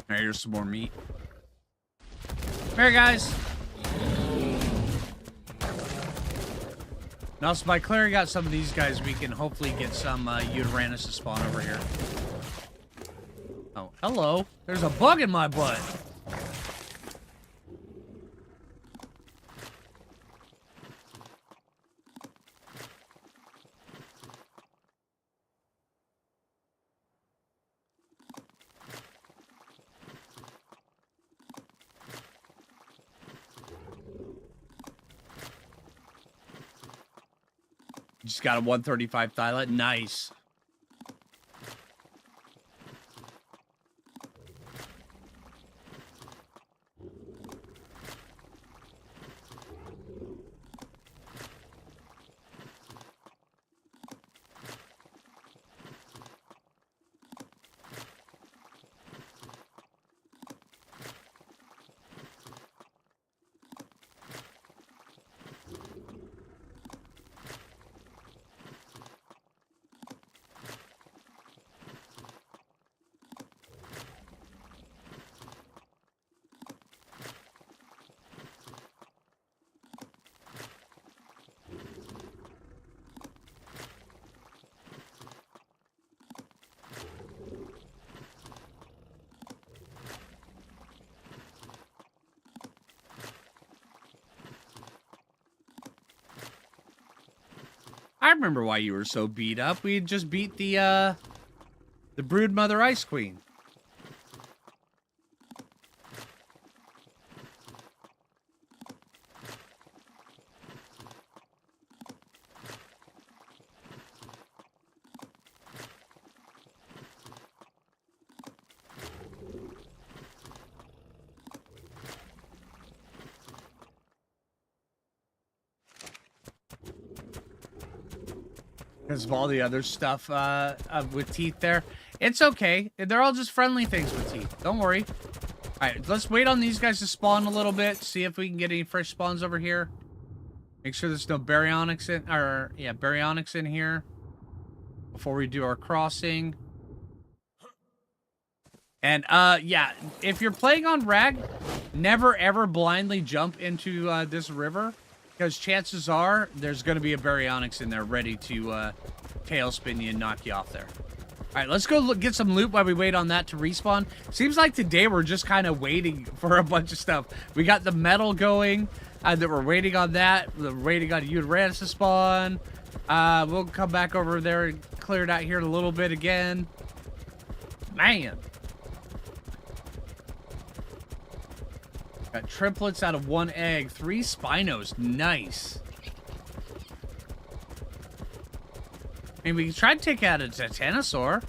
Alright, here's some more meat. Come here, guys. Now, so by clearing out some of these guys, we can hopefully get some Uranus to spawn over here. Oh, hello. There's a bug in my butt. Just got a 135 Thyla. Nice. I remember why you were so beat up. We had just beat the Brood Mother Ice Queen. Because of all the other stuff with teeth there. It's okay. They're all just friendly things with teeth. Don't worry. Alright, let's wait on these guys to spawn a little bit. See if we can get any fresh spawns over here. Make sure there's no baryonyx in, baryonyx in here. Before we do our crossing. And, yeah, if you're playing on Rag, never ever blindly jump into this river. Because chances are, there's going to be a baryonyx in there ready to tailspin you and knock you off there. Alright, let's go get some loot while we wait on that to respawn. Seems like today we're just kind of waiting for a bunch of stuff. We got the metal going, that we're waiting on that. We're waiting on Uranus to spawn. We'll come back over there and clear it out here in a little bit again. Man. Got triplets out of 1 egg. 3 Spinos. Nice. I mean, we can try to take out a Titanosaur.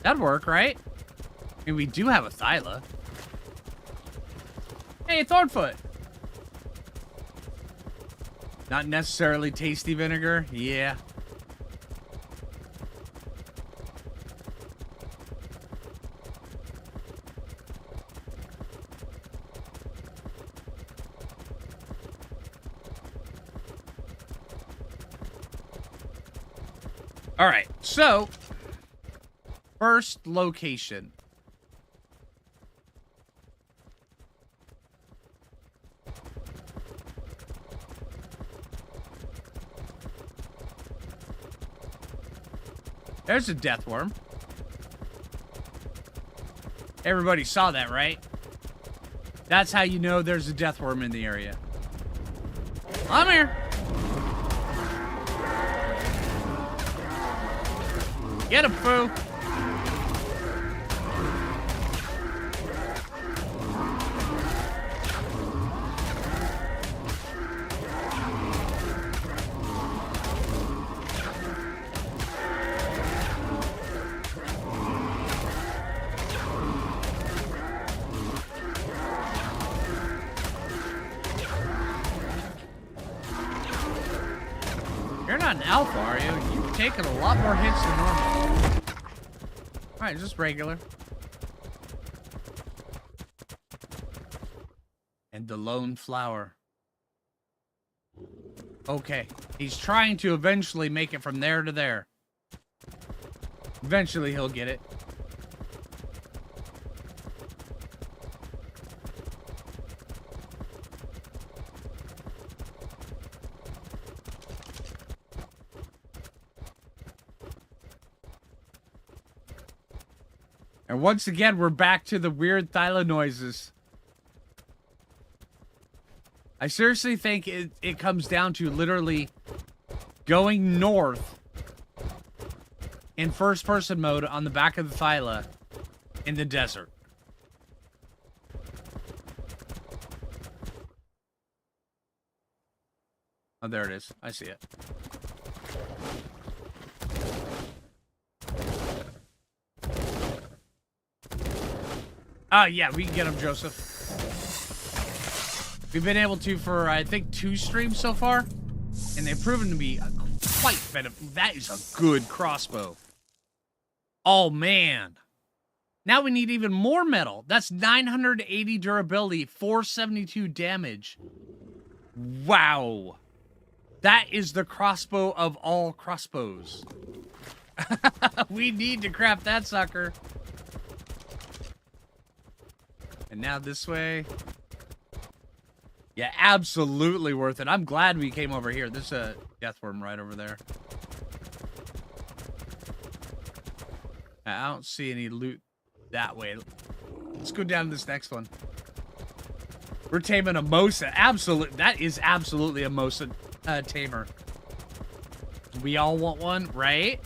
That'd work, right? I mean, we do have a Thyla. Hey, Thornfoot. Not necessarily tasty vinegar. Yeah. All right, so first location. There's a death worm. Everybody saw that, right? That's how you know there's a death worm in the area. I'm here. Get him, Phoo. You're not an alpha, are you? You've taken a lot more hits than normal. Alright, just regular. And the lone flower. Okay. He's trying to eventually make it from there to there. Eventually he'll get it. And once again, we're back to the weird Thyla noises. I seriously think it comes down to literally going north in first-person mode on the back of the Thyla in the desert. Oh, there it is. I see it. Yeah, we can get him, Joseph. We've been able to for, I think, 2 streams so far. And they've proven to be quite beneficial. That is a good crossbow. Oh, man. Now we need even more metal. That's 980 durability, 472 damage. Wow. That is the crossbow of all crossbows. We need to craft that sucker. And now this way. Yeah, absolutely worth it. I'm glad we came over here. There's a deathworm right over there. I don't see any loot that way. Let's go down to this next one. We're taming a Mosa. That is absolutely a Mosa tamer. We all want one, right?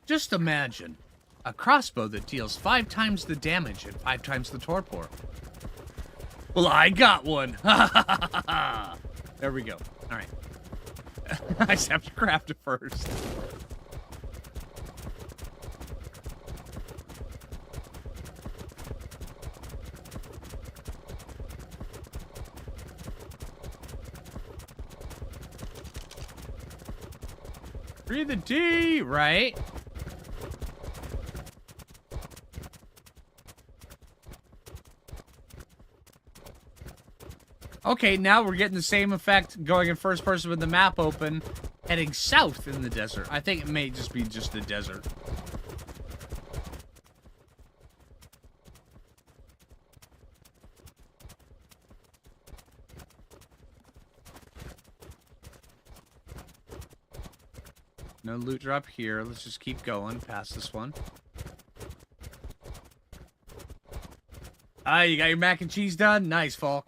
Just imagine a crossbow that deals 5 times the damage and 5 times the torpor. Well, I got one. There we go. All right. I just have to craft it first. Breathe the D, right? Okay, now we're getting the same effect going in first person with the map open, heading south in the desert. I think it may just be just the desert. No loot drop here. Let's just keep going past this one. Ah, you got your mac and cheese done? Nice, Fall.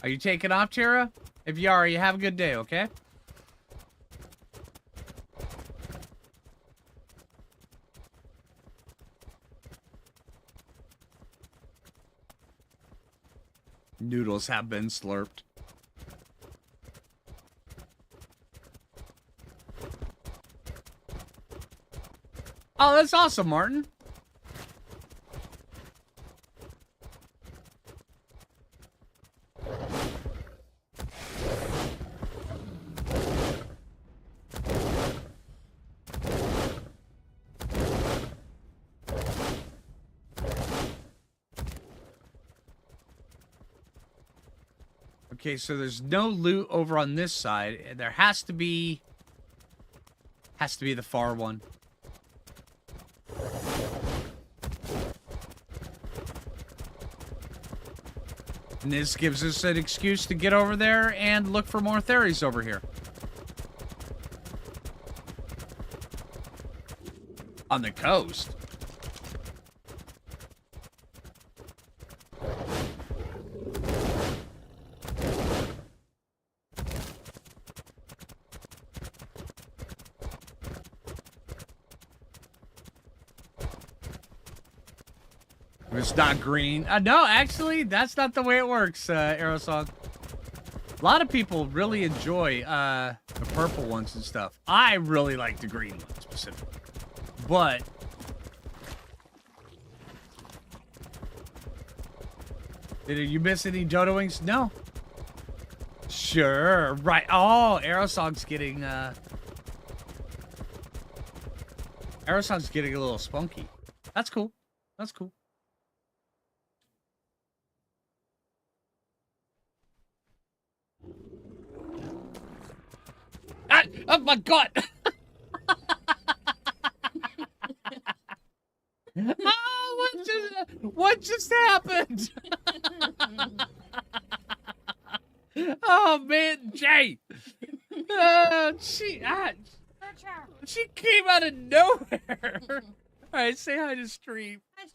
Are you taking off, Tara? If you are, you have a good day, okay? Noodles have been slurped. Oh, that's awesome, Martin. Okay, so there's no loot over on this side. There has to be the far one. And this gives us an excuse to get over there and look for more theories over here. On the coast. It's not green. No, actually, that's not the way it works, Aerosong. A lot of people really enjoy the purple ones and stuff. I really like the green ones specifically. But did you miss any Dodo Wings? No. Sure. Right. Oh, Aerosong's getting Aerosong's getting a little spunky. That's cool. That's cool. Ah, oh my god! Oh, what just happened? Oh man, Jay! She came out of nowhere. All right, say hi to stream. Hi,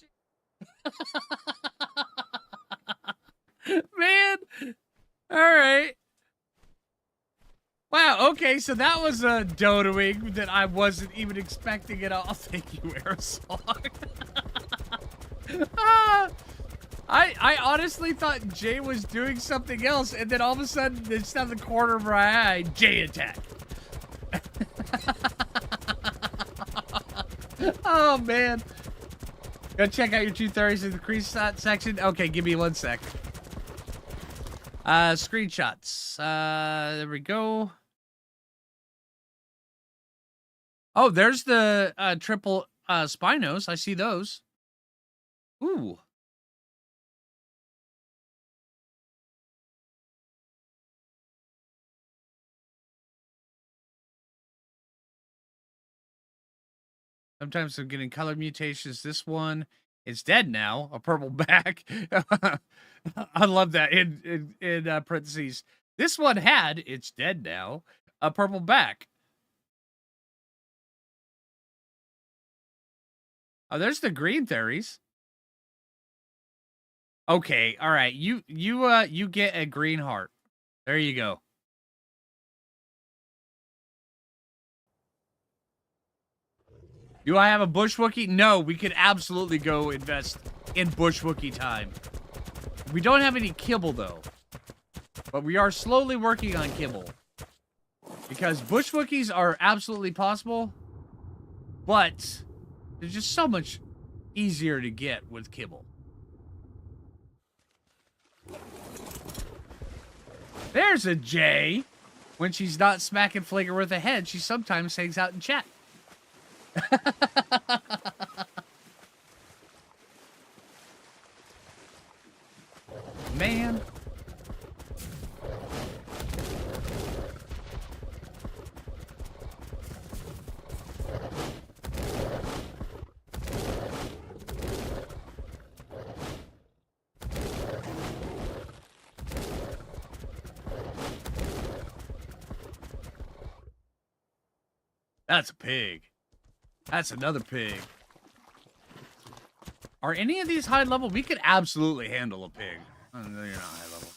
stream. Man, all right. Wow, okay, so that was a dodoing that I wasn't even expecting at all. Thank you, Aerosol. I honestly thought Jay was doing something else, and then all of a sudden, it's down the corner of my eye, Jay attack. Oh, man. Go check out your 230s in the screenshot section. Okay, give me 1 sec. Screenshots. There we go. Oh, there's the triple Spinos. I see those. Ooh. Sometimes I'm getting color mutations. This one is dead now. A purple back. I love that in parentheses. This one had, it's dead now, a purple back. Oh, there's the green theories. Okay, all right. You get a green heart. There you go. Do I have a bush Wookie? No, we could absolutely go invest in bush Wookie time. We don't have any kibble though, but we are slowly working on kibble because bush Wookiees are absolutely possible, but they're just so much easier to get with kibble. There's a J. When she's not smacking Phlinger with a head, she sometimes hangs out in chat. Man. That's a pig. That's another pig. Are any of these high level? We could absolutely handle a pig. Oh, no, you're not high level.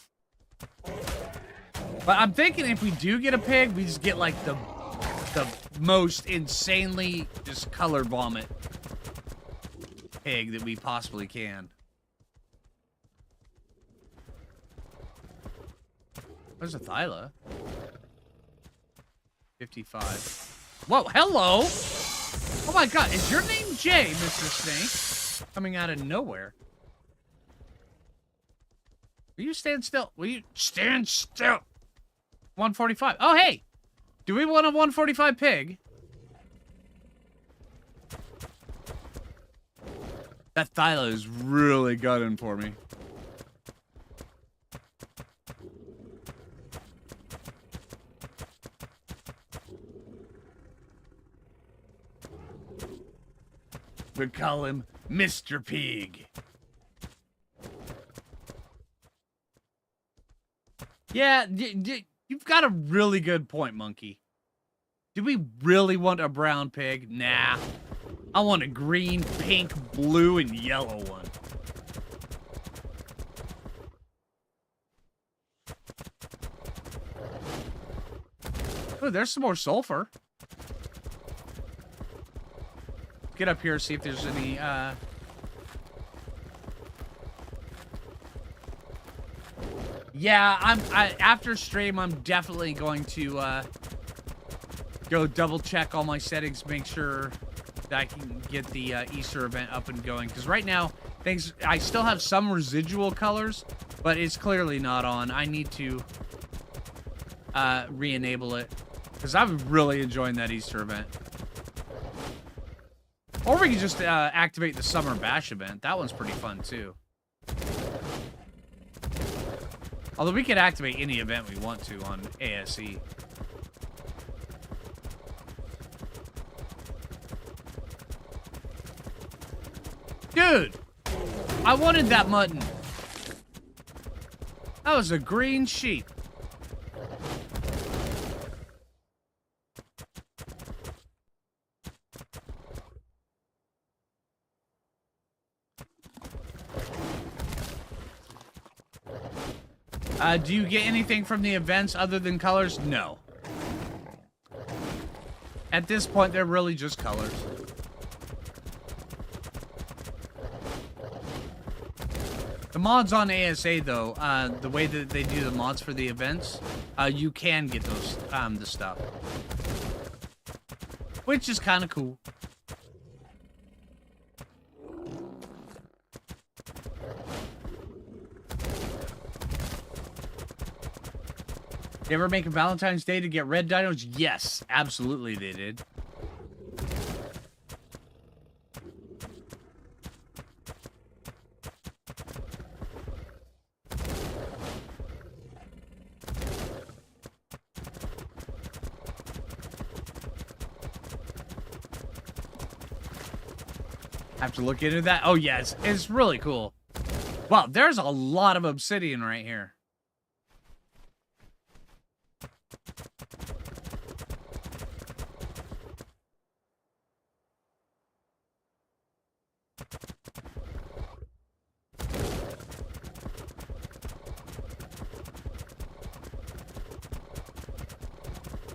But I'm thinking if we do get a pig, we just get like the most insanely just color vomit pig that we possibly can. There's a Thyla. 55. Whoa, hello! Oh my god, is your name Jay, Mr. Snake? Coming out of nowhere. Will you stand still? Will you stand still? 145. Oh, hey! Do we want a 145 pig? That Thyla is really gunning for me. We call him Mr. Pig. Yeah, you've got a really good point, Monkey. Do we really want a brown pig? Nah. I want a green, pink, blue, and yellow one. Oh, there's some more sulfur. Get up here, see if there's any, Yeah, after stream, I'm definitely going to, go double check all my settings, make sure that I can get the, Easter event up and going. Because right now, I still have some residual colors, but it's clearly not on. I need to, re-enable it. Because I'm really enjoying that Easter event. Or we can just activate the Summer Bash event. That one's pretty fun, too. Although we could activate any event we want to on ASE. Dude! I wanted that mutton. That was a green sheep. Do you get anything from the events other than colors? No. At this point, they're really just colors. The mods on ASA, though, the way that they do the mods for the events, you can get those, the stuff. Which is kind of cool. You ever make a Valentine's Day to get red dinos? Yes, absolutely they did. Have to look into that. Oh, yes, it's really cool. Wow, there's a lot of obsidian right here.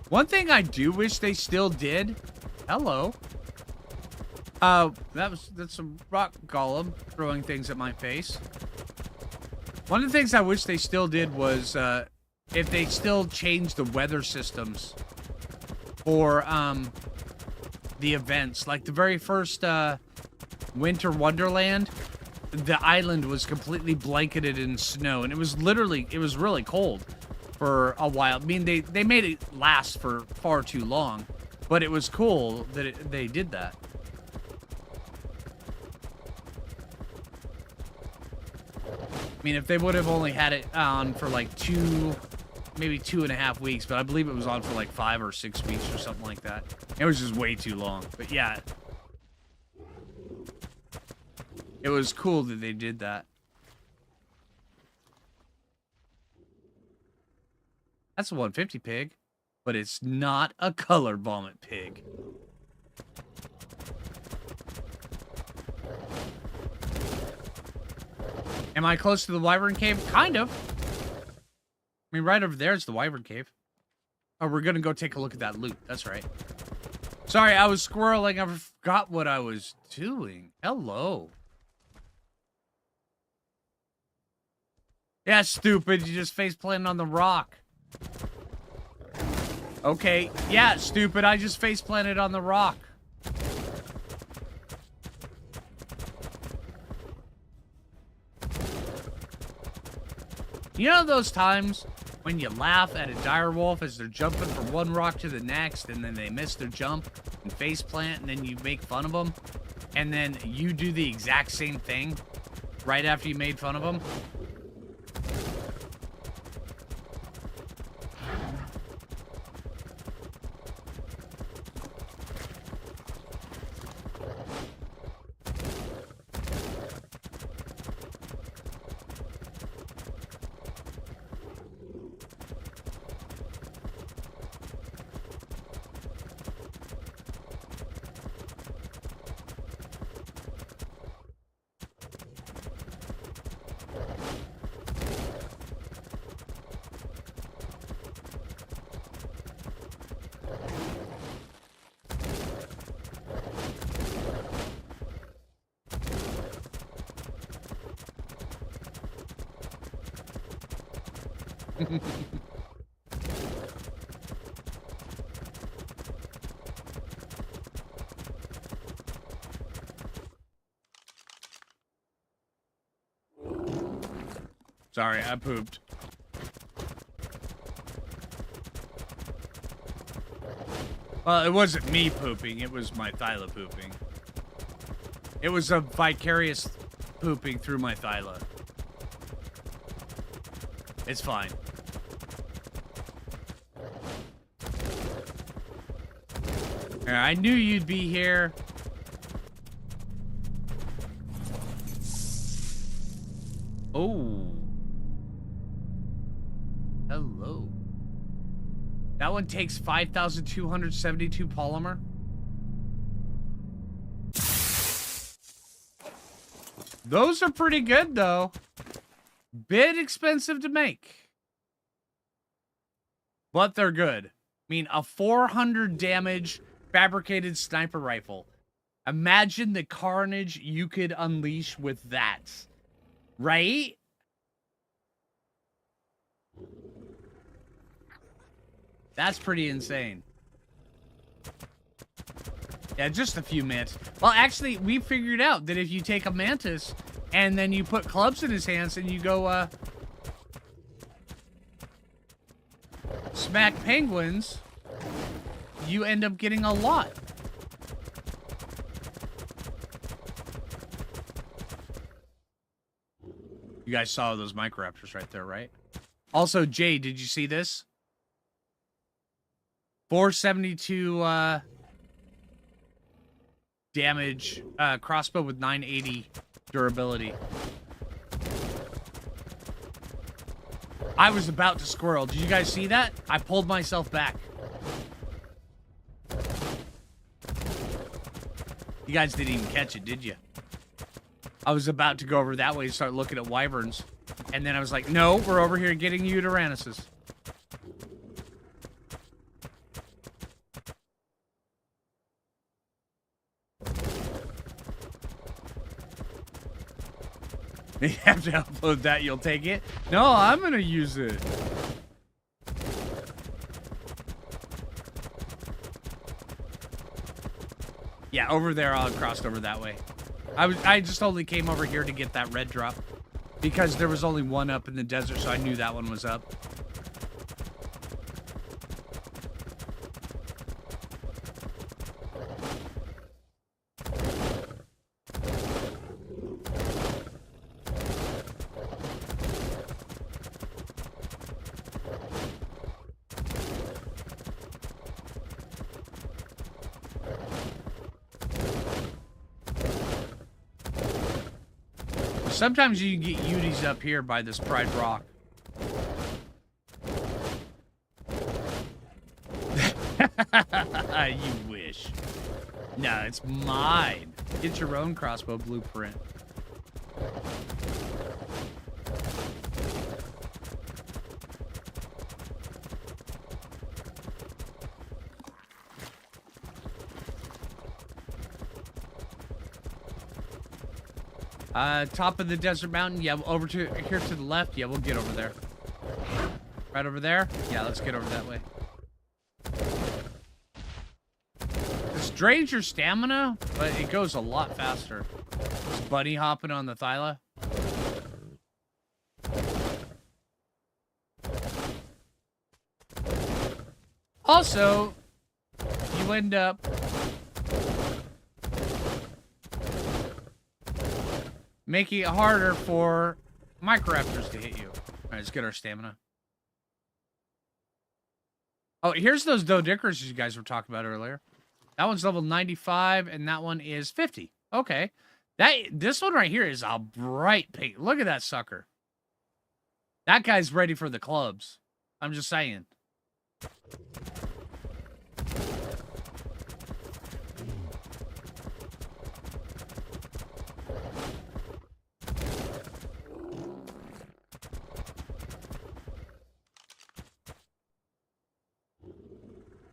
One thing I do wish they still did. Hello. That's a rock golem throwing things at my face. One of the things I wish they still did was if they still changed the weather systems for the events. Like the very first Winter Wonderland, the island was completely blanketed in snow, and it was really cold for a while. I mean, they made it last for far too long, but it was cool that they did that. I mean, if they would have only had it on for like maybe 2.5 weeks, but I believe it was on for like 5 or 6 weeks or something like that. It was just way too long. But yeah, it was cool that they did that. That's a 150 pig, but it's not a color vomit pig. Am I close to the wyvern cave? Kind of. I mean, right over there is the wyvern cave. Oh, we're gonna go take a look at that loot. That's right. Sorry, I was squirreling. I forgot what I was doing. Hello. Yeah, stupid. You just face planted on the rock. Okay. Yeah, stupid. I just face planted on the rock. You know those times when you laugh at a direwolf as they're jumping from one rock to the next, and then they miss their jump and face plant, and then you make fun of them, and then you do the exact same thing right after you made fun of them? Sorry, I pooped. Well, it wasn't me pooping, it was my Thyla pooping. It was a vicarious pooping through my Thyla. It's fine. I knew you'd be here. Oh. Hello. That one takes 5,272 polymer. Those are pretty good, though. Bit expensive to make. But they're good. I mean, a 400 damage fabricated sniper rifle. Imagine the carnage you could unleash with that. Right? That's pretty insane. Yeah, just a few minutes. Well, actually, we figured out that if you take a Mantis and then you put clubs in his hands and you go, smack penguins, you end up getting a lot. You guys saw those Microraptors right there, right? Also, Jay, did you see this? 472, damage, crossbow with 980 durability. I was about to squirrel. Did you guys see that? I pulled myself back. You guys didn't even catch it, did you? I was about to go over that way and start looking at wyverns. And then I was like, no, we're over here getting you Tyrannuses. You have to upload that, you'll take it? No, I'm gonna use it. Yeah, over there, I crossed over that way. I just only came over here to get that red drop. Because there was only one up in the desert, so I knew that one was up. Sometimes you can get Uties up here by this Pride Rock. You wish. No, it's mine. Get your own crossbow blueprint. Top of the desert mountain. Yeah, over to here to the left. Yeah, we'll get over there. Right over there? Yeah, let's get over that way. This drains your stamina, but it goes a lot faster. Just bunny hopping on the Thyla. Also, you end up making it harder for Microraptors to hit you. All right, let's get our stamina. Oh, here's those Dodickers you guys were talking about earlier. That one's level 95, and that one is 50. Okay. This one right here is a bright pink. Look at that sucker. That guy's ready for the clubs. I'm just saying.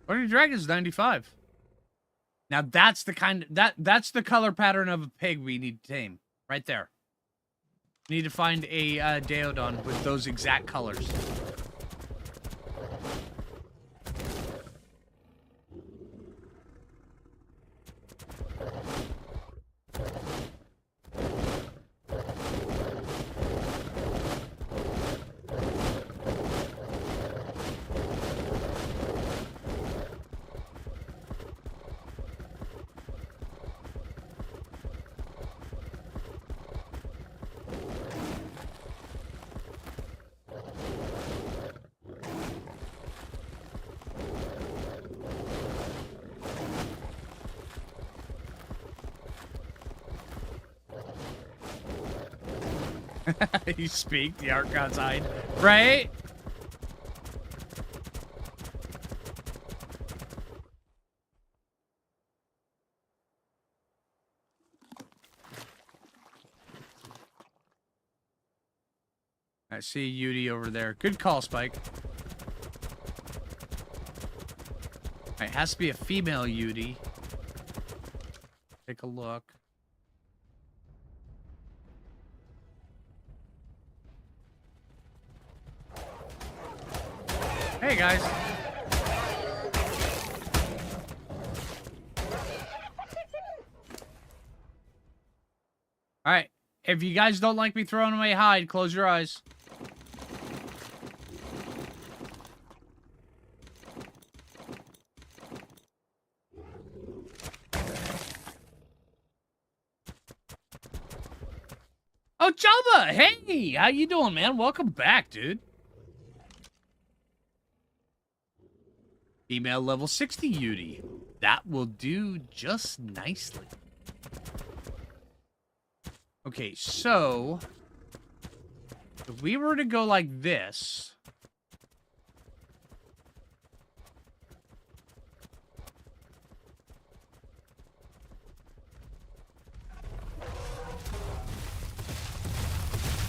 Bunny Dragon's 95. Now that's the kind that's the color pattern of a pig we need to tame. Right there. We need to find a Daeodon with those exact colors. You speak, the art god's hide. Right? I see Yudi over there. Good call, Spike. Alright, has to be a female Yudi. Take a look. Hey, guys. Alright, if you guys don't like me throwing away hide, close your eyes. Oh, Jabba! Hey! How you doing, man? Welcome back, dude. Female level 60 Yudi. That will do just nicely. Okay, so... if we were to go like this...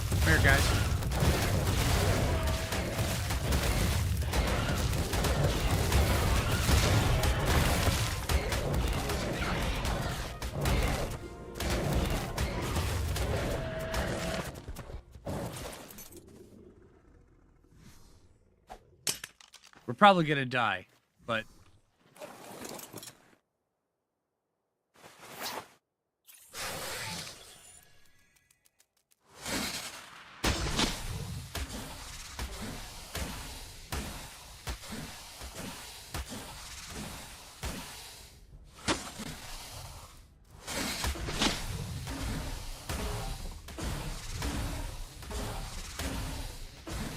Come here, guys. We're probably gonna die, but...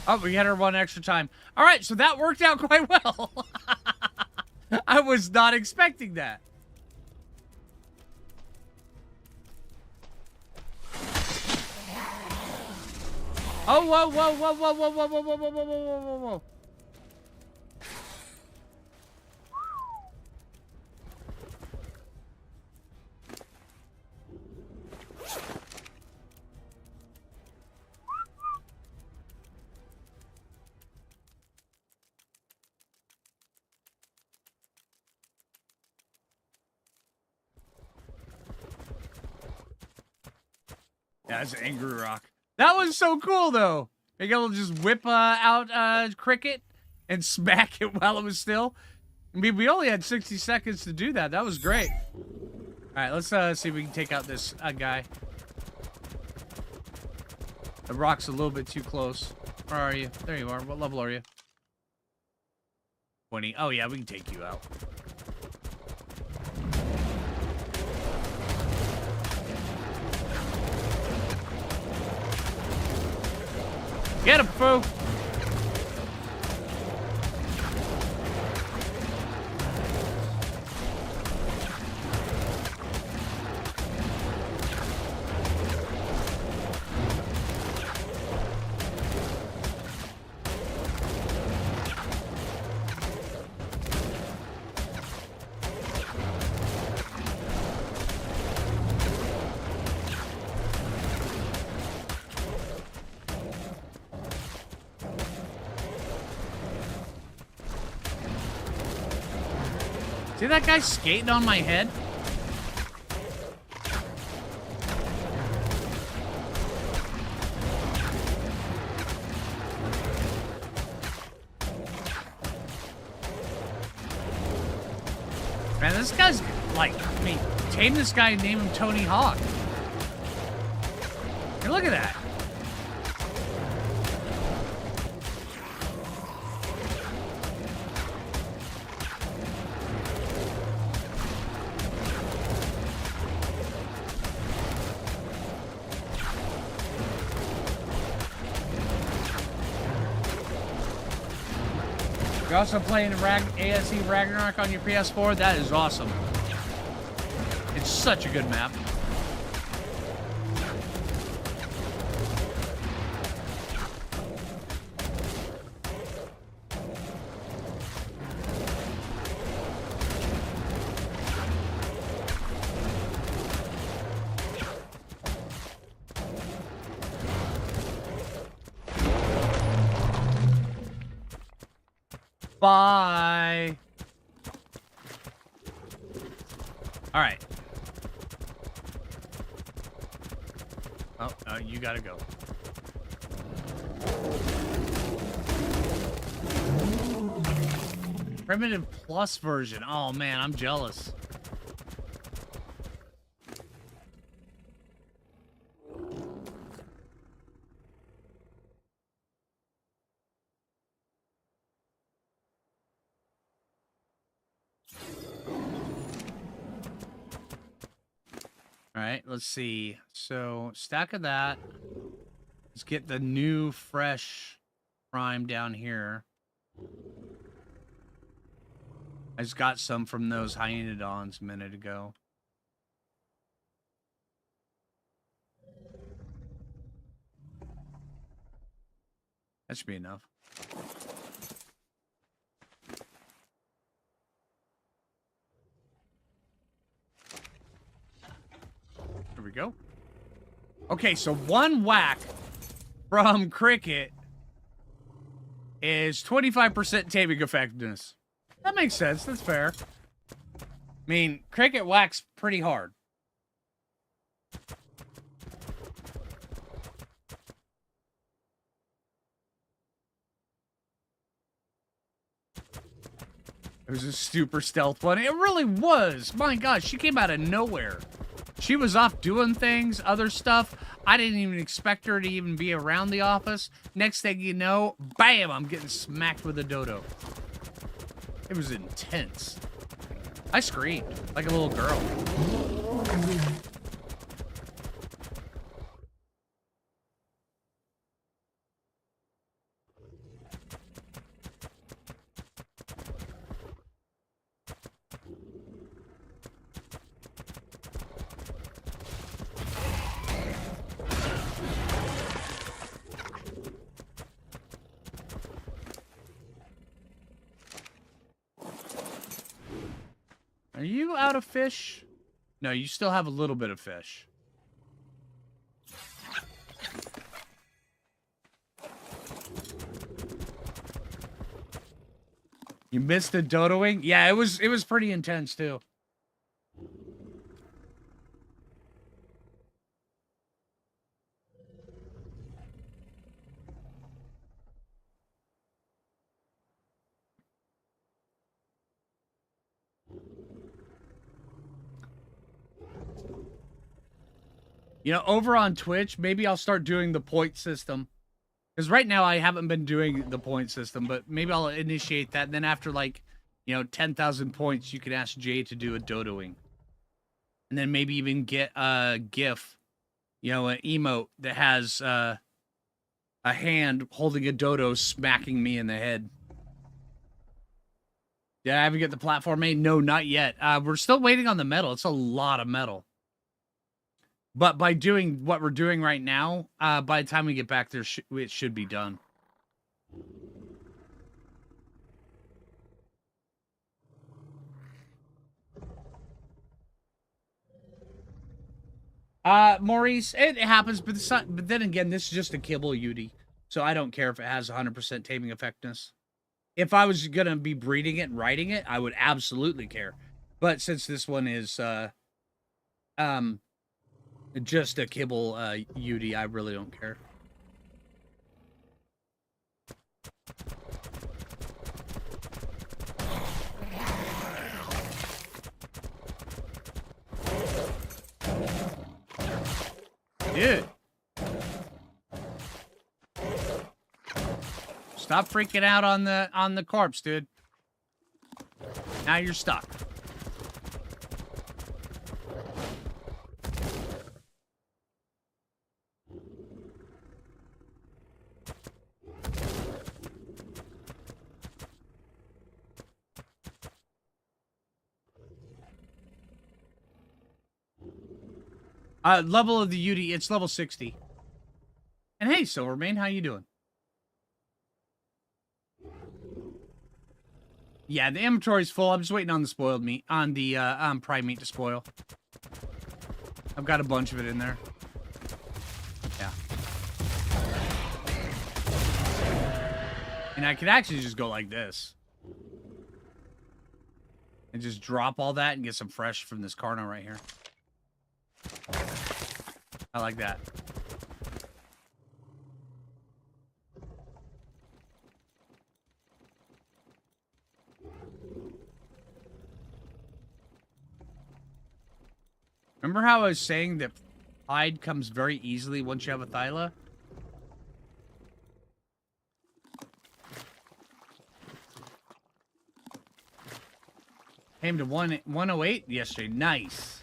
oh, we had her one extra time. All right, so that worked out quite well. I was not expecting that. Oh, whoa, whoa, whoa, whoa, whoa, whoa, whoa, whoa, whoa, whoa, whoa, whoa, whoa. Yeah, that's an angry rock. That was so cool, though. Maybe I'll just whip out Cricket and smack it while it was still. I mean, we only had 60 seconds to do that. That was great. All right, let's see if we can take out this guy. The rock's a little bit too close. Where are you? There you are. What level are you? 20. Oh, yeah, we can take you out. Get him, Phoo! See that guy skating on my head? Man, this guy's like, I mean, tame this guy and name him Tony Hawk. Hey, look at that. You're also playing ASE Ragnarok on your PS4? That is awesome. It's such a good map. Bye. All right. Oh, you gotta go. Primitive Plus version. Oh man, I'm jealous. All right, let's see. So, stack of that. Let's get the new, fresh prime down here. I just got some from those hyenodons a minute ago. That should be enough. There we go. Okay, so one whack from Cricket is 25% taming effectiveness. That makes sense. That's fair. I mean, Cricket whacks pretty hard. It was a super stealth one. It really was. My gosh, she came out of nowhere. She was off doing things, other stuff. I didn't even expect her to even be around the office. Next thing you know, bam, I'm getting smacked with a dodo. It was intense. I screamed like a little girl. Are you out of fish? No, you still have a little bit of fish. You missed the dodoing? Yeah, it was pretty intense too. You know, over on Twitch, maybe I'll start doing the point system. Because right now I haven't been doing the point system, but maybe I'll initiate that. And then after, like, you know, 10,000 points, you can ask Jay to do a dodoing. And then maybe even get a GIF, you know, an emote that has a hand holding a dodo smacking me in the head. Did I ever get the platform made? No, not yet. We're still waiting on the metal. It's a lot of metal. But by doing what we're doing right now, by the time we get back there, it should be done. Maurice, it happens, but then again, this is just a Kibble UD, so I don't care if it has 100% taming effectiveness. If I was gonna be breeding it and riding it, I would absolutely care. But since this one is just a Kibble UD, I really don't care. Dude. Stop freaking out on the corpse, dude. Now you're stuck. Level of the UD, it's level 60. And hey, Silvermane, how you doing? Yeah, the inventory's full. I'm just waiting on the spoiled meat, on the prime meat to spoil. I've got a bunch of it in there. Yeah. And I could actually just go like this. And just drop all that and get some fresh from this Carno right here. I like that. Remember how I was saying that hide comes very easily once you have a Thyla? Came to 108 yesterday. Nice.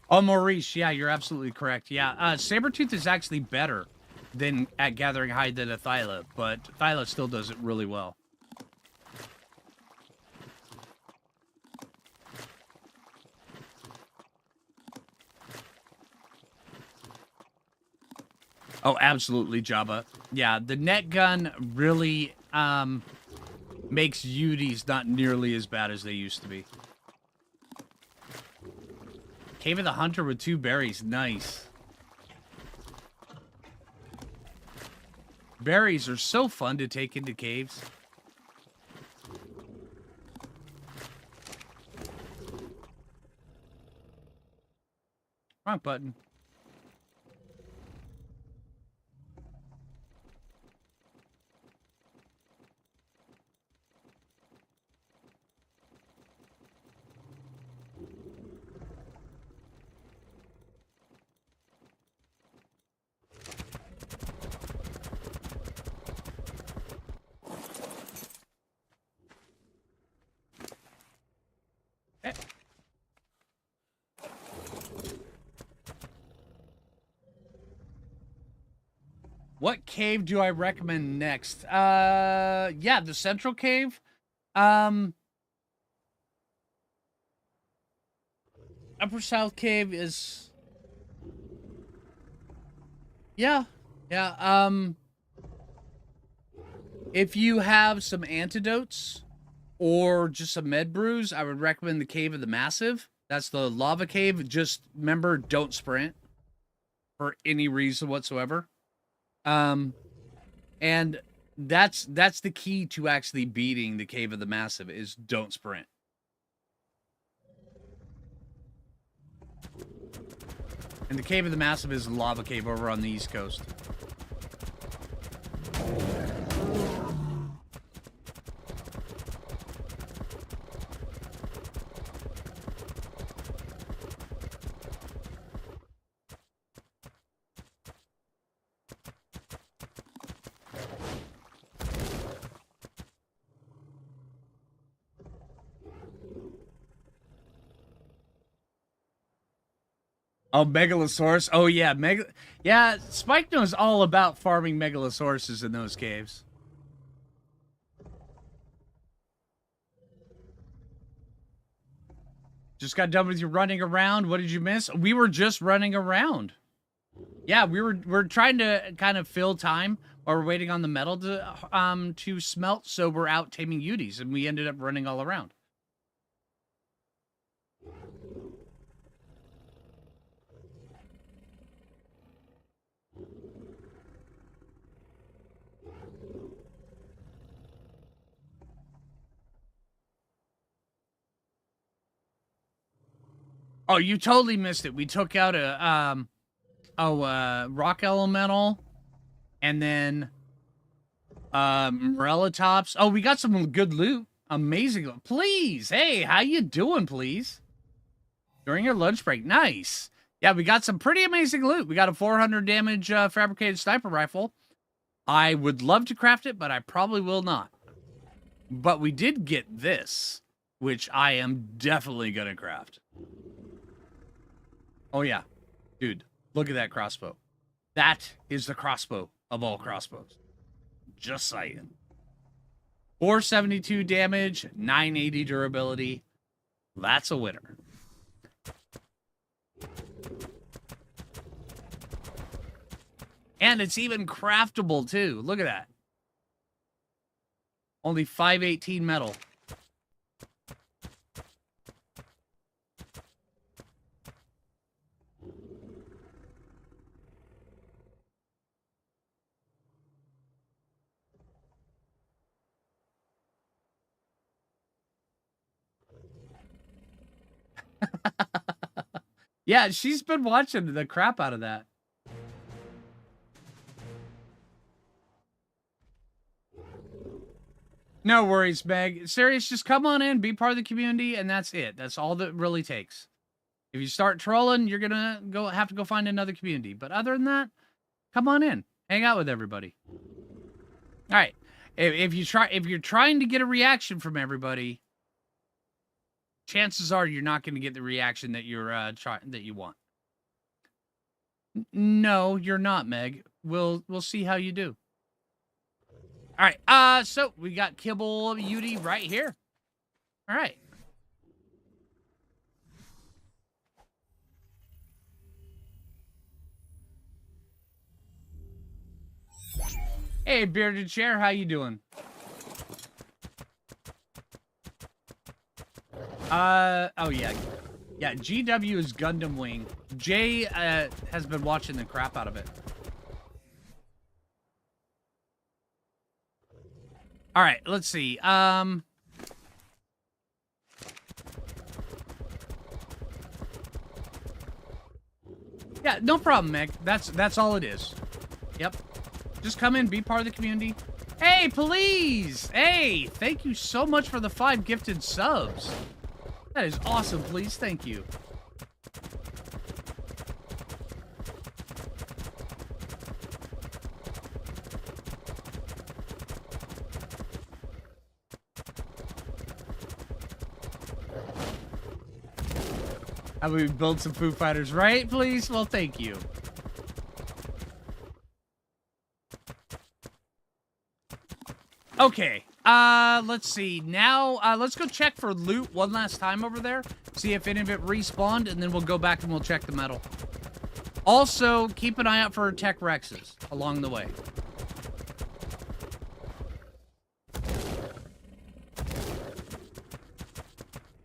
Oh, Maurice, yeah, you're absolutely correct. Yeah, Sabretooth is actually better than at gathering hide than a Thyla, but Thyla still does it really well. Oh, absolutely, Jabba. Yeah, the net gun really makes Uties not nearly as bad as they used to be. Cave of the Hunter with 2 berries. Nice. Berries are so fun to take into caves. Wrong button. What cave do I recommend next? Yeah, the Central Cave. Upper South Cave is... Yeah. If you have some antidotes or just some med brews, I would recommend the Cave of the Massive. That's the lava cave. Just remember, don't sprint for any reason whatsoever. And that's the key to actually beating the Cave of the Massive is don't sprint. And the Cave of the Massive is a lava cave over on the East Coast. Oh, Megalosaurus. Oh, yeah. Yeah, Spike knows all about farming Megalosauruses in those caves. Just got done with you running around. What did you miss? We were just running around. Yeah, we're trying to kind of fill time while we're waiting on the metal to smelt, so we're out taming Uties, and we ended up running all around. Oh, you totally missed it. We took out a rock elemental, and then Morellatops. Oh, we got some good loot. Amazing. Please, hey, how you doing, please? During your lunch break. Nice. Yeah, we got some pretty amazing loot. We got a 400 damage fabricated sniper rifle. I would love to craft it, but I probably will not. But we did get this, which I am definitely going to craft. Oh, yeah. Dude, look at that crossbow. That is the crossbow of all crossbows. Just saying. 472 damage, 980 durability. That's a winner. And it's even craftable, too. Look at that. Only 518 metal. Yeah, she's been watching the crap out of that. No worries, Meg. Serious, just come on in, be part of the community, and that's it. That's all that really takes. If you start trolling, you're gonna have to go find another community. But other than that, come on in, hang out with everybody. All right. If you're trying to get a reaction from everybody, chances are you're not going to get the reaction that that you want. No, you're not, Meg. We'll see how you do. All right. So we got Kibble Beauty right here. All right. Hey, Bearded Chair, how you doing? Oh yeah. Yeah, GW is Gundam Wing. Jay, has been watching the crap out of it. All right, let's see. Yeah, no problem, Meg. That's all it is. Yep. Just come in, be part of the community. Hey, please! Hey, thank you so much for the 5 gifted subs. That is awesome, please. Thank you. How about we build some Foo Fighters, right, please? Well, thank you. Okay, let's see. Now, let's go check for loot one last time over there. See if any of it respawned, and then we'll go back and we'll check the metal. Also, keep an eye out for Tech Rexes along the way.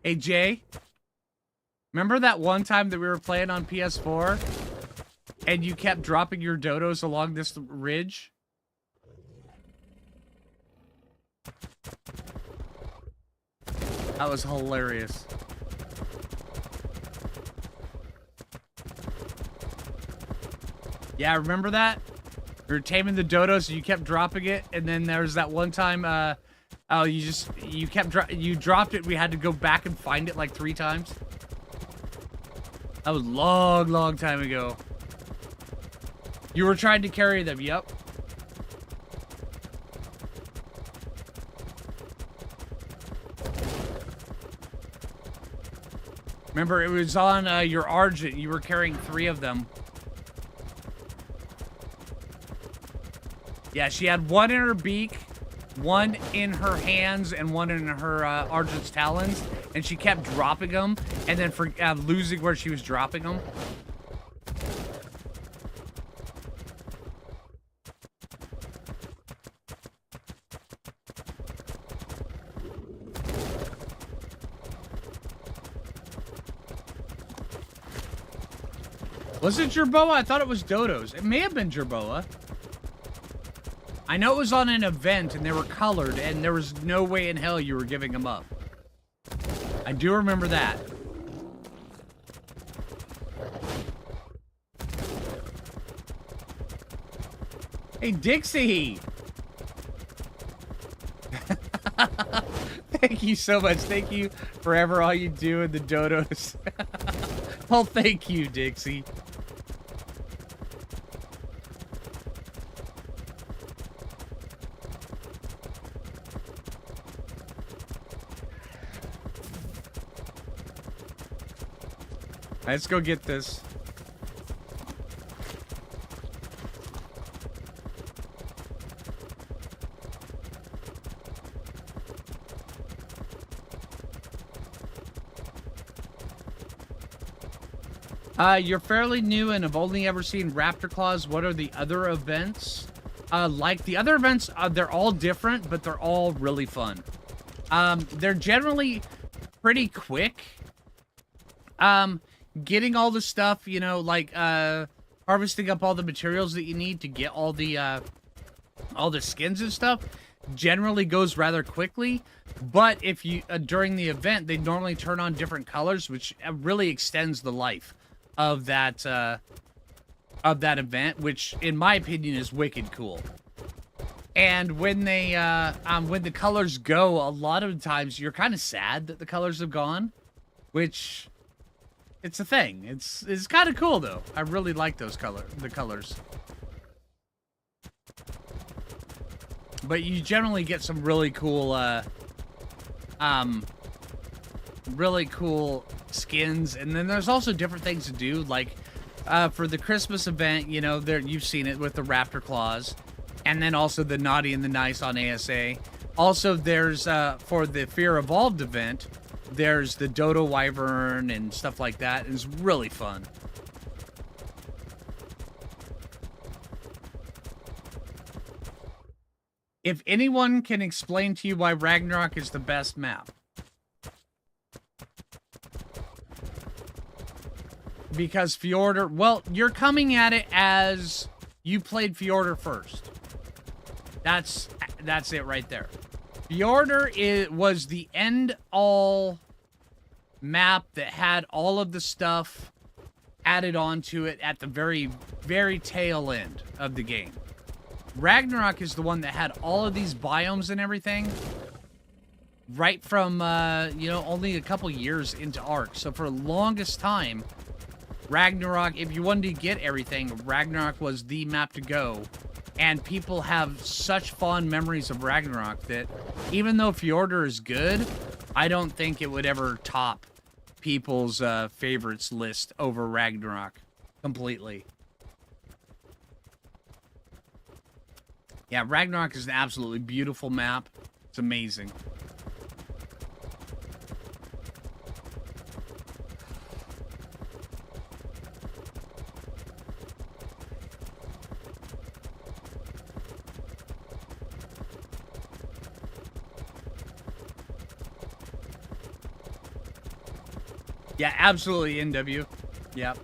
Hey, Jay. Remember that one time that we were playing on PS4? And you kept dropping your dodos along this ridge? That was hilarious. Yeah, remember that? We were taming the dodos and you kept dropping it, and then there was that one time, oh, you dropped it, we had to go back and find it like 3 times. That was long time ago. You were trying to carry them, yep. Remember, it was on your Argent. You were carrying 3 of them. Yeah, she had 1 in her beak, 1 in her hands, and 1 in her Argent's talons. And she kept dropping them, and then losing where she was dropping them. Was it Jerboa? I thought it was Dodos. It may have been Jerboa. I know it was on an event, and they were colored, and there was no way in hell you were giving them up. I do remember that. Hey, Dixie! Thank you so much. Thank you forever all you do in the dodos. Well, thank you, Dixie. Let's go get this. You're fairly new and have only ever seen raptor claws. What are the other events? Like the other events, they're all different, but they're all really fun. They're generally pretty quick. Getting all the stuff, you know, like, harvesting up all the materials that you need to get all the skins and stuff generally goes rather quickly. But if you, during the event, they normally turn on different colors, which really extends the life of that event, which in my opinion is wicked cool. And when they, when the colors go, a lot of times you're kind of sad that the colors have gone, which, it's a thing. It's kind of cool though. I really like those the colors. But you generally get some really cool, skins, and then there's also different things to do, like, for the Christmas event, you know, you've seen it with the raptor claws, and then also the naughty and the nice on ASA. Also, there's, for the Fear Evolved event, there's the dodo wyvern and stuff like that. It's really fun. If anyone can explain to you why Ragnarok is the best map. Because Fjordur, well, you're coming at it as you played Fjordur first. That's it right there. Fjordur was the end-all map that had all of the stuff added onto it at the very, very tail end of the game. Ragnarok is the one that had all of these biomes and everything right from, you know, only a couple years into Ark. So for the longest time, Ragnarok, if you wanted to get everything, Ragnarok was the map to go. And people have such fond memories of Ragnarok that even though Fjordur is good, I don't think it would ever top people's favorites list over Ragnarok completely. Yeah, Ragnarok is an absolutely beautiful map. It's amazing. Yeah, absolutely, NW. Yep.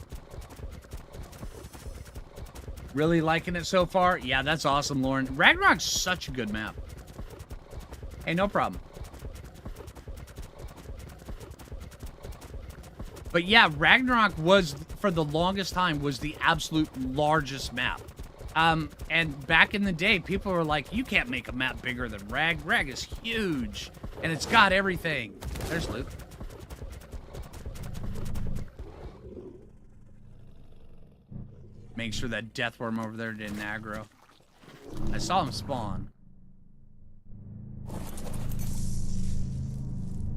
Really liking it so far? Yeah, that's awesome, Lauren. Ragnarok's such a good map. Hey, no problem. But yeah, Ragnarok was, for the longest time, was the absolute largest map. And back in the day, people were like, you can't make a map bigger than Rag. Rag is huge. And it's got everything. There's Luke. Make sure that deathworm over there didn't aggro. I saw him spawn.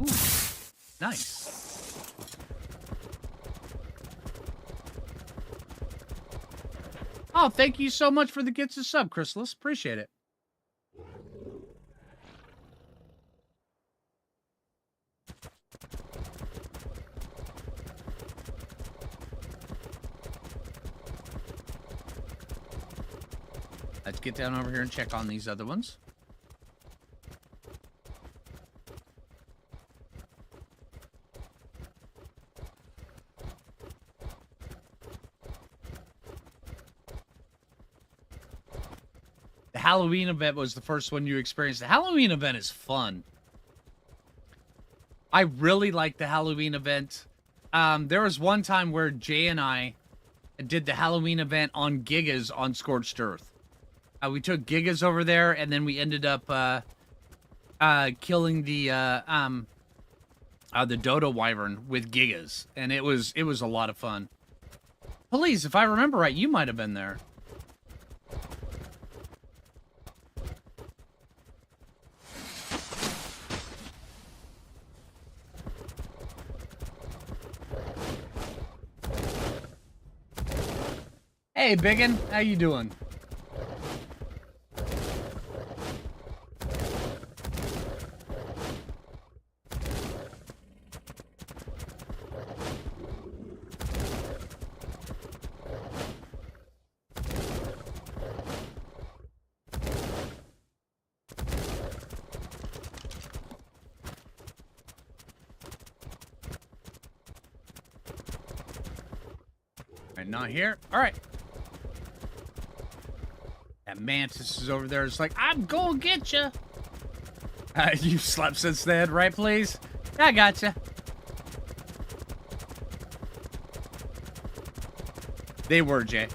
Ooh, nice. Oh, thank you so much for the gifts of sub, Chrysalis. Appreciate it. Let's get down over here and check on these other ones. The Halloween event was the first one you experienced. The Halloween event is fun. I really like the Halloween event. There was one time where Jay and I did the Halloween event on Gigas on Scorched Earth. We took Gigas over there, and then we ended up killing the dodo wyvern with Gigas, and it was a lot of fun. Please, if I remember right, you might have been there. Hey, biggin, how you doing? Not here. All right. That Mantis is over there. It's like, I'm gonna get you. You slept since then, right, please? I gotcha. They were, Jay.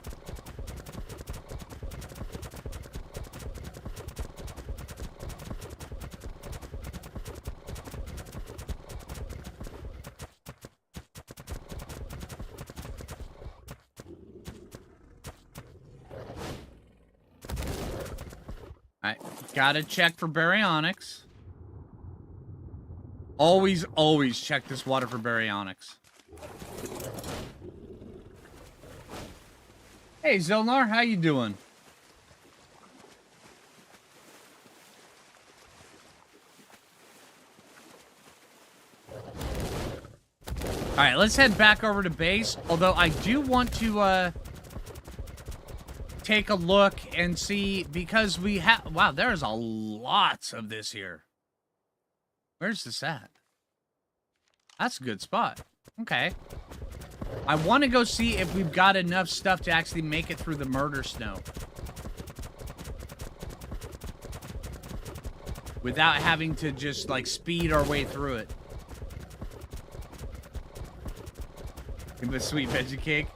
Gotta check for baryonyx. Always, always check this water for baryonyx. Hey, Zolnar, how you doing? Alright, let's head back over to base. Although I do want to, take a look and see, because we have... Wow, there's a lot of this here. Where's this at? That's a good spot. Okay. I want to go see if we've got enough stuff to actually make it through the murder snow. Without having to just, like, speed our way through it. Give a sweet veggie cake.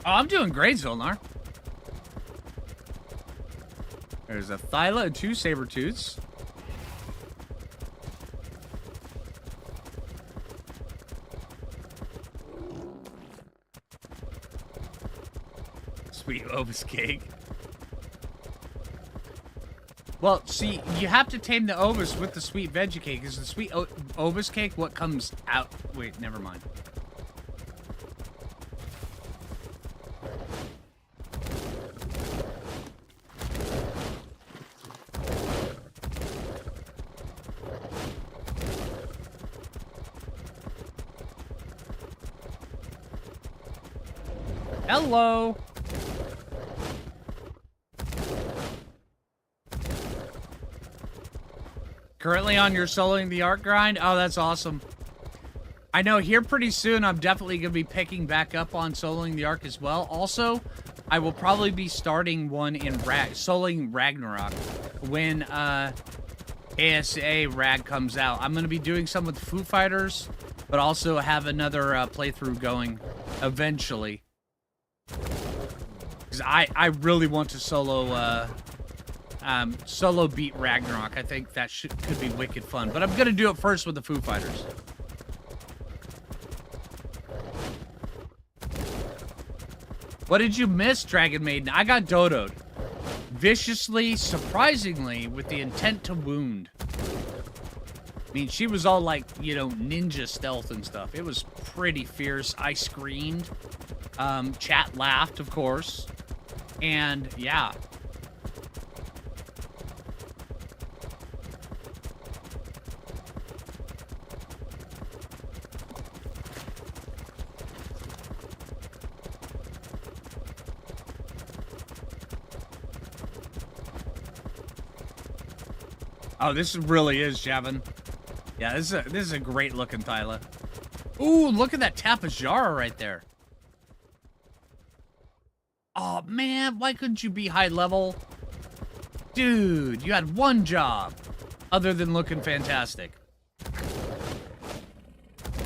Oh, I'm doing great, Zolnar. There's a Thyla and 2 saber-tooths. Sweet Obus cake. Well, see, you have to tame the Obus with the sweet veggie cake. Is the sweet Obus cake what comes out? Wait, never mind. Hello. Currently on your soloing the Ark grind? Oh, that's awesome. I know here pretty soon I'm definitely going to be picking back up on soloing the Ark as well. Also, I will probably be starting one in soloing Ragnarok when ASA Rag comes out. I'm going to be doing some with Foo Fighters, but also have another playthrough going eventually. Because I really want to solo beat Ragnarok. I think that could be wicked fun. But I'm going to do it first with the Foo Fighters. What did you miss, Dragon Maiden? I got dodoed. Viciously, surprisingly, with the intent to wound. I mean, she was all like, you know, ninja stealth and stuff. It was pretty fierce. I screamed. Chat laughed, of course. And, yeah. Oh, this really is, Javin. Yeah, this is a great looking Thyla. Ooh, look at that Tapajara right there. Oh, man, why couldn't you be high level? Dude, you had one job other than looking fantastic.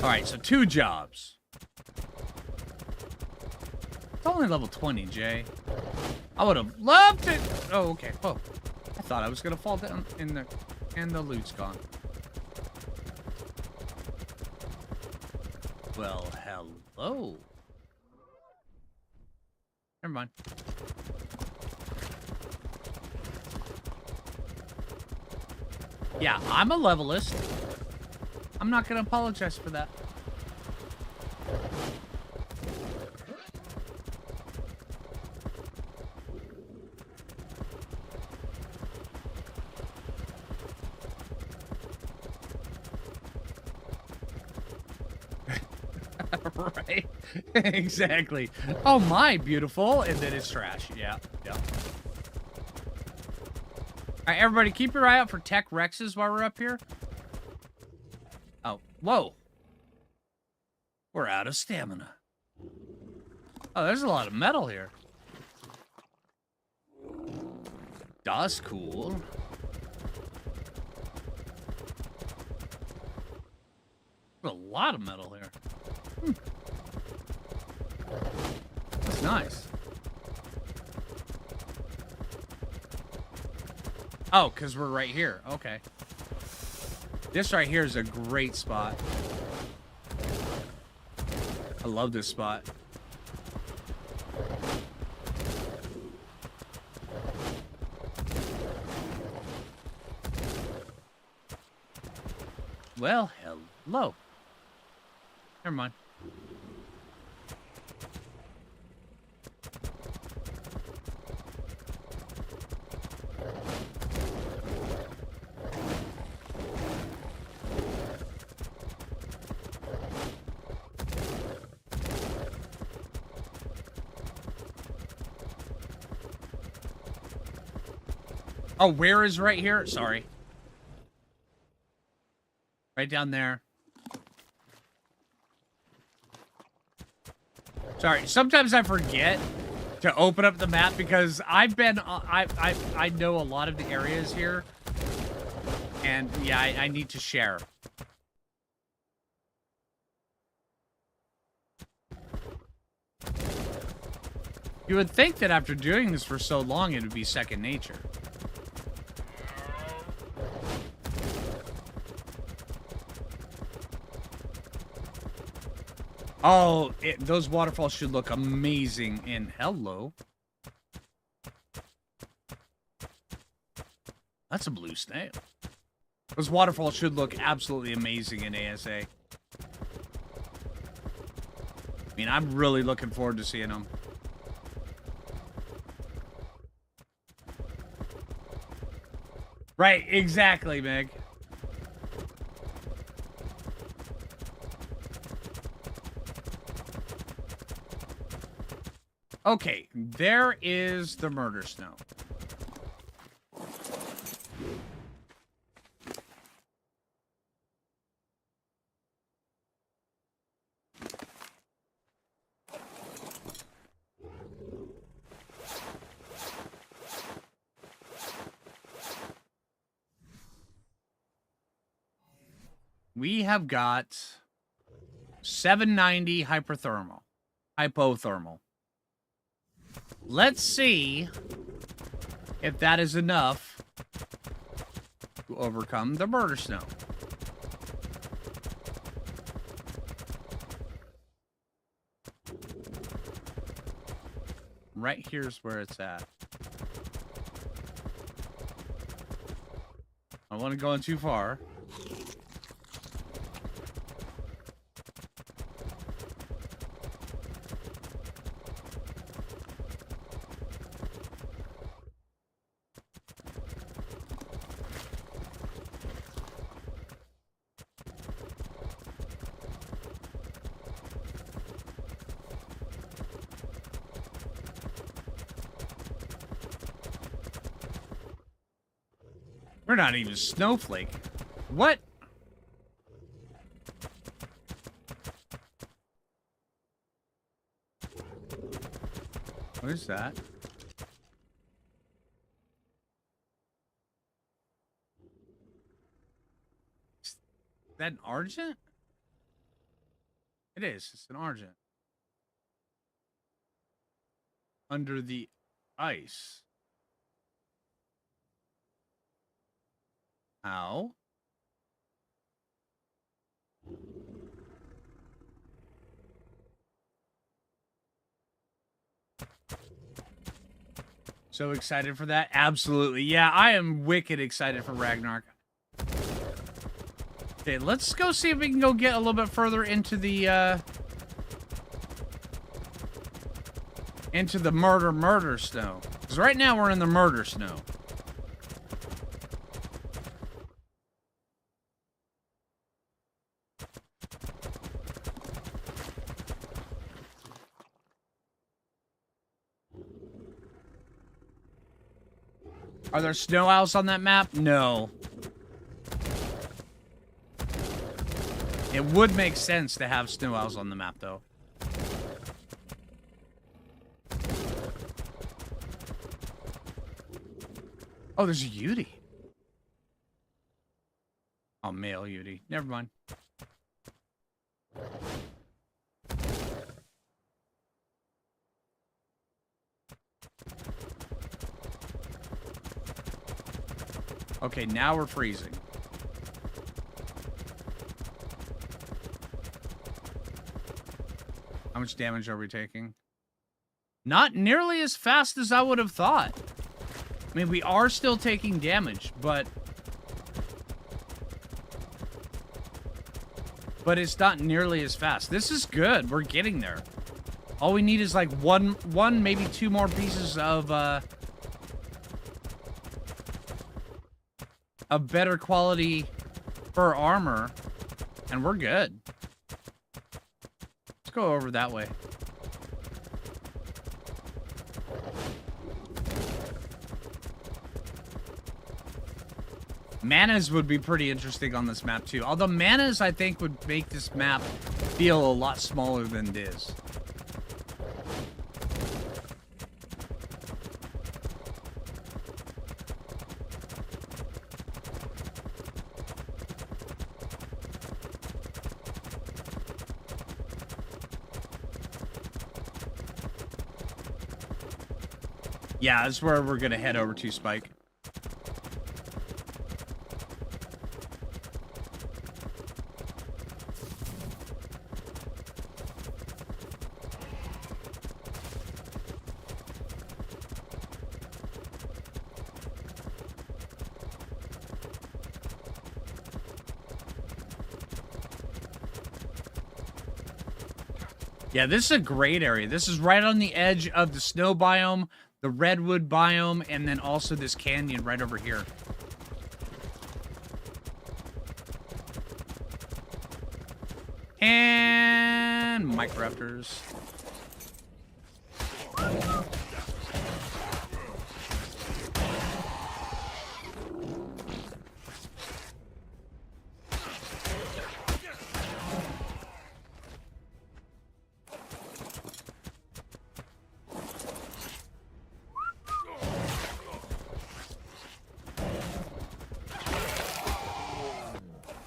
All right, so 2 jobs. It's only level 20, Jay. I would have loved it. Oh, okay. Whoa. I thought I was going to fall down in the... And the loot's gone. Well, hello. Never mind. Yeah, I'm a levelist. I'm not going to apologize for that. Right? Exactly. Oh my, beautiful. And then it's trash. Yeah. Yeah. All right, everybody, keep your eye out for tech Rexes while we're up here. Oh, whoa. We're out of stamina. Oh, there's a lot of metal here. That's cool. A lot of metal here. That's nice. Oh, because we're right here. Okay. This right here is a great spot. I love this spot. Well, hello. Never mind. Oh, where is right here? Sorry. Right down there. Sorry, sometimes I forget to open up the map because I've been, I know a lot of the areas here. And yeah, I need to share. You would think that after doing this for so long, it would be second nature. Oh, those waterfalls should look amazing in... Hello. That's a blue snail. Those waterfalls should look absolutely amazing in ASA. I mean, I'm really looking forward to seeing them. Right, exactly, Meg. Okay, there is the murder snow. We have got 790 hypothermal. Let's see if that is enough to overcome the murder snow. Right here's where it's at. I don't want to go in too far. We're not even snowflake. What? What is that? Is that an Argent? It is. It's an Argent. Under the ice. How? So excited for that? Absolutely. Yeah, I am wicked excited for Ragnarok. Okay, let's go see if we can go get a little bit further into the murder snow. Because right now we're in the murder snow. Are there snow owls on that map? No. It would make sense to have snow owls on the map, though. Oh, there's a Yeti. Oh, male Yeti. Never mind. Okay, now we're freezing. How much damage are we taking? Not nearly as fast as I would have thought. I mean, we are still taking damage, but it's not nearly as fast. This is good. We're getting there. All we need is like one, maybe two more pieces of better quality fur armor, and we're good. Let's go over that way. Manas would be pretty interesting on this map, too. Although manas, I think, would make this map feel a lot smaller than it is. Yeah, that's where we're gonna head over to, Spike. Yeah, this is a great area. This is right on the edge of the snow biome, the redwood biome, and then also this canyon right over here. And microraptors.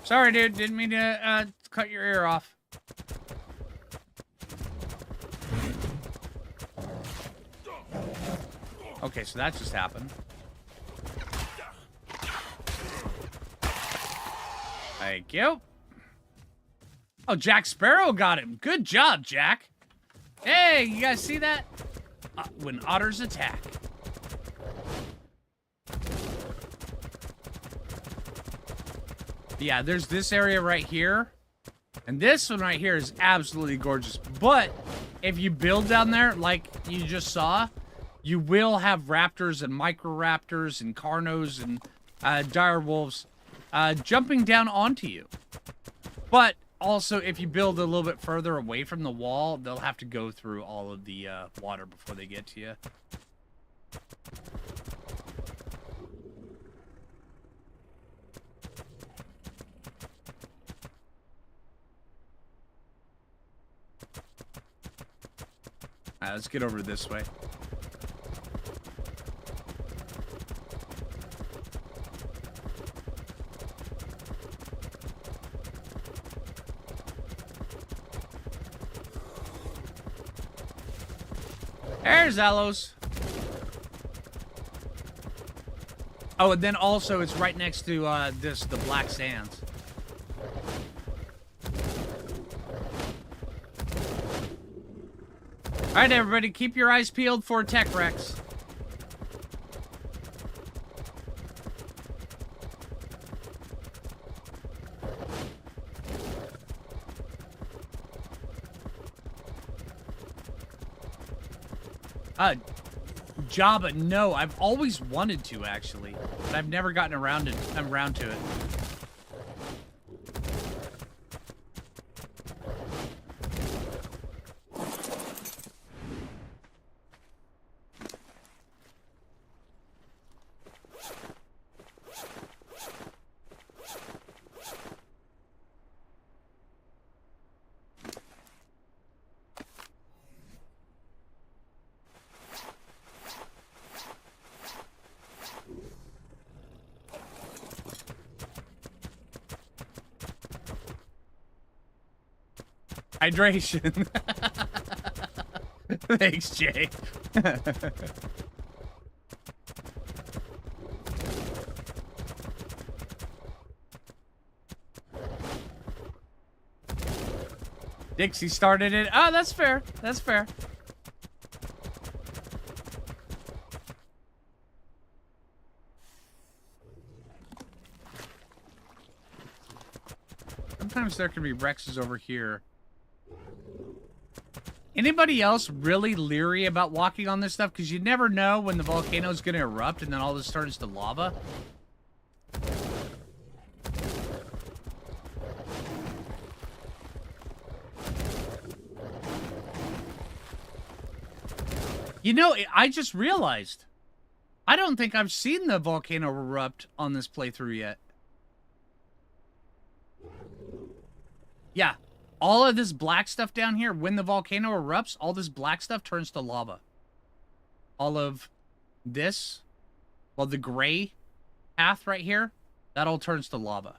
Sorry, dude. Didn't mean to cut your ear off. Okay, so that just happened. Thank you. Oh, Jack Sparrow got him. Good job, Jack. Hey, you guys see that? When otters attack. Yeah, there's this area right here. And this one right here is absolutely gorgeous. But if you build down there, like you just saw, you will have raptors and microraptors and carnos and dire wolves jumping down onto you. But also, if you build a little bit further away from the wall, they'll have to go through all of the water before they get to you. Alright, let's get over this way. There's Alos. Oh, and then also it's right next to the Black Sands. All right, everybody, keep your eyes peeled for Tech Rex. Java, no. I've always wanted to, actually. But I've never gotten around to it. Hydration. Thanks, Jay. Dixie started it. Oh, that's fair. That's fair. Sometimes there can be Rexes over here. Anybody else really leery about walking on this stuff? Because you never know when the volcano is going to erupt and then all this turns to lava. You know, I just realized. I don't think I've seen the volcano erupt on this playthrough yet. Yeah. All of this black stuff down here, when the volcano erupts, all this black stuff turns to lava. All of this, well, the gray path right here, that all turns to lava.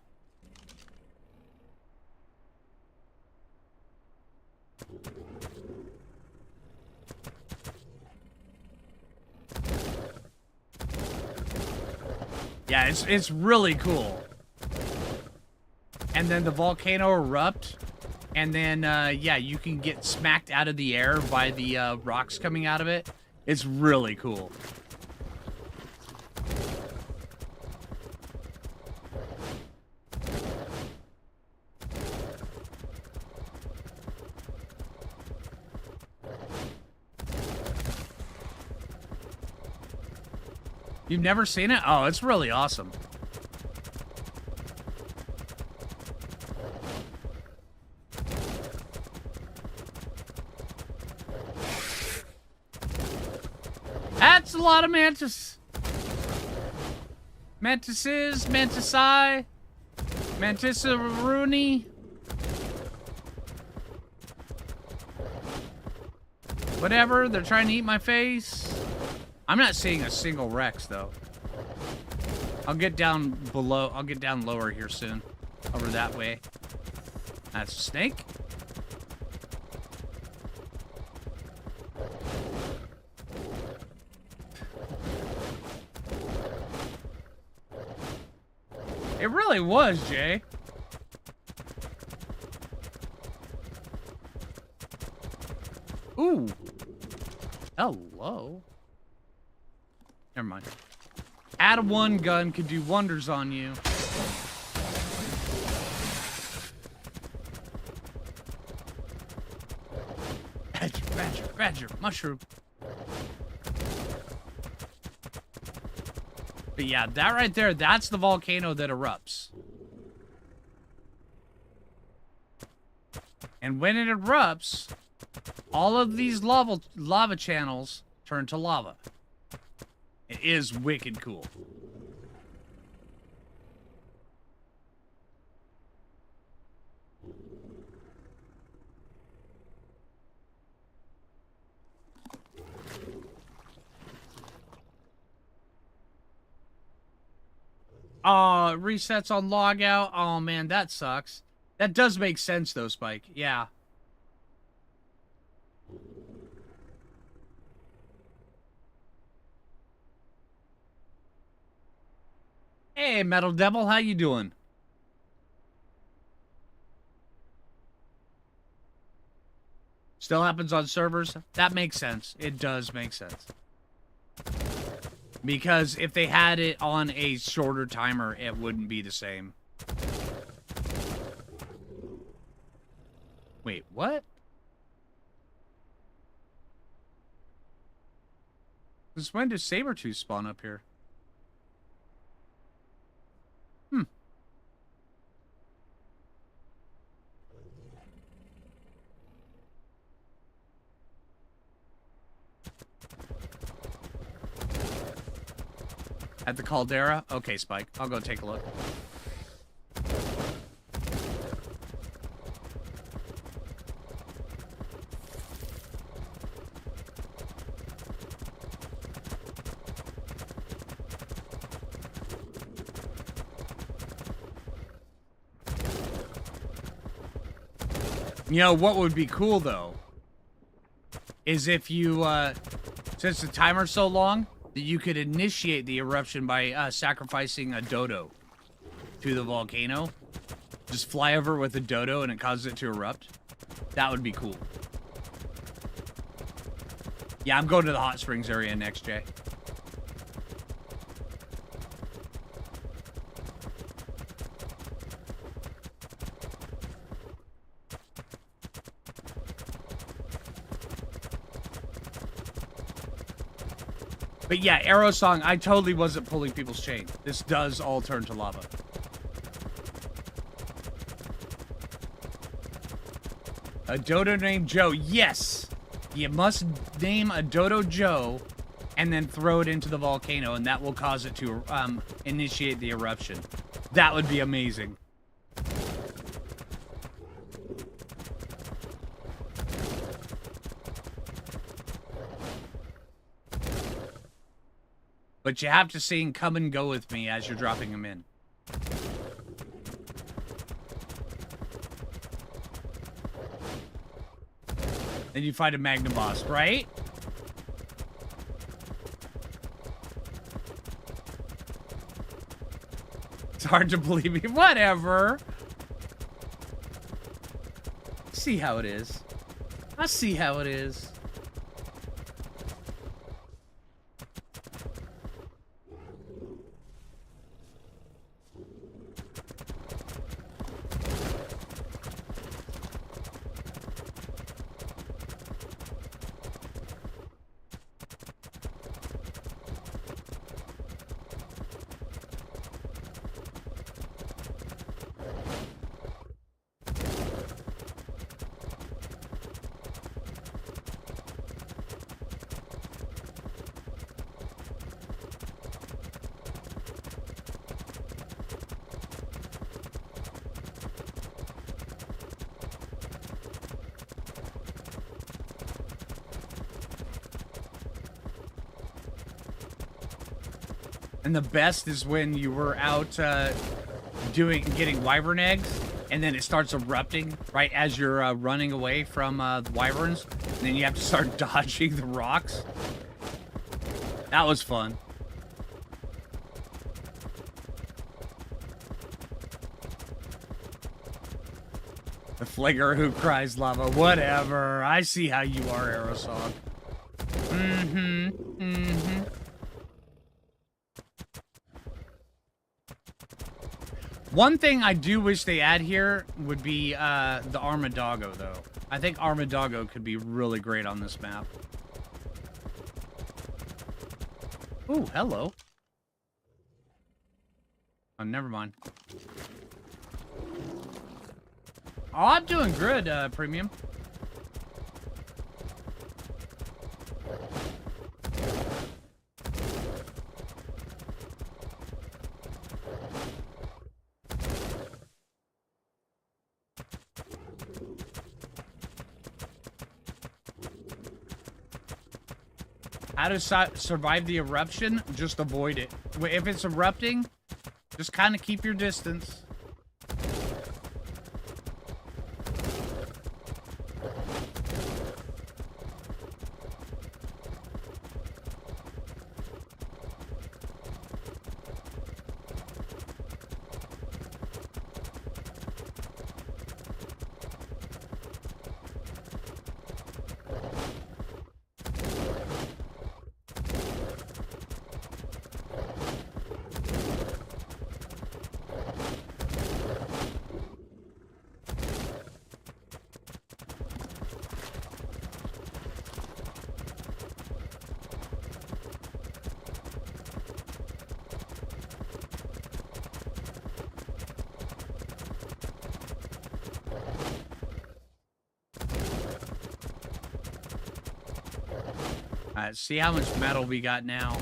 Yeah, it's really cool. And then the volcano erupt. And then, yeah, you can get smacked out of the air by the rocks coming out of it. It's really cool. You've never seen it? Oh, it's really awesome. That's a lot of mantis. Mantises, mantisi, mantisaruni. Whatever, they're trying to eat my face. I'm not seeing a single Rex, though. I'll get down below. I'll get down lower here soon. Over that way. That's a snake. It really was, Jay. Ooh. Hello. Never mind. Add one gun could do wonders on you. Badger, mushroom. But yeah, that right there, that's the volcano that erupts. And when it erupts, all of these lava channels turn to lava. It is wicked cool. Resets on logout. Oh man, that sucks. That does make sense though, Spike. Yeah. Hey, Metal Devil, how you doing? Still happens on servers? That makes sense. It does make sense. Because if they had it on a shorter timer, it wouldn't be the same. Wait, what? Since when does Sabertooth spawn up here? At the caldera? Okay, Spike. I'll go take a look. You know, what would be cool, though, is if you, since the timer's so long, that you could initiate the eruption by sacrificing a dodo to the volcano. Just fly over with a dodo and it causes it to erupt. That would be cool. Yeah, I'm going to the hot springs area next, Jay. But yeah, Arrow Song, I totally wasn't pulling people's chain. This does all turn to lava. A dodo named Joe. Yes! You must name a dodo Joe and then throw it into the volcano, and that will cause it to initiate the eruption. That would be amazing. But you have to sing Come and Go With Me as you're dropping them in. Then you fight a Magna boss, right? It's hard to believe me. Whatever. See how it is. I see how it is. And the best is when you were out getting wyvern eggs, and then it starts erupting right as you're running away from the wyverns, and then you have to start dodging the rocks. That was fun. The Phlinger who cries lava. Whatever. I see how you are, Aerosol. Mm-hmm. Mm-hmm. One thing I do wish they add here would be the Armadoggo, though. I think Armadoggo could be really great on this map. Ooh, hello. Oh, never mind. Oh, I'm doing good, Premium. How to survive the eruption? Just avoid it. If it's erupting, just kind of keep your distance. Alright, see how much metal we got now.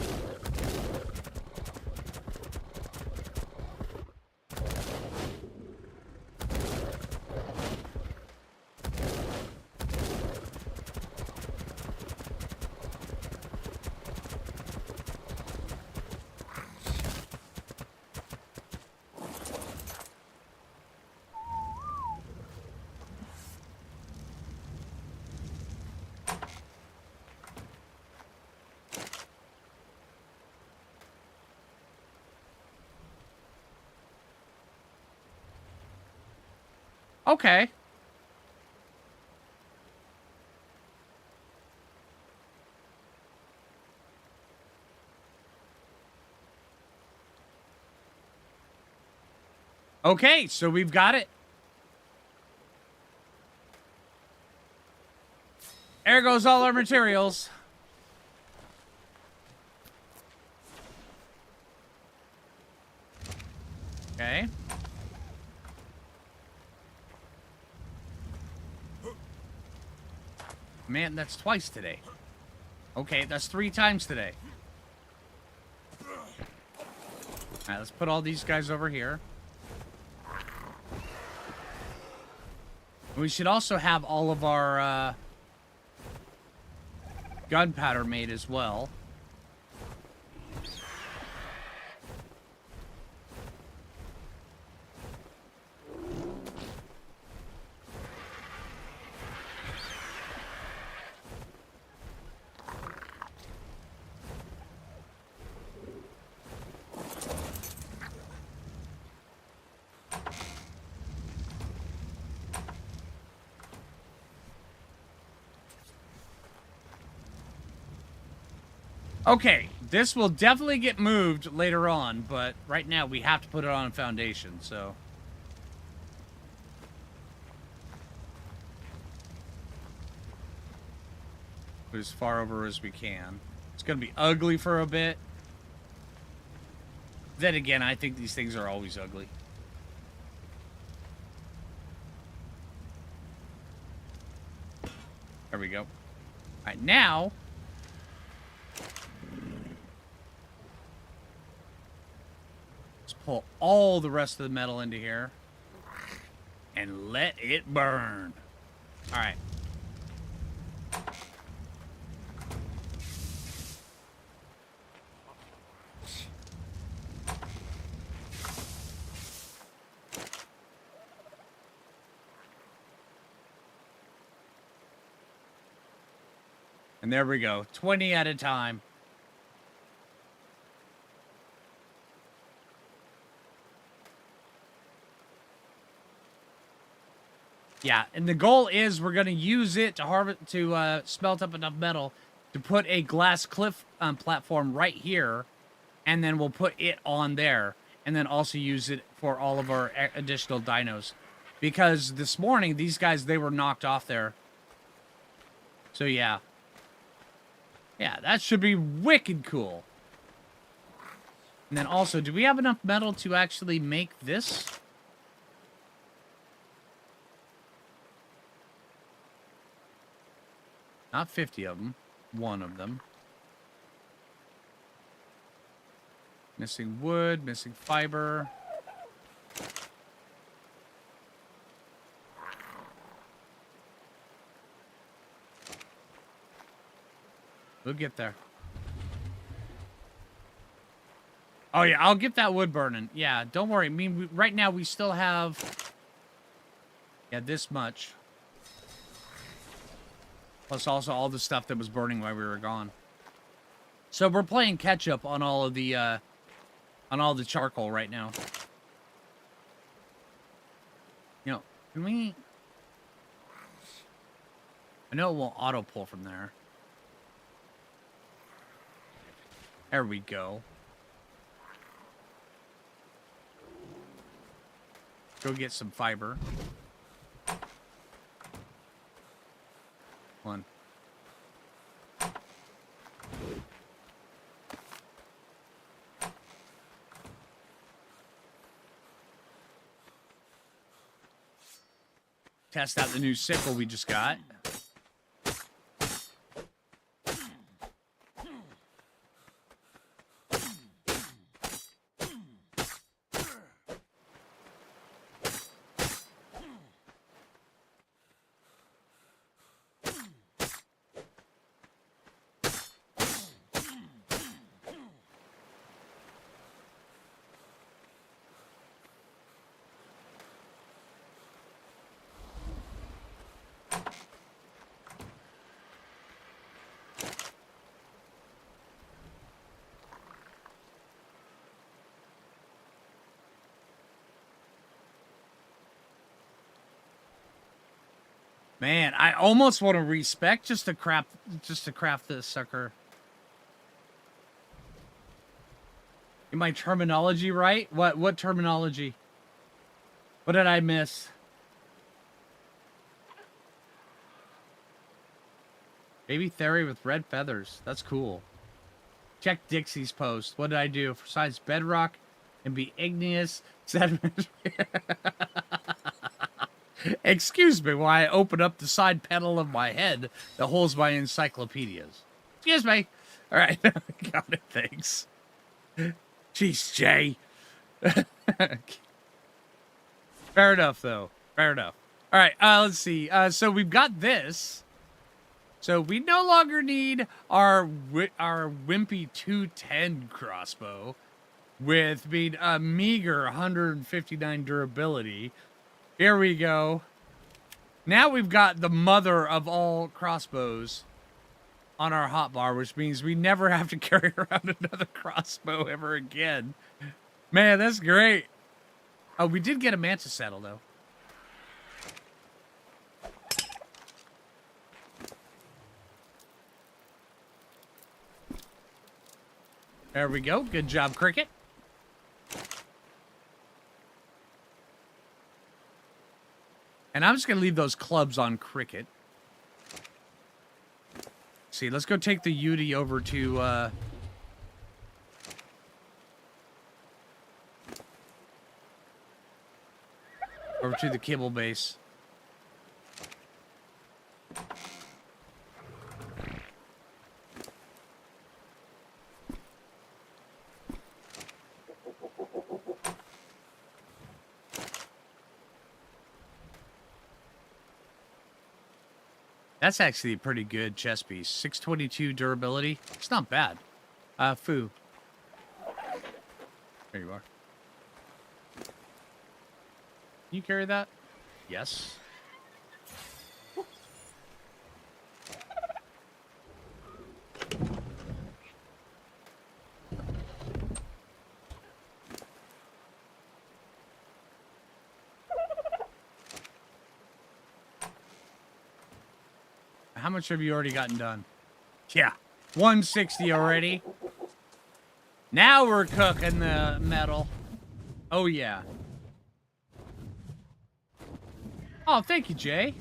Okay. Okay, so we've got it. There goes all our materials. Okay. Man, that's twice today. Okay, that's 3 times today. Alright, let's put all these guys over here. We should also have all of our gunpowder made as well. Okay, this will definitely get moved later on, but right now we have to put it on a foundation, so... Put as far over as we can. It's gonna be ugly for a bit. Then again, I think these things are always ugly. There we go. Alright, now... pull all the rest of the metal into here and let it burn. All right. And there we go. 20 at a time. Yeah, and the goal is we're going to use it to smelt up enough metal to put a glass cliff platform right here, and then we'll put it on there, and then also use it for all of our additional dinos. Because this morning, these guys, they were knocked off there. So, yeah. Yeah, that should be wicked cool. And then also, do we have enough metal to actually make this? Not 50 of them. 1 of them. Missing wood, missing fiber. We'll get there. Oh, yeah, I'll get that wood burning. Yeah, don't worry. I mean, right now we still have... Yeah, this much. Plus also all the stuff that was burning while we were gone. So we're playing catch up on all of the charcoal right now. You know, can we... I know it won't auto pull from there. There we go. Go get some fiber. One. Test out the new sickle we just got. Man, I almost want to respec just to craft this sucker. Am my terminology right? What terminology? What did I miss? Baby Theory with red feathers. That's cool. Check Dixie's post. What did I do? Besides bedrock and be igneous sediment. Excuse me while I open up the side panel of my head that holds my encyclopedias. Excuse me. All right. Got it. Thanks. Jeez, Jay. Fair enough, though. Fair enough. All right. Let's see. So we've got this. So we no longer need our wimpy 210 crossbow with being a meager 159 durability. Here we go. Now we've got the mother of all crossbows on our hotbar, which means we never have to carry around another crossbow ever again. Man, that's great. Oh, we did get a Mantis saddle, though. There we go. Good job, Cricket. And I'm just going to leave those clubs on Cricket. See, let's go take the Yudi over to, the Kibble base. That's actually a pretty good chest piece. 622 durability. It's not bad. Phoo. There you are. Can you carry that? Yes. How much have you already gotten done? Yeah, 160 already. Now we're cooking the metal. Oh, yeah. Oh, thank you, Jay.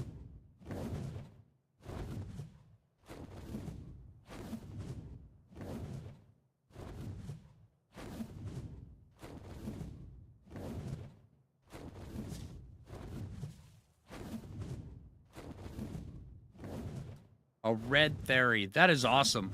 A red theory. That is awesome.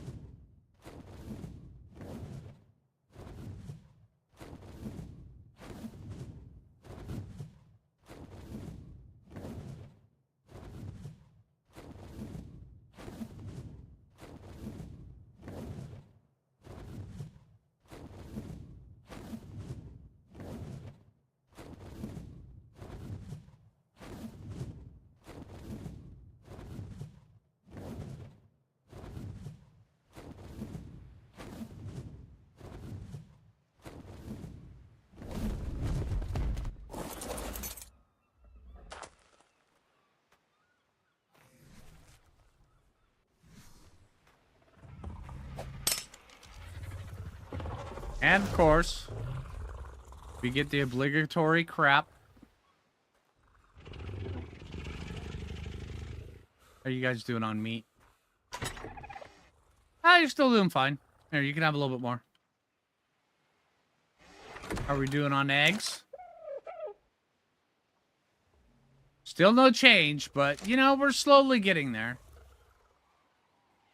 And, of course, we get the obligatory crap. How are you guys doing on meat? Ah, you're still doing fine. Here, you can have a little bit more. How are we doing on eggs? Still no change, but, you know, we're slowly getting there.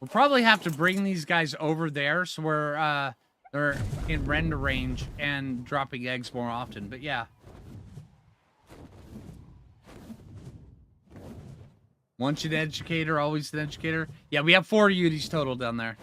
We'll probably have to bring these guys over there so we're, they're in render range and dropping eggs more often, but yeah. Once an educator, always an educator. Yeah, we have 4 Udis total down there.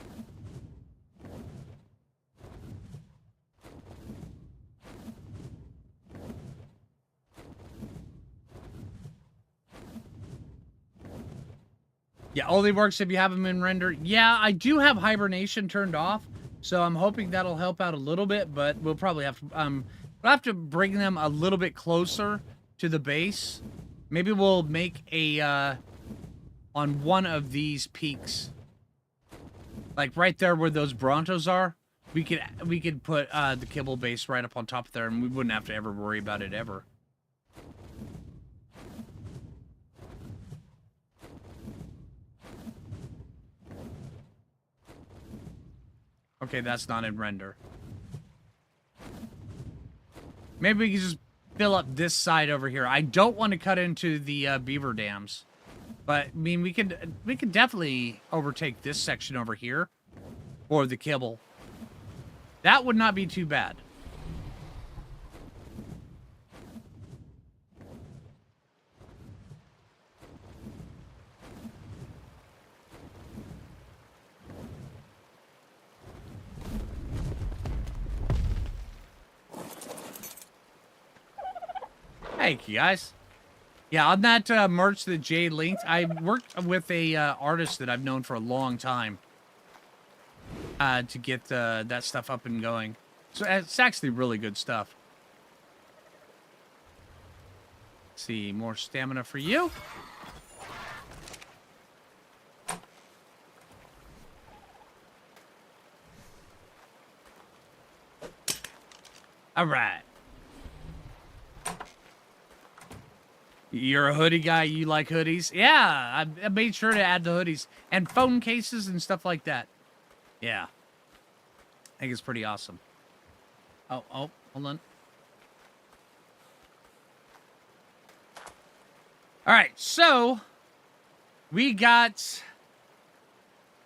Yeah, only works if you have them in render. Yeah, I do have hibernation turned off. So I'm hoping that'll help out a little bit, but we'll probably have to we'll have to bring them a little bit closer to the base. Maybe we'll make a on one of these peaks. Like right there where those Brontos are. We could put the Kibble base right up on top of there, and we wouldn't have to ever worry about it ever. Okay, that's not in render. Maybe we can just fill up this side over here. I don't want to cut into the Beaver dams, but I mean we could definitely overtake this section over here for the Kibble. That would not be too bad. Thank you, guys. Yeah, on that merch that Jay linked, I worked with a artist that I've known for a long time to get that stuff up and going. So it's actually really good stuff. Let's see, more stamina for you. All right. You're a hoodie guy. You like hoodies? Yeah, I made sure to add the hoodies and phone cases and stuff like that. Yeah. I think it's pretty awesome. Oh, hold on. All right, so we got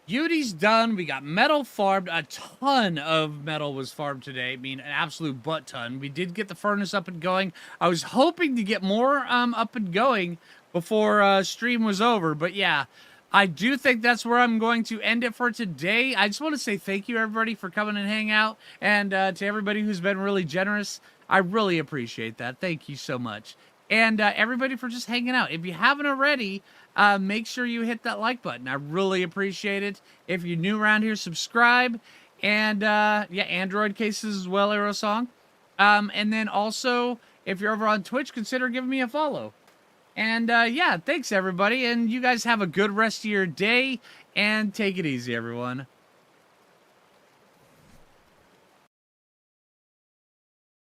Beauty's done. We got metal farmed. A ton of metal was farmed today. I mean, an absolute butt ton. We did get the furnace up and going. I was hoping to get more up and going before stream was over. But yeah, I do think that's where I'm going to end it for today. I just want to say thank you, everybody, for coming and hang out. And to everybody who's been really generous, I really appreciate that. Thank you so much. And everybody for just hanging out. If you haven't already, make sure you hit that like button. I really appreciate it. If you're new around here, subscribe. And, yeah, Android cases as well, Aerosong. And then also, if you're over on Twitch, consider giving me a follow. And, yeah, thanks, everybody. And you guys have a good rest of your day. And take it easy, everyone.